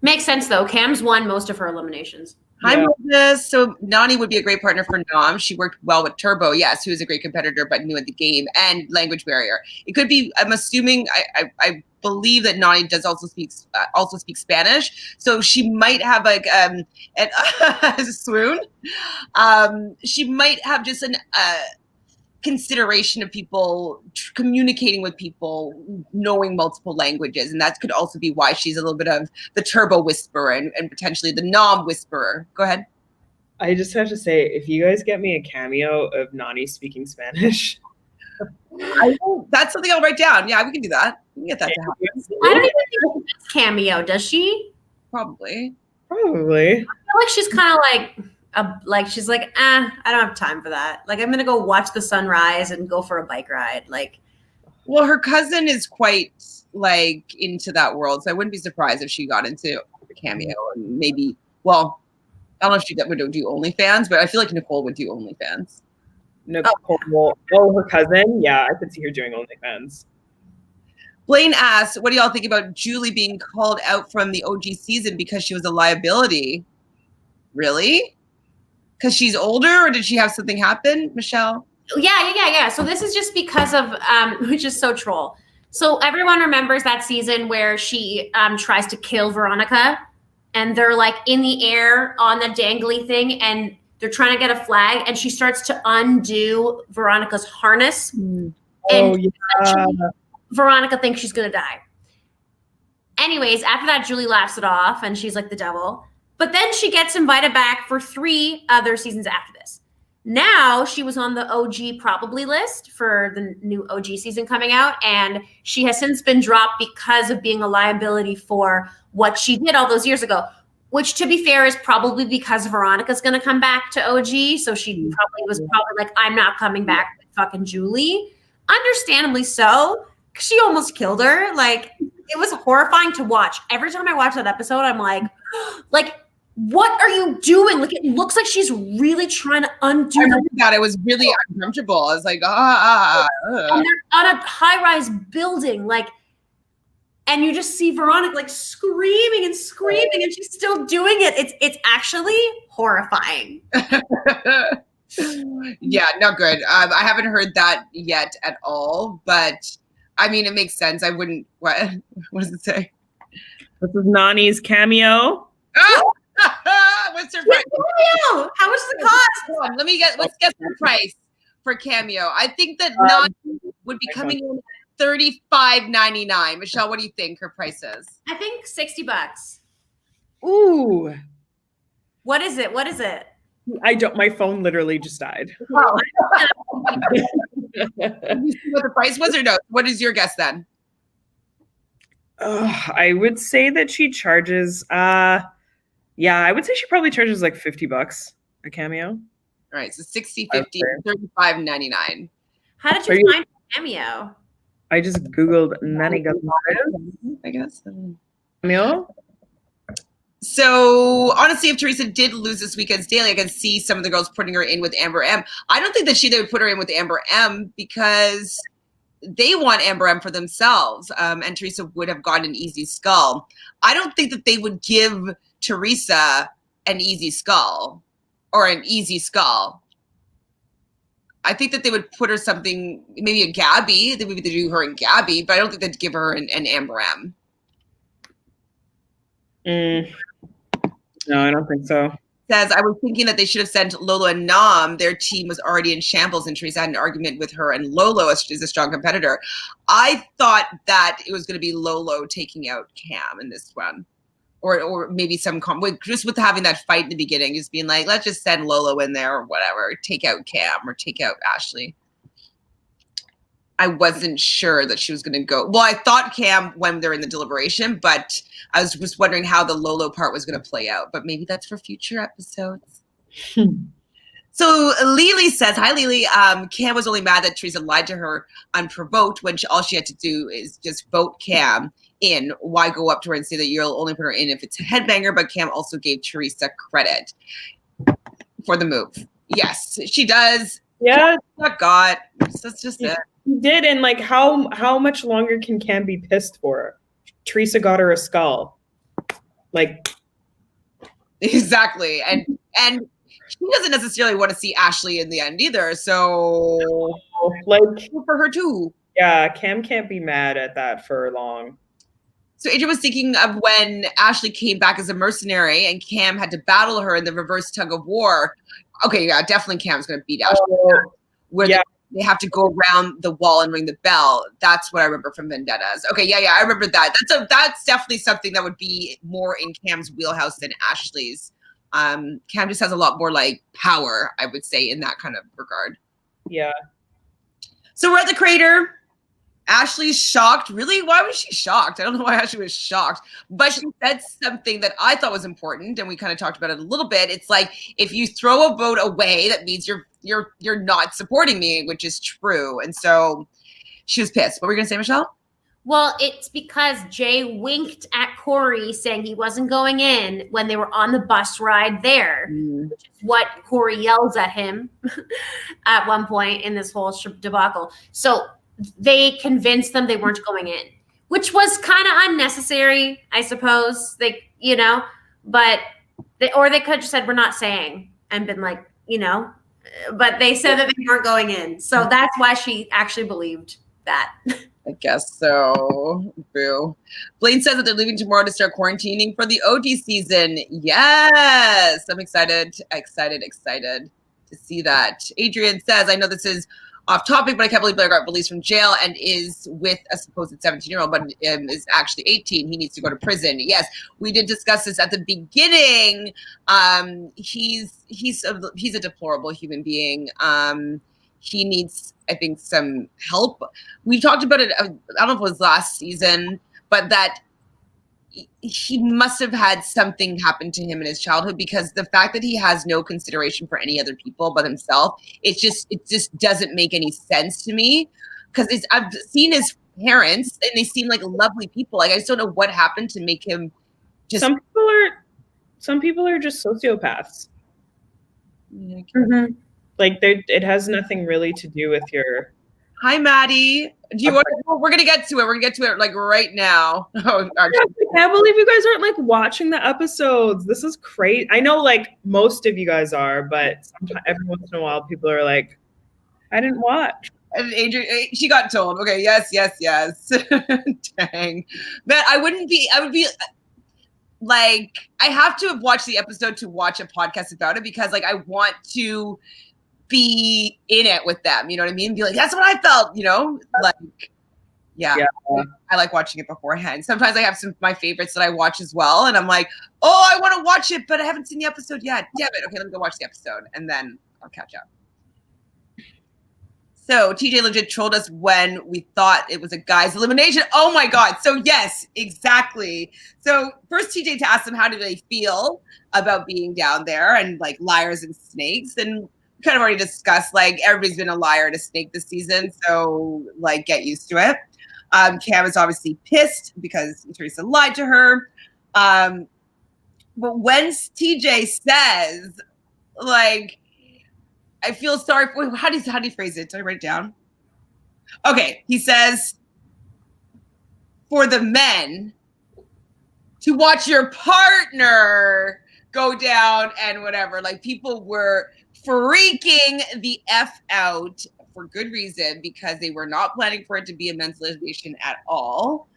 Makes sense though. Cam's won most of her eliminations. Hi, Moses. So Nani would be a great partner for Nam. She worked well with Turbo, yes, who is a great competitor but new at the game, and language barrier. It could be. I'm assuming. I believe that Nani does also speak Spanish, so she might have like a swoon. She might have just an consideration of people communicating with people, knowing multiple languages, and that could also be why she's a little bit of the Turbo whisperer and potentially the Nam whisperer. Go ahead. I just have to say, if you guys get me a cameo of Nani speaking Spanish, that's something I'll write down. Yeah, we can do that. We can get that to happen. I don't even think she's cameo, does she? Probably. I feel like she's kind of like she's like, I don't have time for that. Like, I'm gonna go watch the sunrise and go for a bike ride. Like, well, her cousin is quite like into that world, so I wouldn't be surprised if she got into a cameo. And maybe, well, I don't know if she would do OnlyFans, but I feel like Nicole would do OnlyFans. Nicole, her cousin, yeah, I could see her doing OnlyFans. Blaine asks, what do y'all think about Julie being called out from the OG season because she was a liability? Really? Because she's older, or did she have something happen, Michelle? Yeah. So this is just because of, which is so troll. So everyone remembers that season where she tries to kill Veronica, and they're like in the air on the dangly thing, and they're trying to get a flag, and she starts to undo Veronica's harness. And Veronica thinks she's going to die. Anyways, after that, Julie laughs it off, and she's like the devil. But then she gets invited back for 3 other seasons after this. Now she was on the OG probably list for the new OG season coming out, and she has since been dropped because of being a liability for what she did all those years ago, which, to be fair, is probably because Veronica's going to come back to OG. So she probably was like, I'm not coming back with fucking Julie. Understandably so, because she almost killed her. Like, it was horrifying to watch. Every time I watch that episode, I'm like, what are you doing? Like, it looks like she's really trying to undo. I remember that. It was really uncomfortable. I was like, And they're on a high-rise building. Like, and you just see Veronica like screaming and screaming, and she's still doing it. It's actually horrifying. Yeah, not good. I haven't heard that yet at all, but I mean, it makes sense. I wouldn't. What does it say? This is Nani's cameo. Oh! What's her price? Cameo. How much does it cost? Hold on, let's guess the price for cameo. I think that Nani would be coming in at $35.99. Michelle, what do you think her price is? I think $60. Ooh. What is it? What is it? I don't. My phone literally just died. Oh. Did you see what the price was or no? What is your guess then? I would say that she charges. Yeah, I would say she probably charges like $50 a cameo. All right, so 60, 50, $35.99. How did you find cameo? I just Googled Nani I guess. cameo. So honestly, if Theresa did lose this weekend's daily, I can see some of the girls putting her in with Amber M. I don't think that they would put her in with Amber M because they want Amber M for themselves. And Theresa would have gotten an easy skull. I don't think that they would give Theresa an easy skull or an easy skull. I think that they would put her something, maybe a Gabby. Maybe they do her in Gabby, but I don't think they'd give her an Amber M. No, I don't think so. Says, I was thinking that they should have sent Lolo and Nam. Their team was already in shambles and Theresa had an argument with her, and Lolo is a strong competitor. I thought that it was going to be Lolo taking out Cam in this one. Or maybe just with having that fight in the beginning, just being like, let's just send Lolo in there or whatever, take out Cam or take out Ashley. I wasn't sure that she was going to go. Well, I thought Cam when they're in the deliberation, but I was just wondering how the Lolo part was going to play out. But maybe that's for future episodes. So Lily says, hi, Lily. Cam was only mad that Theresa lied to her unprovoked when all she had to do is just vote Cam in. Why go up to her and say that you'll only put her in if it's a headbanger? But Cam also gave Theresa credit for the move. Yes, she does. Yeah. God, that's just it. He did, and like how much longer can Cam be pissed for? Theresa got her a skull. Like exactly. And she doesn't necessarily want to see Ashley in the end either. So like for her too. Yeah, Cam can't be mad at that for long. So Adrian was thinking of when Ashley came back as a mercenary and Cam had to battle her in the reverse tug of war. Okay, yeah, definitely Cam's going to beat Ashley. Where they have to go around the wall and ring the bell. That's what I remember from Vendettas. Okay, yeah, I remember that. That's definitely something that would be more in Cam's wheelhouse than Ashley's. Cam just has a lot more like power, I would say, in that kind of regard. Yeah. So we're at the crater. Ashley's shocked. Really? Why was she shocked? I don't know why Ashley was shocked. But she said something that I thought was important, and we kind of talked about it a little bit. It's like, if you throw a vote away, that means you're not supporting me, which is true. And so she was pissed. What were you going to say, Michelle? Well, it's because Jay winked at Corey saying he wasn't going in when they were on the bus ride there, which is what Corey yells at him at one point in this whole debacle. So they convinced them they weren't going in, which was kind of unnecessary, I suppose. But they could have just said, we're not saying, and been like, but they said that they weren't going in. So that's why she actually believed that. I guess so. Boo. Blaine says that they're leaving tomorrow to start quarantining for the OG season. Yes. I'm excited to see that. Adrian says, I know this is off topic, but I can't believe Blair got released from jail and is with a supposed 17-year-old, but is actually 18. He needs to go to prison. Yes, we did discuss this at the beginning. He's a deplorable human being. He needs, I think, some help. We talked about it, I don't know if it was last season, but that he must have had something happen to him in his childhood, because the fact that he has no consideration for any other people but himself, it just doesn't make any sense to me. Because I've seen his parents and they seem like lovely people. Like, I just don't know what happened to make him just. Some people are just sociopaths. Mm-hmm. Like it has nothing really to do with your Hi, Maddie. Do you want? We're gonna get to it. We're gonna get to it like right now. Oh, I can't believe you guys aren't like watching the episodes. This is crazy. I know like most of you guys are, but sometimes, every once in a while, people are like, "I didn't watch." And Adrian, she got told. Okay, yes. Dang, man, I would be like, I have to have watched the episode to watch a podcast about it because like I want to be in it with them. You know what I mean? Be like, that's what I felt. You know, like, yeah. I like watching it beforehand. Sometimes I have some of my favorites that I watch as well, and I'm like, oh, I want to watch it, but I haven't seen the episode yet. Damn it. Okay, let me go watch the episode, and then I'll catch up. So TJ legit trolled us when we thought it was a guy's elimination. Oh my God. So yes, exactly. So first TJ to ask them how do they feel about being down there and like liars and snakes. And we kind of already discussed like everybody's been a liar and a snake this season. So like get used to it. Cam is obviously pissed because Theresa lied to her. But when TJ says like, I feel sorry for, how do you phrase it? Did I write it down? Okay, he says, for the men to watch your partner go down and whatever. Like people were freaking the F out for good reason because they were not planning for it to be a men's elimination at all.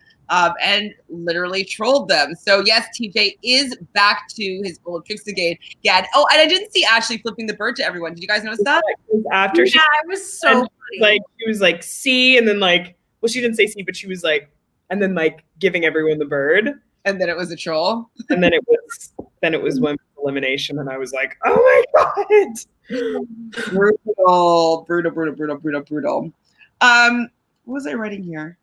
And literally trolled them. So yes, TJ is back to his old tricks again. Yeah. Oh, and I didn't see Ashley flipping the bird to everyone. Did you guys notice that? After Yeah, it was so funny. like she was like C, and then like, well, she didn't say C, but she was like, and then like giving everyone the bird, and then it was a troll, and then it was women's elimination, and I was like, oh my God, brutal. What was I writing here?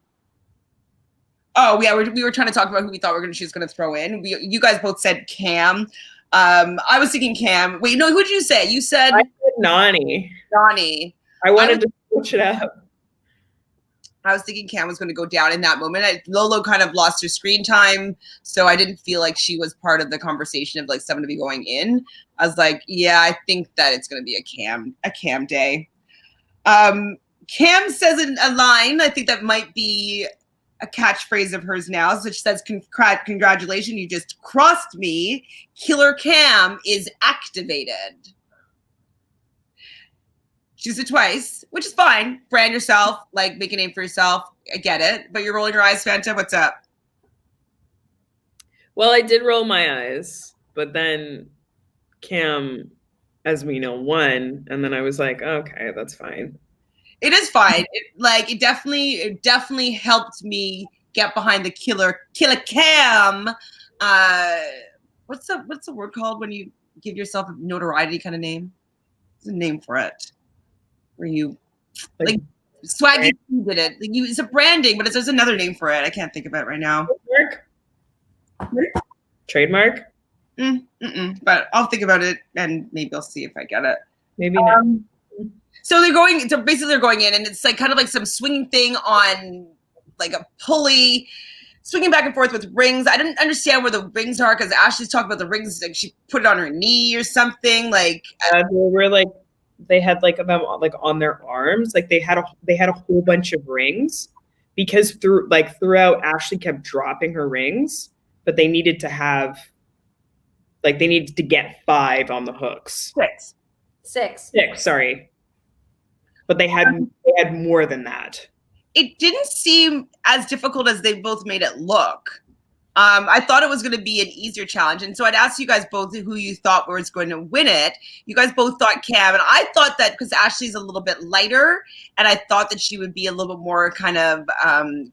Oh yeah, we were trying to talk about who we thought she was going to throw in. You guys both said Cam. I was thinking Cam. Wait, no, who did you say? You said I said Nani. I wanted to switch it up. I was thinking Cam was going to go down in that moment. Lolo kind of lost her screen time, so I didn't feel like she was part of the conversation of like someone to be going in. I was like, yeah, I think that it's going to be a Cam day. Cam says in a line, I think that might be a catchphrase of hers now. So she says, congratulations, you just crossed me. Killer Cam is activated. She used it twice, which is fine. Brand yourself, like make a name for yourself. I get it. But you're rolling your eyes, Fanta. What's up? Well, I did roll my eyes, but then Cam, as we know, won. And then I was like, okay, that's fine. It is fine. It definitely helped me get behind the killer Cam. What's the word called when you give yourself a notoriety kind of name? There's a name for it. Where you like Swaggy did it. Like it's a branding, but there's another name for it. I can't think of it right now. Trademark? But I'll think about it and maybe I'll see if I get it. Maybe not. So they're going in, and it's like kind of like some swinging thing on like a pulley, swinging back and forth with rings. I didn't understand where the rings are because Ashley's talking about the rings, like she put it on her knee or something. Like they were like, they had like them like on their arms, like they had a whole bunch of rings because throughout Ashley kept dropping her rings, but they needed to get 5 on the hooks. Six. Sorry. But they had more than that. It didn't seem as difficult as they both made it look. I thought it was going to be an easier challenge. And so I'd ask you guys both who you thought was going to win it. You guys both thought Cam. And I thought that because Ashley's a little bit lighter, and I thought that she would be a little bit more kind of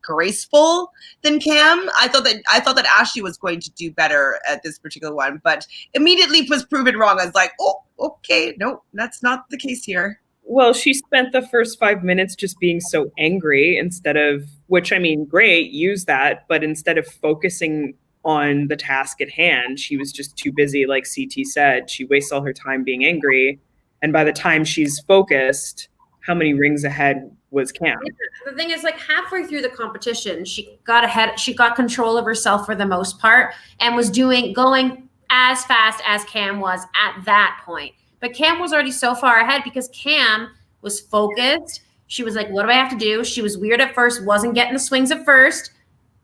graceful than Cam. I thought that Ashley was going to do better at this particular one, but immediately was proven wrong. I was like, oh, okay, no, that's not the case here. Well, she spent the first 5 minutes just being so angry instead of, which I mean, great, use that. But instead of focusing on the task at hand, she was just too busy. Like CT said, she wastes all her time being angry. And by the time she's focused, how many rings ahead was Cam? The thing is, like halfway through the competition, she got ahead. She got control of herself for the most part and was going as fast as Cam was at that point. But Cam was already so far ahead because Cam was focused. She was like, what do I have to do? She was weird at first, wasn't getting the swings at first,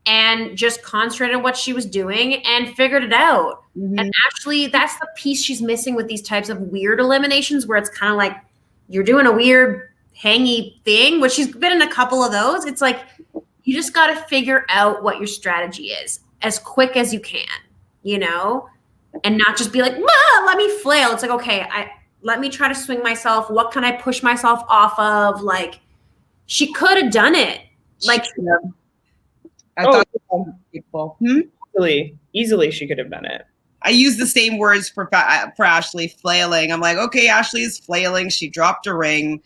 and just concentrated on what she was doing and figured it out. Mhm. And actually, that's the piece she's missing with these types of weird eliminations, where it's kind of like you're doing a weird hangy thing, which she's been in a couple of those. It's like you just got to figure out what your strategy is as quick as you can, you know, and not just be like, let me flail. It's like, okay, let me try to swing myself. What can I push myself off of? Like, she could have done it. Like, I thought people. Easily she could have done it. I use the same words for Ashley, flailing. I'm like, okay, Ashley is flailing. She dropped a ring.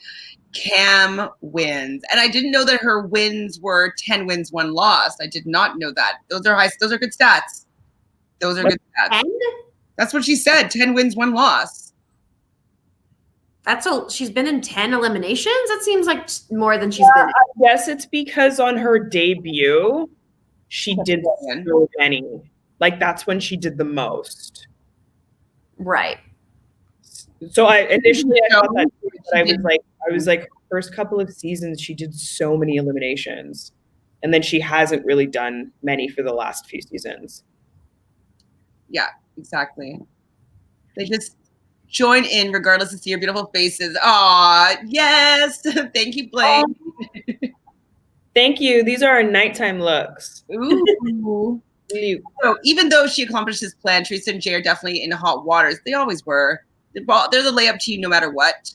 Cam wins. And I didn't know that her wins were 10 wins, 1 loss. I did not know that. Those are good stats. Those are good stats. 10? That's what she said. 10 wins, 1 loss. She's been in 10 eliminations? That seems like more than she's been in. I guess it's because on her debut, she did so many. Like, that's when she did the most. Right. So I thought that, but I was like, first couple of seasons, she did so many eliminations. And then she hasn't really done many for the last few seasons. Yeah, exactly. They just join in regardless to see your beautiful faces. Aw, yes. Thank you, Blake. Thank you. These are our nighttime looks. Ooh. So even though she accomplished this plan, Theresa and Jay are definitely in hot waters. They always were. They're the layup to you no matter what.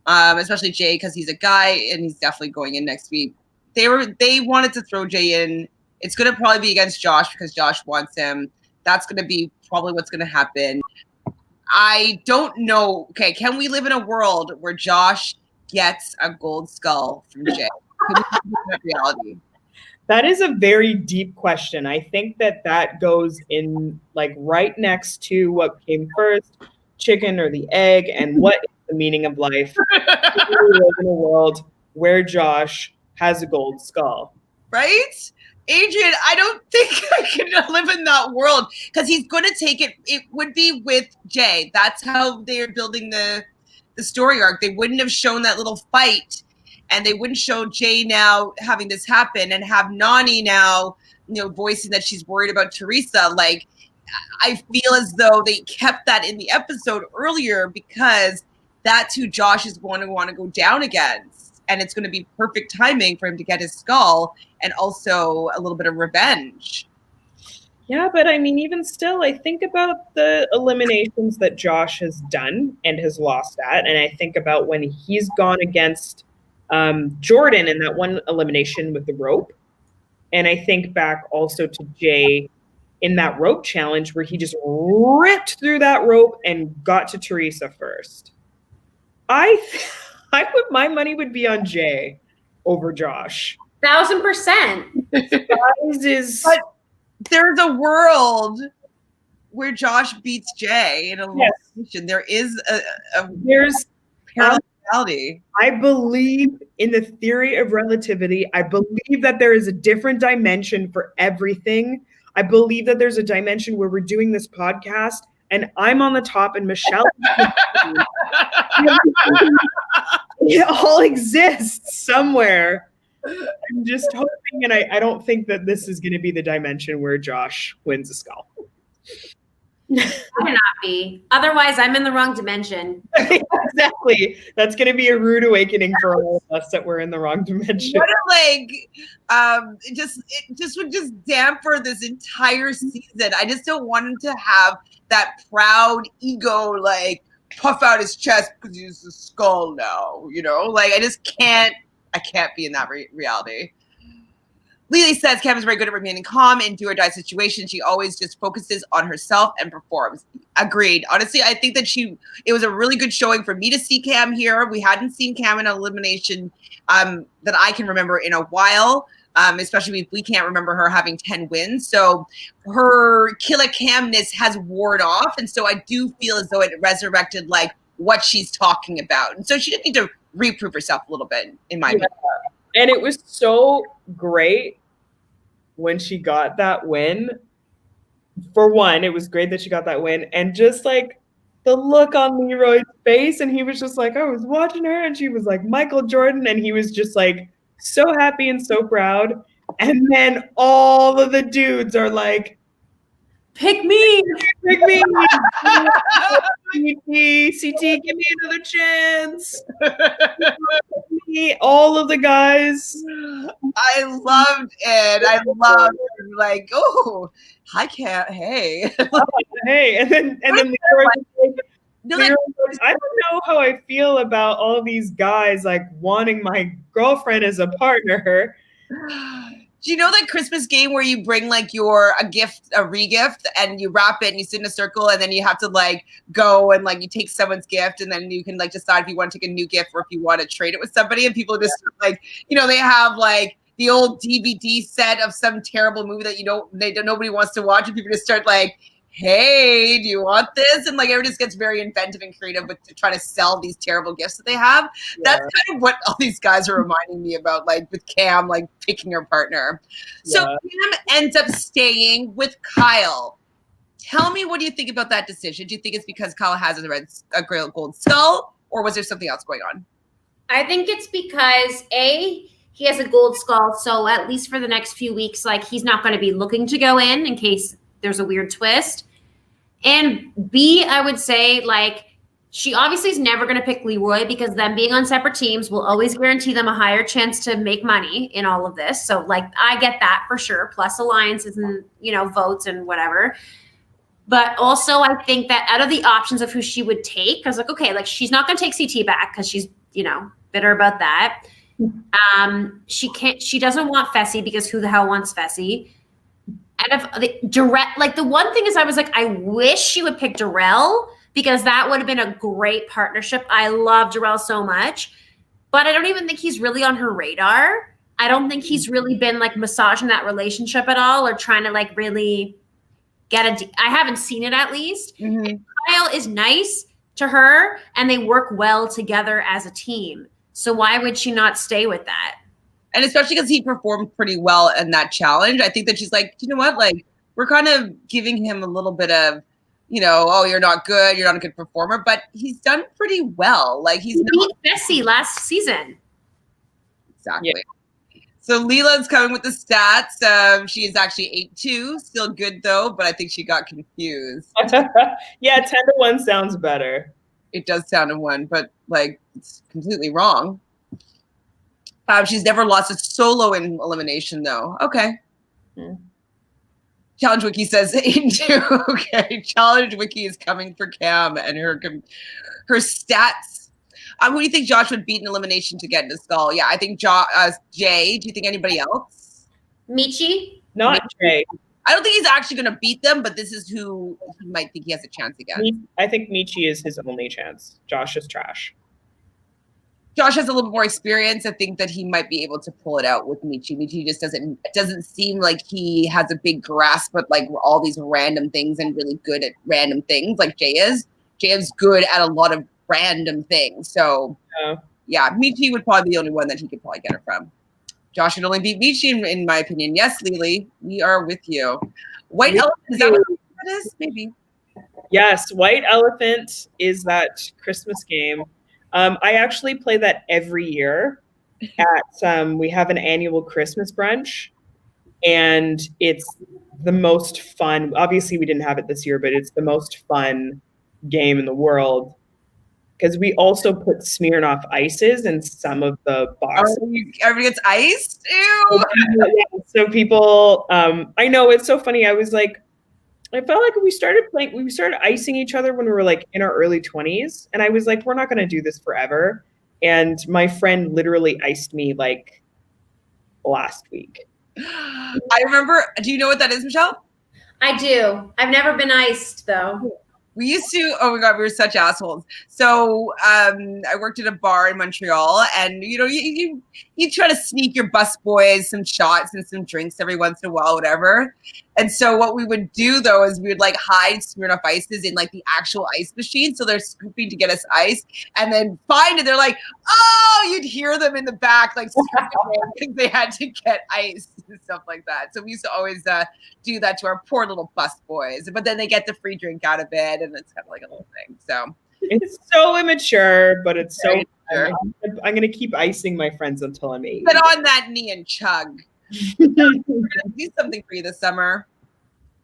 Especially Jay, because he's a guy and he's definitely going in next week. They wanted to throw Jay in. It's going to probably be against Josh because Josh wants him. That's going to be probably what's going to happen. I don't know. Okay, can we live in a world where Josh gets a gold skull from Jay? Can we live in that reality? That is a very deep question. I think that goes in like right next to what came first, chicken or the egg, and what is the meaning of life. We live in a world where Josh has a gold skull. Right? Adrian, I don't think I can live in that world because he's going to take it. It would be with Jay. That's how they're building the story arc. They wouldn't have shown that little fight, and they wouldn't show Jay now having this happen and have Nani now, voicing that she's worried about Theresa. Like, I feel as though they kept that in the episode earlier because that's who Josh is going to want to go down against. And it's going to be perfect timing for him to get his skull and also a little bit of revenge. Yeah, but I mean, even still, I think about the eliminations that Josh has done and has lost at. And I think about when he's gone against Jordan in that one elimination with the rope. And I think back also to Jay in that rope challenge where he just ripped through that rope and got to Theresa first. I would, my money would be on Jay over Josh. 1000%. But there's a world where Josh beats Jay in a elimination. There is there's parallel reality. I believe in the theory of relativity. I believe that there is a different dimension for everything. I believe that there's a dimension where we're doing this podcast and I'm on the top and Michelle it all exists somewhere. I'm just hoping, and I don't think that this is going to be the dimension where Josh wins a skull. Cannot be. Otherwise, I'm in the wrong dimension. Exactly. That's going to be a rude awakening for all of us that we're in the wrong dimension. What it just would just damper this entire season. I just don't want him to have that proud ego, like puff out his chest because he's a skull now. Like I just can't. I can't be in that reality. Lily says Cam is very good at remaining calm in do or die situations. She always just focuses on herself and performs. Agreed. Honestly, I think that it was a really good showing for me to see Cam here. We hadn't seen Cam in an elimination that I can remember in a while, especially if we can't remember her having 10 wins. So her killer Camness has worn off. And so I do feel as though it resurrected like what she's talking about. And so she did need to reprove herself a little bit, in my opinion. And it was so great when she got that win. For one, it was great that she got that win. And just like the look on Leroy's face, and he was just like, I was watching her, and she was like Michael Jordan, and he was just like so happy and so proud. And then all of the dudes are like, Pick me. pick me. CT, give me another chance. All of the guys. I loved it. I loved like, oh, I can't. Hey, Hey, and then Leroy was like, no, Leroy goes, I don't know how I feel about all these guys like wanting my girlfriend as a partner. do you know that Christmas game where you bring like a re-gift, and you wrap it and you sit in a circle, and then you have to like go and like you take someone's gift, and then you can like decide if you want to take a new gift or if you want to trade it with somebody, and people just like, they have like the old DVD set of some terrible movie that nobody wants to watch, and people just start like, hey, do you want this? And like everyone just gets very inventive and creative to try to sell these terrible gifts that they have. Yeah. That's kind of what all these guys are reminding me about, like with Cam, like picking her partner. Yeah. So Cam ends up staying with Kyle. Tell me, what do you think about that decision? Do you think it's because Kyle has a gold skull, or was there something else going on? I think it's because he has a gold skull, so at least for the next few weeks, like he's not going to be looking to go in case there's a weird twist. And B, I would say, like, she obviously is never going to pick Leroy because them being on separate teams will always guarantee them a higher chance to make money in all of this. So, like, I get that for sure, plus alliances and, votes and whatever. But also, I think that out of the options of who she would take, I was like, okay, like, she's not going to take CT back because she's, bitter about that. She doesn't want Fessy because who the hell wants Fessy? And the one thing is, I was like, I wish she would pick Darrell because that would have been a great partnership. I love Darrell so much, but I don't even think he's really on her radar. I don't think he's really been like massaging that relationship at all or trying to like really I haven't seen it at least. Mm-hmm. Kyle is nice to her and they work well together as a team. So why would she not stay with that? And especially because he performed pretty well in that challenge. I think that she's like, you know what? Like, we're kind of giving him a little bit of, oh, you're not good. You're not a good performer. But he's done pretty well. Like, he beat Fessy last season. Exactly. Yeah. So Leland's coming with the stats. She is actually 8-2. Still good, though. But I think she got confused. Yeah, 10-1 sounds better. It does sound in one, but, like, it's completely wrong. She's never lost a solo in elimination, though. Okay. Challenge Wiki says 8-2. Okay. Challenge Wiki is coming for Cam and her stats. Who do you think Josh would beat in elimination to get into skull? Yeah, I think Jay. Do you think anybody else? Michi? Not Jay. I don't think he's actually going to beat them, but this is who he might think he has a chance against. I think Michi is his only chance. Josh is trash. Josh has a little more experience. I think that he might be able to pull it out with Michi. Michi just doesn't seem like he has a big grasp of like all these random things and really good at random things like Jay is. Jay is good at a lot of random things. So yeah, Michi would probably be the only one that he could probably get her from. Josh should only beat Michi in my opinion. Yes, Lily, we are with you. White Elephant, is that what that is? Maybe. Yes, White Elephant is that Christmas game. I actually play that every year at we have an annual Christmas brunch, and it's the most fun. Obviously, we didn't have it this year, but it's the most fun game in the world because we also put Smirnoff ices in some of the boxes. Everybody gets iced? Ew! So people, I know, it's so funny. I felt like we started icing each other when we were like in our early 20s. And I was like, we're not going to do this forever. And my friend literally iced me like last week. I remember, do you know what that is, Michelle? I do. I've never been iced though. We used to, oh my God, we were such assholes. So I worked at a bar in Montreal and, you try to sneak your bus boys some shots and some drinks every once in a while, whatever. And so what we would do though is we would like hide Smirnoff ices in like the actual ice machine. So they're scooping to get us ice and then find it. They're like, oh, you'd hear them in the back, like because they had to get ice and stuff like that. So we used to always do that to our poor little bus boys, but then they get the free drink out of it. and it's kind of like a little thing. So it's so immature, but it's so Very fun. I'm gonna keep icing my friends until I'm 8. put on that knee and chug. We're gonna do something for you this summer.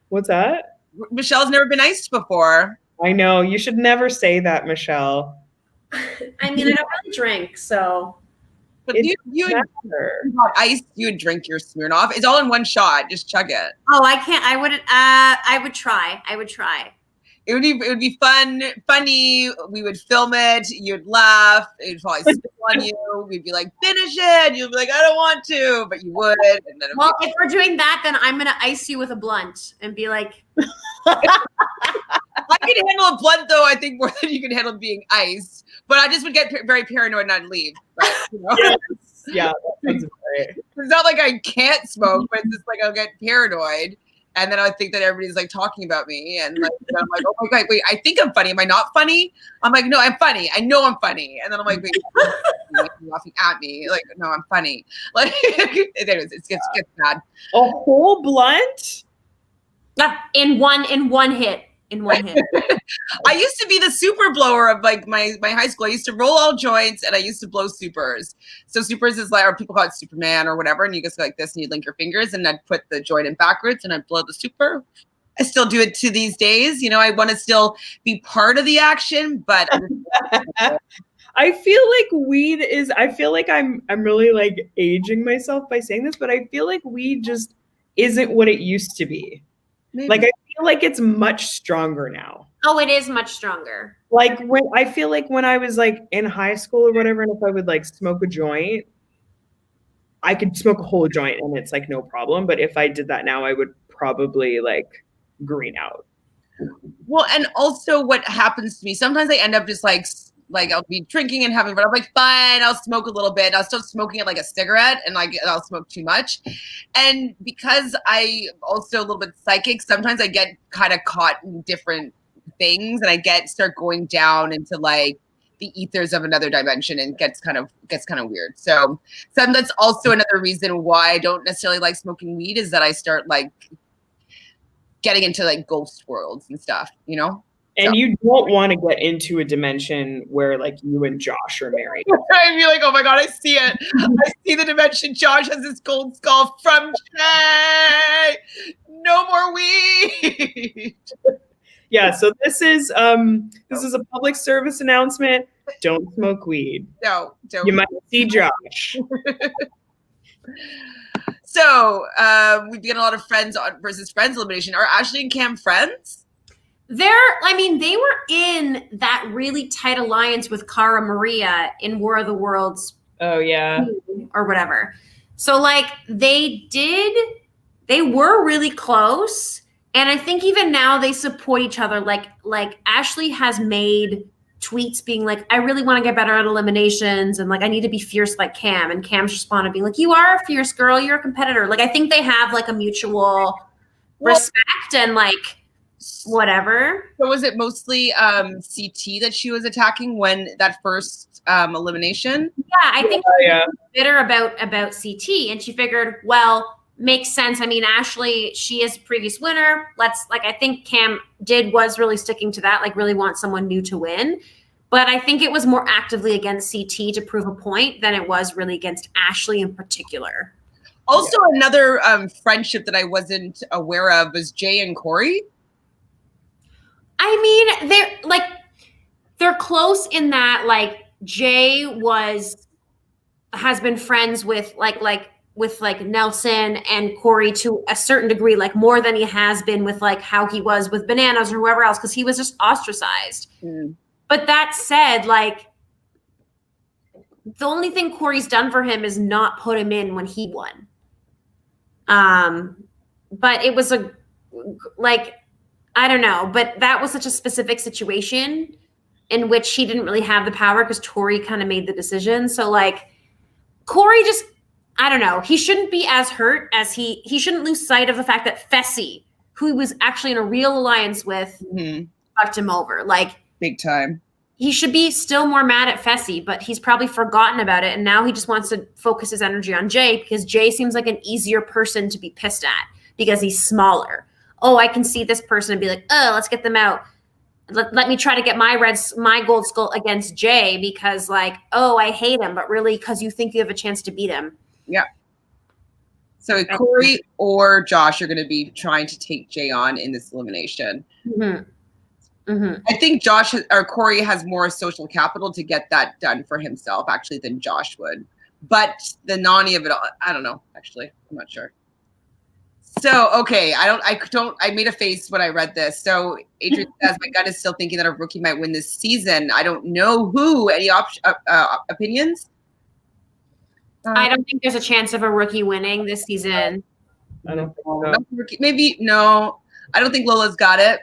What's that? Michelle's never been iced before. I know, you should never say that, Michelle. I mean, I don't really drink, so. But It you matter. got iced, you would drink your Smirnoff. It's all in one shot. Just chug it. Oh, I can't. I would try. It would be funny. We would film it. You'd laugh. It'd probably spill on you. We'd be like, finish it. You'd be like, I don't want to, but you would. And then Well, if we're doing that, then I'm gonna ice you with a blunt and be like, I can handle a blunt though. I think more than you can handle being iced. But I just would get very paranoid and I'd leave. But, Yes. Yeah, that sounds great. It's not like I can't smoke, but it's just like I'll get paranoid. And then I think that everybody's like talking about me. And like, I'm like, oh my God, wait, I think I'm funny. Am I not funny? I'm like, no, I'm funny. I know I'm funny. And then I'm like, wait, you're laughing at me. Like, no, I'm funny. Like, anyways, it gets bad. A whole blunt? in one hit. I used to be the super blower of like my high school. I used to roll all joints and I used to blow supers. So supers is like, or people call it Superman or whatever. And you just go like this and you'd link your fingers and I'd put the joint in backwards and I'd blow the super. I still do it to these days. You know, I want to still be part of the action, but I feel like I'm really like aging myself by saying this, but I feel like weed just isn't what it used to be. maybe. Like I feel like it's much stronger now. Oh, it is much stronger. Like when I was like in high school or whatever, and if I would like smoke a joint, I could smoke a whole joint and it's like no problem. But if I did that now, I would probably like green out. Well, and also what happens to me, sometimes I end up just like I'll be drinking and having, but I'm like, fine, I'll smoke a little bit. I'll start smoking it like a cigarette and like I'll smoke too much. And because I also a little bit psychic, sometimes I get kind of caught in different things and I start going down into like the ethers of another dimension and gets kind of weird. So that's also another reason why I don't necessarily like smoking weed is that I start like getting into like ghost worlds and stuff, you know? And you don't want to get into a dimension where like you and Josh are married. I'd be like, oh my God, I see it. I see the dimension. Josh has this gold skull from Shay. No more weed. Yeah, so this is a public service announcement. Don't smoke weed. No, don't. You might see Josh. So we've got a lot of friends on versus friends elimination. Are Ashley and Cam friends? They were in that really tight alliance with Cara Maria in War of the Worlds. Oh yeah. Or whatever. So like they were really close. And I think even now they support each other. Like Ashley has made tweets being like, I really want to get better at eliminations. And like, I need to be fierce like Cam. And Cam's responded being like, you are a fierce girl. You're a competitor. Like, I think they have like a mutual respect and like, whatever. So was it mostly CT that she was attacking when that first elimination? Yeah, I think she was bitter about CT, and she figured, well, makes sense. I mean, Ashley, she is a previous winner. I think Cam was really sticking to that, like really want someone new to win. But I think it was more actively against CT to prove a point than it was really against Ashley in particular. Also, another friendship that I wasn't aware of was Jay and Corey. I mean, they're close in that like Jay has been friends with like Nelson and Corey to a certain degree, like more than he has been with like how he was with Bananas or whoever else, because he was just ostracized. Mm. But that said, like the only thing Corey's done for him is not put him in when he won. But it was I don't know, but that was such a specific situation in which he didn't really have the power because Tori kind of made the decision. So like Corey just, I don't know, he shouldn't be as hurt as he shouldn't lose sight of the fact that Fessy, who he was actually in a real alliance with, fucked him over. Like big time. He should be still more mad at Fessy, but he's probably forgotten about it. And now he just wants to focus his energy on Jay because Jay seems like an easier person to be pissed at because he's smaller. Oh, I can see this person and be like, oh, let's get them out. let me try to get my gold skull against Jay because like, oh, I hate him, but really because you think you have a chance to beat him. Yeah. So Corey or Josh are going to be trying to take Jay on in this elimination. I think Josh or Corey has more social capital to get that done for himself actually than Josh would. But the Nani of it all, I don't know, actually. I'm not sure. So, okay, I made a face when I read this. So Adrian says, my gut is still thinking that a rookie might win this season. I don't know who. Any opinions? I don't think there's a chance of a rookie winning this season. I don't think so. Maybe, no. I don't think Lola's got it.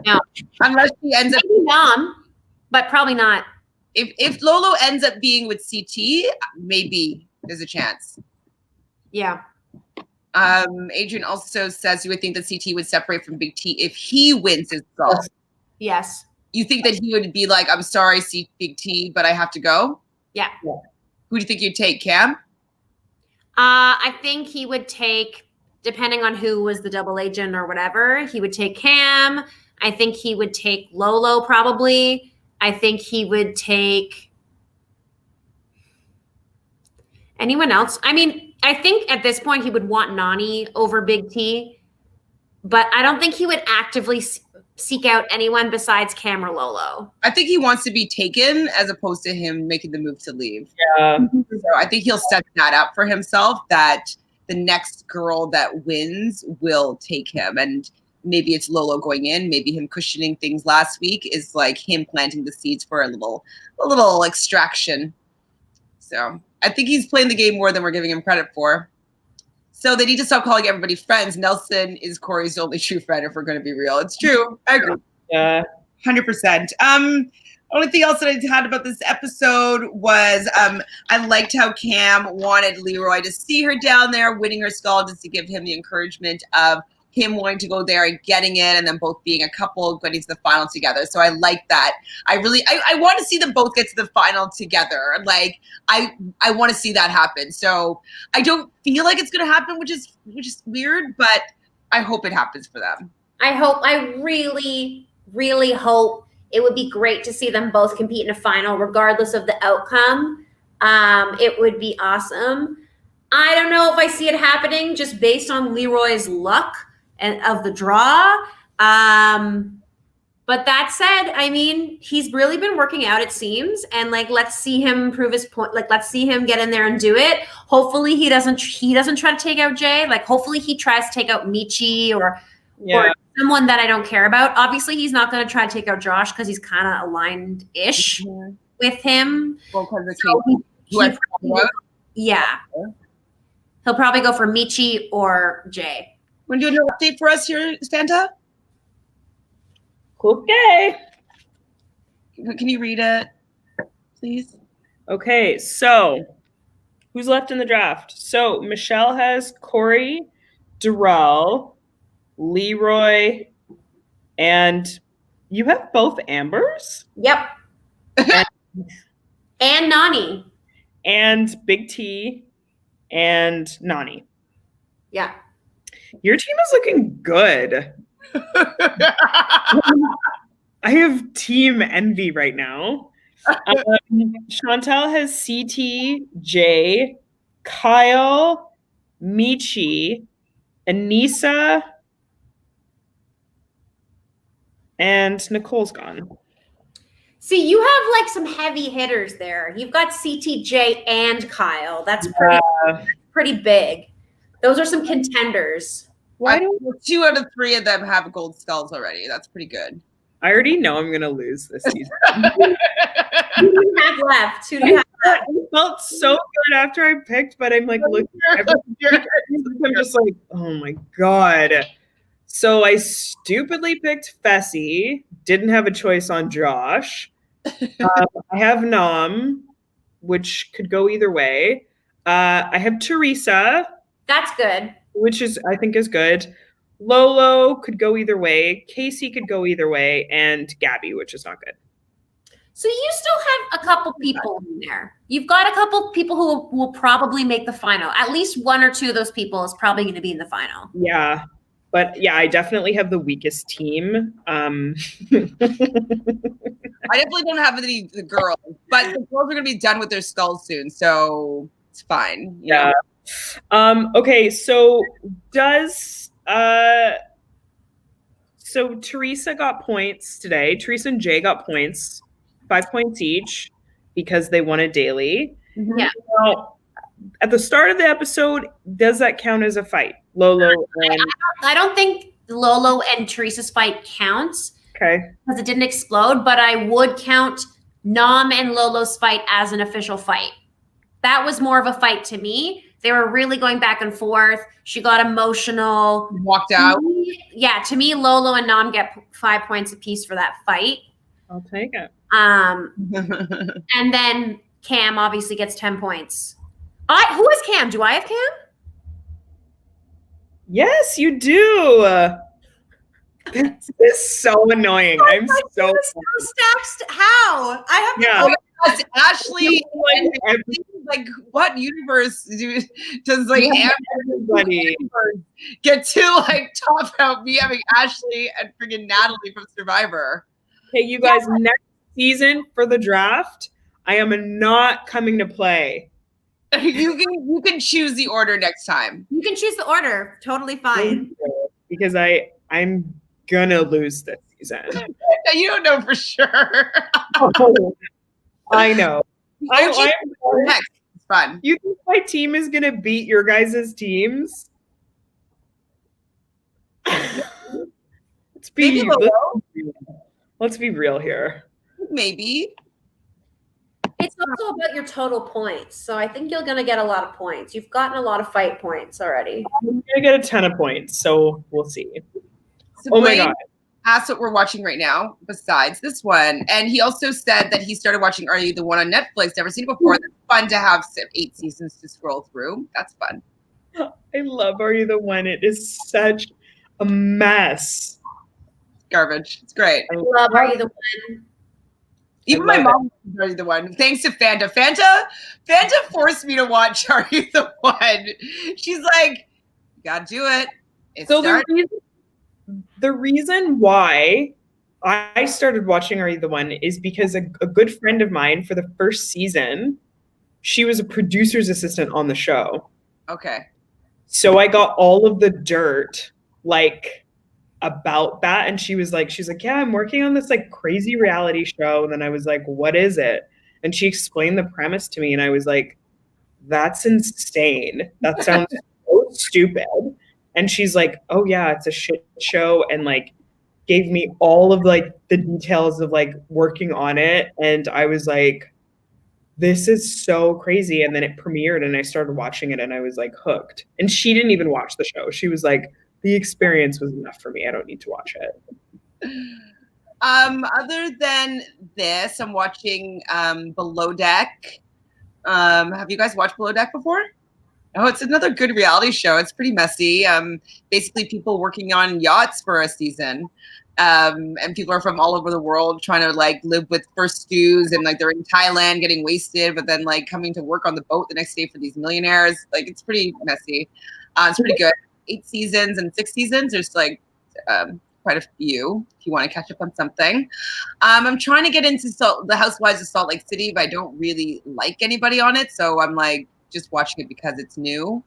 No. Unless she ends up. Maybe Nam, but probably not. If Lolo ends up being with CT, maybe there's a chance. Yeah. Adrian also says you would think that CT would separate from Big T if he wins his skull. Yes. You think that he would be like, I'm sorry, Big T, but I have to go? Yeah. Who do you think you'd take, Cam? I think he would take, depending on who was the double agent or whatever, he would take Cam. I think he would take Lolo probably. I think he would take anyone else. I mean, I think at this point he would want Nani over Big T, but I don't think he would actively seek out anyone besides Cam or Lolo. I think he wants to be taken as opposed to him making the move to leave. Yeah. So I think he'll set that up for himself that the next girl that wins will take him. And maybe it's Lolo going in, maybe him cushioning things last week is like him planting the seeds for a little extraction. So I think he's playing the game more than we're giving him credit for. So they need to stop calling everybody friends. Nelson is Corey's only true friend if we're going to be real. It's true. I agree. Yeah. 100%. Only thing else that I had about this episode was I liked how Cam wanted Leroy to see her down there winning her skull just to give him the encouragement of him wanting to go there and getting it and then both being a couple getting to the final together. So I like that. I want to see them both get to the final together. Like I want to see that happen. So I don't feel like it's going to happen, which is weird, but I hope it happens for them. I really, really hope. It would be great to see them both compete in a final, regardless of the outcome. It would be awesome. I don't know if I see it happening just based on Leroy's luck and of the draw. But that said, I mean, he's really been working out, it seems. And like, let's see him prove his point. Like, let's see him get in there and do it. Hopefully he doesn't try to take out Jay. Like, hopefully he tries to take out Michi or someone that I don't care about. Obviously, he's not going to try to take out Josh because he's kind of aligned-ish with him. Well, because he'll probably go for Michi or Jay. Want to do an update for us here, Fanta? Okay. Can you read it, please? Okay, so who's left in the draft? So Michelle has Corey, Darrell, Leroy, and you have both Ambers? Yep. And Nani. And Big T and Nani. Yeah. Your team is looking good. I have team envy right now. Chantele has CT, Jay, Kyle, Michi, Anissa, and Nicole's gone. See, you have like some heavy hitters there. You've got CTJ and Kyle. That's pretty big. Those are some contenders. Why don't 2 out of 3 of them have gold skulls already? That's pretty good. I already know I'm gonna lose this season. Who do you have left? I felt so good after I picked, but I'm like, look, I'm just like, oh my god. So I stupidly picked Fessy. Didn't have a choice on Josh. I have Nam, which could go either way. I have Theresa. That's good. Which I think is good. Lolo could go either way. Casey could go either way. And Gabby, which is not good. So you still have a couple people in there. You've got a couple people who will probably make the final. At least 1 or 2 of those people is probably going to be in the final. Yeah. But yeah, I definitely have the weakest team. I definitely don't have the girls, but the girls are gonna be done with their skulls soon, so it's fine. You know? Okay, so so Theresa got points today. Theresa and Jay got points, 5 points each, because they won a daily. Yeah. Now, at the start of the episode, does that count as a fight? Lolo and I don't think Lolo and Theresa's fight counts okay. because it didn't explode, but I would count Nam and Lolo's fight as an official fight. That was more of a fight to me. They were really going back and forth. She got emotional. Walked out. Yeah, to me, Lolo and Nam get 5 points apiece for that fight. I'll take it. And then Cam obviously gets 10 points. Who is Cam? Do I have Cam? Yes, you do. This is so annoying. I'm so stacked. How? I have yeah. Yes, Ashley. Like, what universe does like everybody get to like top out me having Ashley and freaking Natalie from Survivor? Hey, you guys, next season for the draft, I am not coming to play. You can choose the order next time. You can choose the order. Totally fine. Because I'm gonna lose this season. You don't know for sure. I know. Next. It's fun. You think my team is gonna beat your guys' teams? Let's be real here. Maybe. It's also about your total points. So I think you're going to get a lot of points. You've gotten a lot of fight points already. I'm going to get a ton of points, so we'll see. So oh my God. Asked what we're watching right now besides this one. And he also said that he started watching Are You the One on Netflix. Never seen it before. That's fun to have 8 seasons to scroll through. That's fun. I love Are You the One. It is such a mess. Garbage. It's great. I love Are You the One. Even my mom was Are You the One. Thanks to Fanta. Fanta forced me to watch Are You the One. She's like, you gotta do it. So the reason why I started watching Are You the One is because a good friend of mine for the first season, she was a producer's assistant on the show. Okay. So I got all of the dirt about that, and she's like, yeah, I'm working on this like crazy reality show. And then I was like, what is it? And she explained the premise to me, and I was like, that's insane. That sounds so stupid. And she's like, oh yeah, it's a shit show, and like gave me all of like the details of like working on it. And I was like, this is so crazy. And then it premiered and I started watching it and I was like hooked. And she didn't even watch the show. She was like, the experience was enough for me. I don't need to watch it. Other than this, I'm watching Below Deck. Have you guys watched Below Deck before? Oh, it's another good reality show. It's pretty messy. Basically people working on yachts for a season. And people are from all over the world trying to like live with first stews, and like they're in Thailand getting wasted, but then like coming to work on the boat the next day for these millionaires. Like it's pretty messy. It's pretty good. 8 seasons and 6 seasons. There's like quite a few if you want to catch up on something. I'm trying to get into the Housewives of Salt Lake City, but I don't really like anybody on it. So I'm like just watching it because it's new.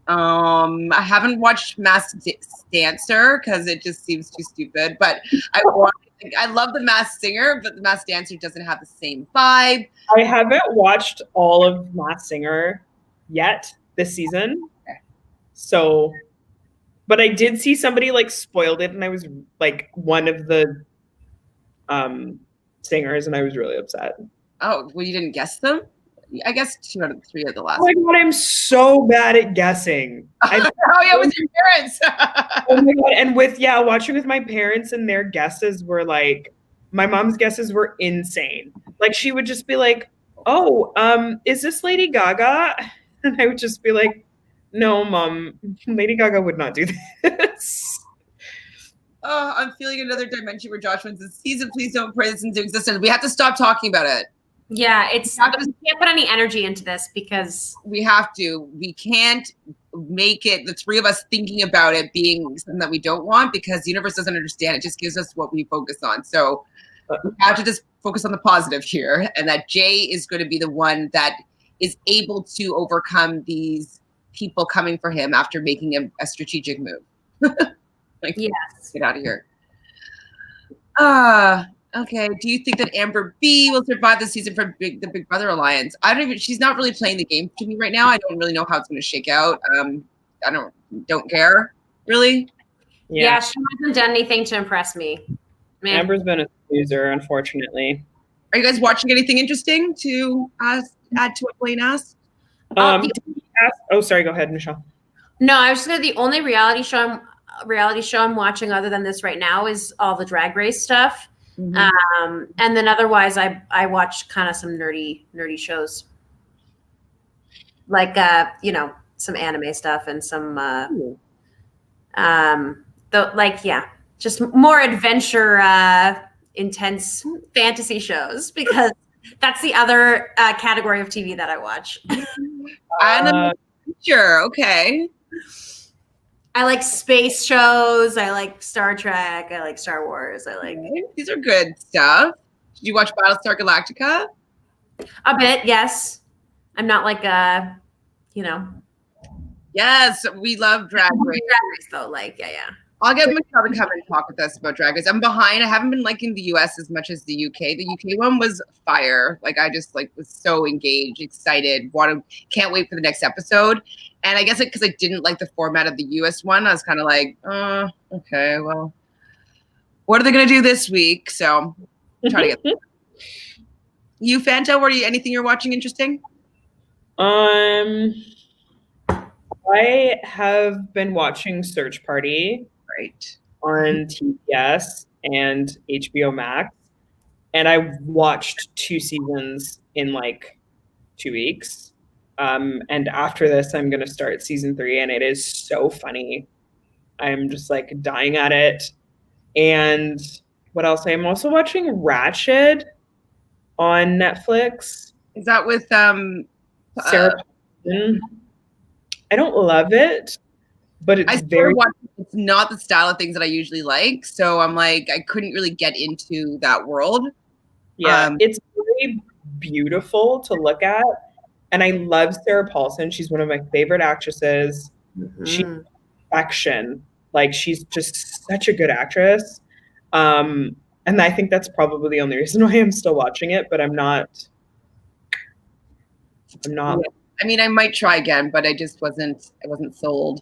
I haven't watched Masked Dancer because it just seems too stupid, but I love The Masked Singer, but The Masked Dancer doesn't have the same vibe. I haven't watched all of Masked Singer yet this season. Okay. So, but I did see somebody like spoiled it, and I was like one of the singers, and I was really upset. Oh, well, you didn't guess them? I guess 2 out of 3 of the last. Oh my God, I'm so bad at guessing. Oh yeah, with your parents. Oh my God, and watching with my parents, and their guesses were like, my mom's guesses were insane. Like she would just be like, "Oh, is this Lady Gaga?" And I would just be like, "No, Mom, Lady Gaga would not do this." Oh, I'm feeling another dimension where Josh wins this season. Please don't pray this into existence. We have to stop talking about it. Yeah, we can't put any energy into this because we have to. We can't make it the three of us thinking about it being something that we don't want, because the universe doesn't understand. It just gives us what we focus on. So we have to just focus on the positive here, and that Jay is going to be the one that is able to overcome these people coming for him after making a strategic move. Like, Yes. get out of here. Okay. Do you think that Amber B will survive the season for the Big Brother Alliance? She's not really playing the game to me right now. I don't really know how it's going to shake out. I don't care, really. Yeah, she hasn't done anything to impress me. Man. Amber's been a loser, unfortunately. Are you guys watching anything interesting to add to what Blaine asked? Sorry, go ahead, Michelle. No, I was just gonna. The only reality show I'm watching other than this right now is all the Drag Race stuff. Mm-hmm. And then otherwise, I watch kind of some nerdy shows, like some anime stuff and some just more adventure, intense fantasy shows, because that's the other category of TV that I watch. Sure, okay. I like space shows. I like Star Trek. I like Star Wars. These are good stuff. Did you watch Battlestar Galactica? A bit, yes. I'm not like Yes, we love Drag Race. Drag Race though, yeah. I'll get Michelle to come and talk with us about Drag Race. I'm behind. I haven't been liking the US as much as the UK. The UK one was fire. Like, I just was so engaged, excited, can't wait for the next episode. And I guess because I didn't like the format of the US one, I was kind of like, okay, well, what are they going to do this week? So I'm trying to get you, Fanta, anything you're watching interesting? I have been watching Search Party. Right. On TBS and HBO Max, and I watched 2 seasons in 2 weeks. And after this, I'm going to start season 3, and it is so funny. I'm just dying at it. And what else? I'm also watching Ratched on Netflix. Is that with Sarah Paulson? I don't love it, but it's it's not the style of things that I usually like. So I'm I couldn't really get into that world. Yeah, it's really beautiful to look at. And I love Sarah Paulson. She's one of my favorite actresses. Mm-hmm. She's perfection. She's just such a good actress. And I think that's probably the only reason why I'm still watching it, but I'm not. I mean, I might try again, but I wasn't sold.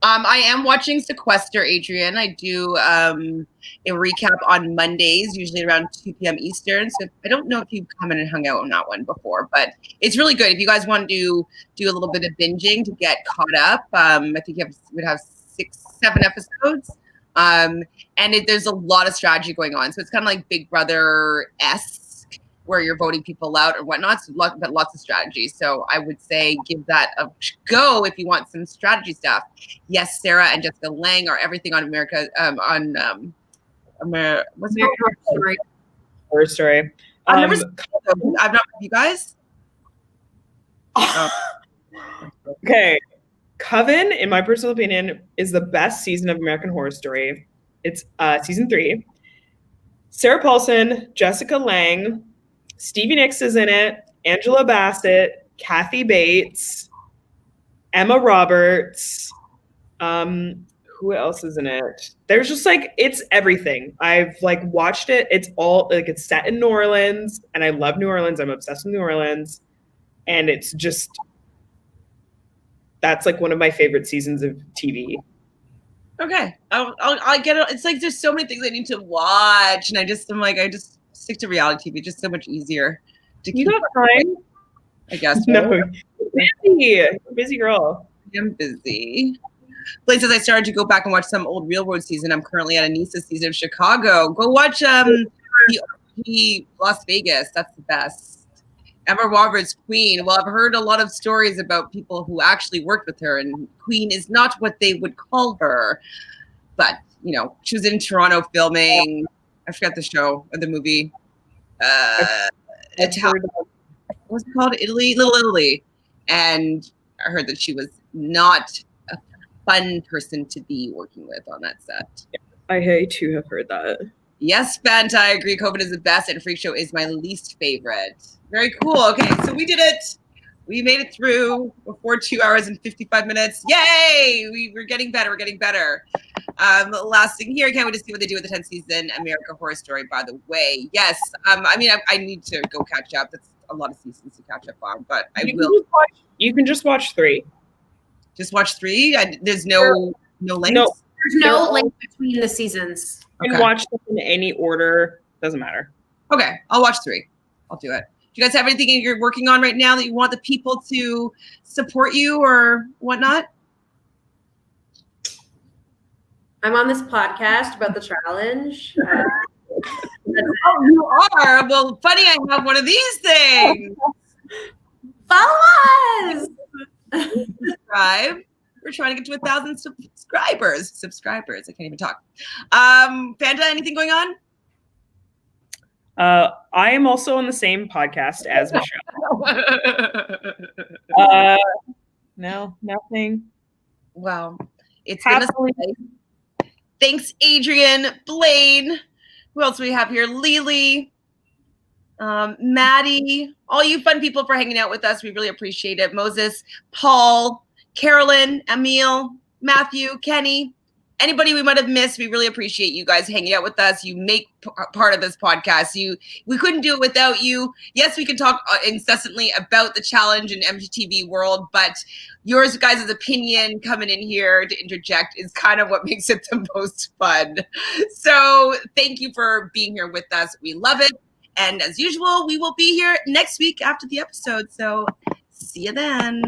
I am watching Sequester, Adrian. I do a recap on Mondays, usually around 2 p.m. Eastern. So I don't know if you've come in and hung out on that one before, but it's really good. If you guys want to do a little bit of binging to get caught up, I think would have 6-7 episodes. And there's a lot of strategy going on. So it's kind of like Big Brother-esque, where you're voting people out or whatnot, but lots of strategy. So I would say give that a go if you want some strategy stuff. Yes, Sarah and Jessica Lange are everything on America. What's it called? Horror Story. I've never seen them. I've not with you guys. Okay, Coven, in my personal opinion, is the best season of American Horror Story. It's season 3. Sarah Paulson, Jessica Lange, Stevie Nicks is in it, Angela Bassett, Kathy Bates, Emma Roberts. Who else is in it? There's just it's everything. I've watched it. It's all it's set in New Orleans, and I love New Orleans. I'm obsessed with New Orleans, and it's just that's one of my favorite seasons of TV. Okay, I'll get it. It's there's so many things I need to watch, and I just stick to reality TV. Just so much easier to keep. You got time? I guess. No, you're busy girl. I'm busy. Blaine says I started to go back and watch some old Real World season. I'm currently at Anissa season of Chicago. Go watch the Las Vegas. That's the best. Emma Roberts, Queen. Well, I've heard a lot of stories about people who actually worked with her, and Queen is not what they would call her. But she was in Toronto filming. I forgot the show or the movie. What's it called? Little Italy. And I heard that she was not fun person to be working with on that set. I too have heard that. Yes, Fanta, I agree. COVID is the best, and Freak Show is my least favorite. Very cool. Okay, so we did it. We made it through before 2 hours and 55 minutes. Yay! We're getting better. We're getting better. Last thing here, can't wait to see what they do with the 10th season American Horror Story, by the way. Yes, I mean, I need to go catch up. That's a lot of seasons to catch up on, but You can just watch 3. Just watch 3? There's no links? No. There's no link between the seasons. You can watch them in any order. Doesn't matter. Okay, I'll watch 3. I'll do it. Do you guys have anything you're working on right now that you want the people to support you or whatnot? I'm on this podcast about the challenge. Oh, you are? Well, funny, I have one of these things. Follow us! Subscribe. We're trying to get to 1,000 subscribers. I can't even talk. Fanta, anything going on? I am also on the same podcast as Michelle. No, nothing. Wow. It's been a nice. Thanks, Adrian, Blaine. Who else do we have here? Lily, Maddie, all you fun people for hanging out with us. We really appreciate it. Moses, Paul, Carolyn, Emil, Matthew, Kenny, anybody we might have missed. We really appreciate you guys hanging out with us. You make part of this podcast. We couldn't do it without you. Yes, we can talk incessantly about the challenge in MTV world, but yours guys' opinion coming in here to interject is kind of what makes it the most fun. So thank you for being here with us. We love it. And as usual, we will be here next week after the episode. So see you then.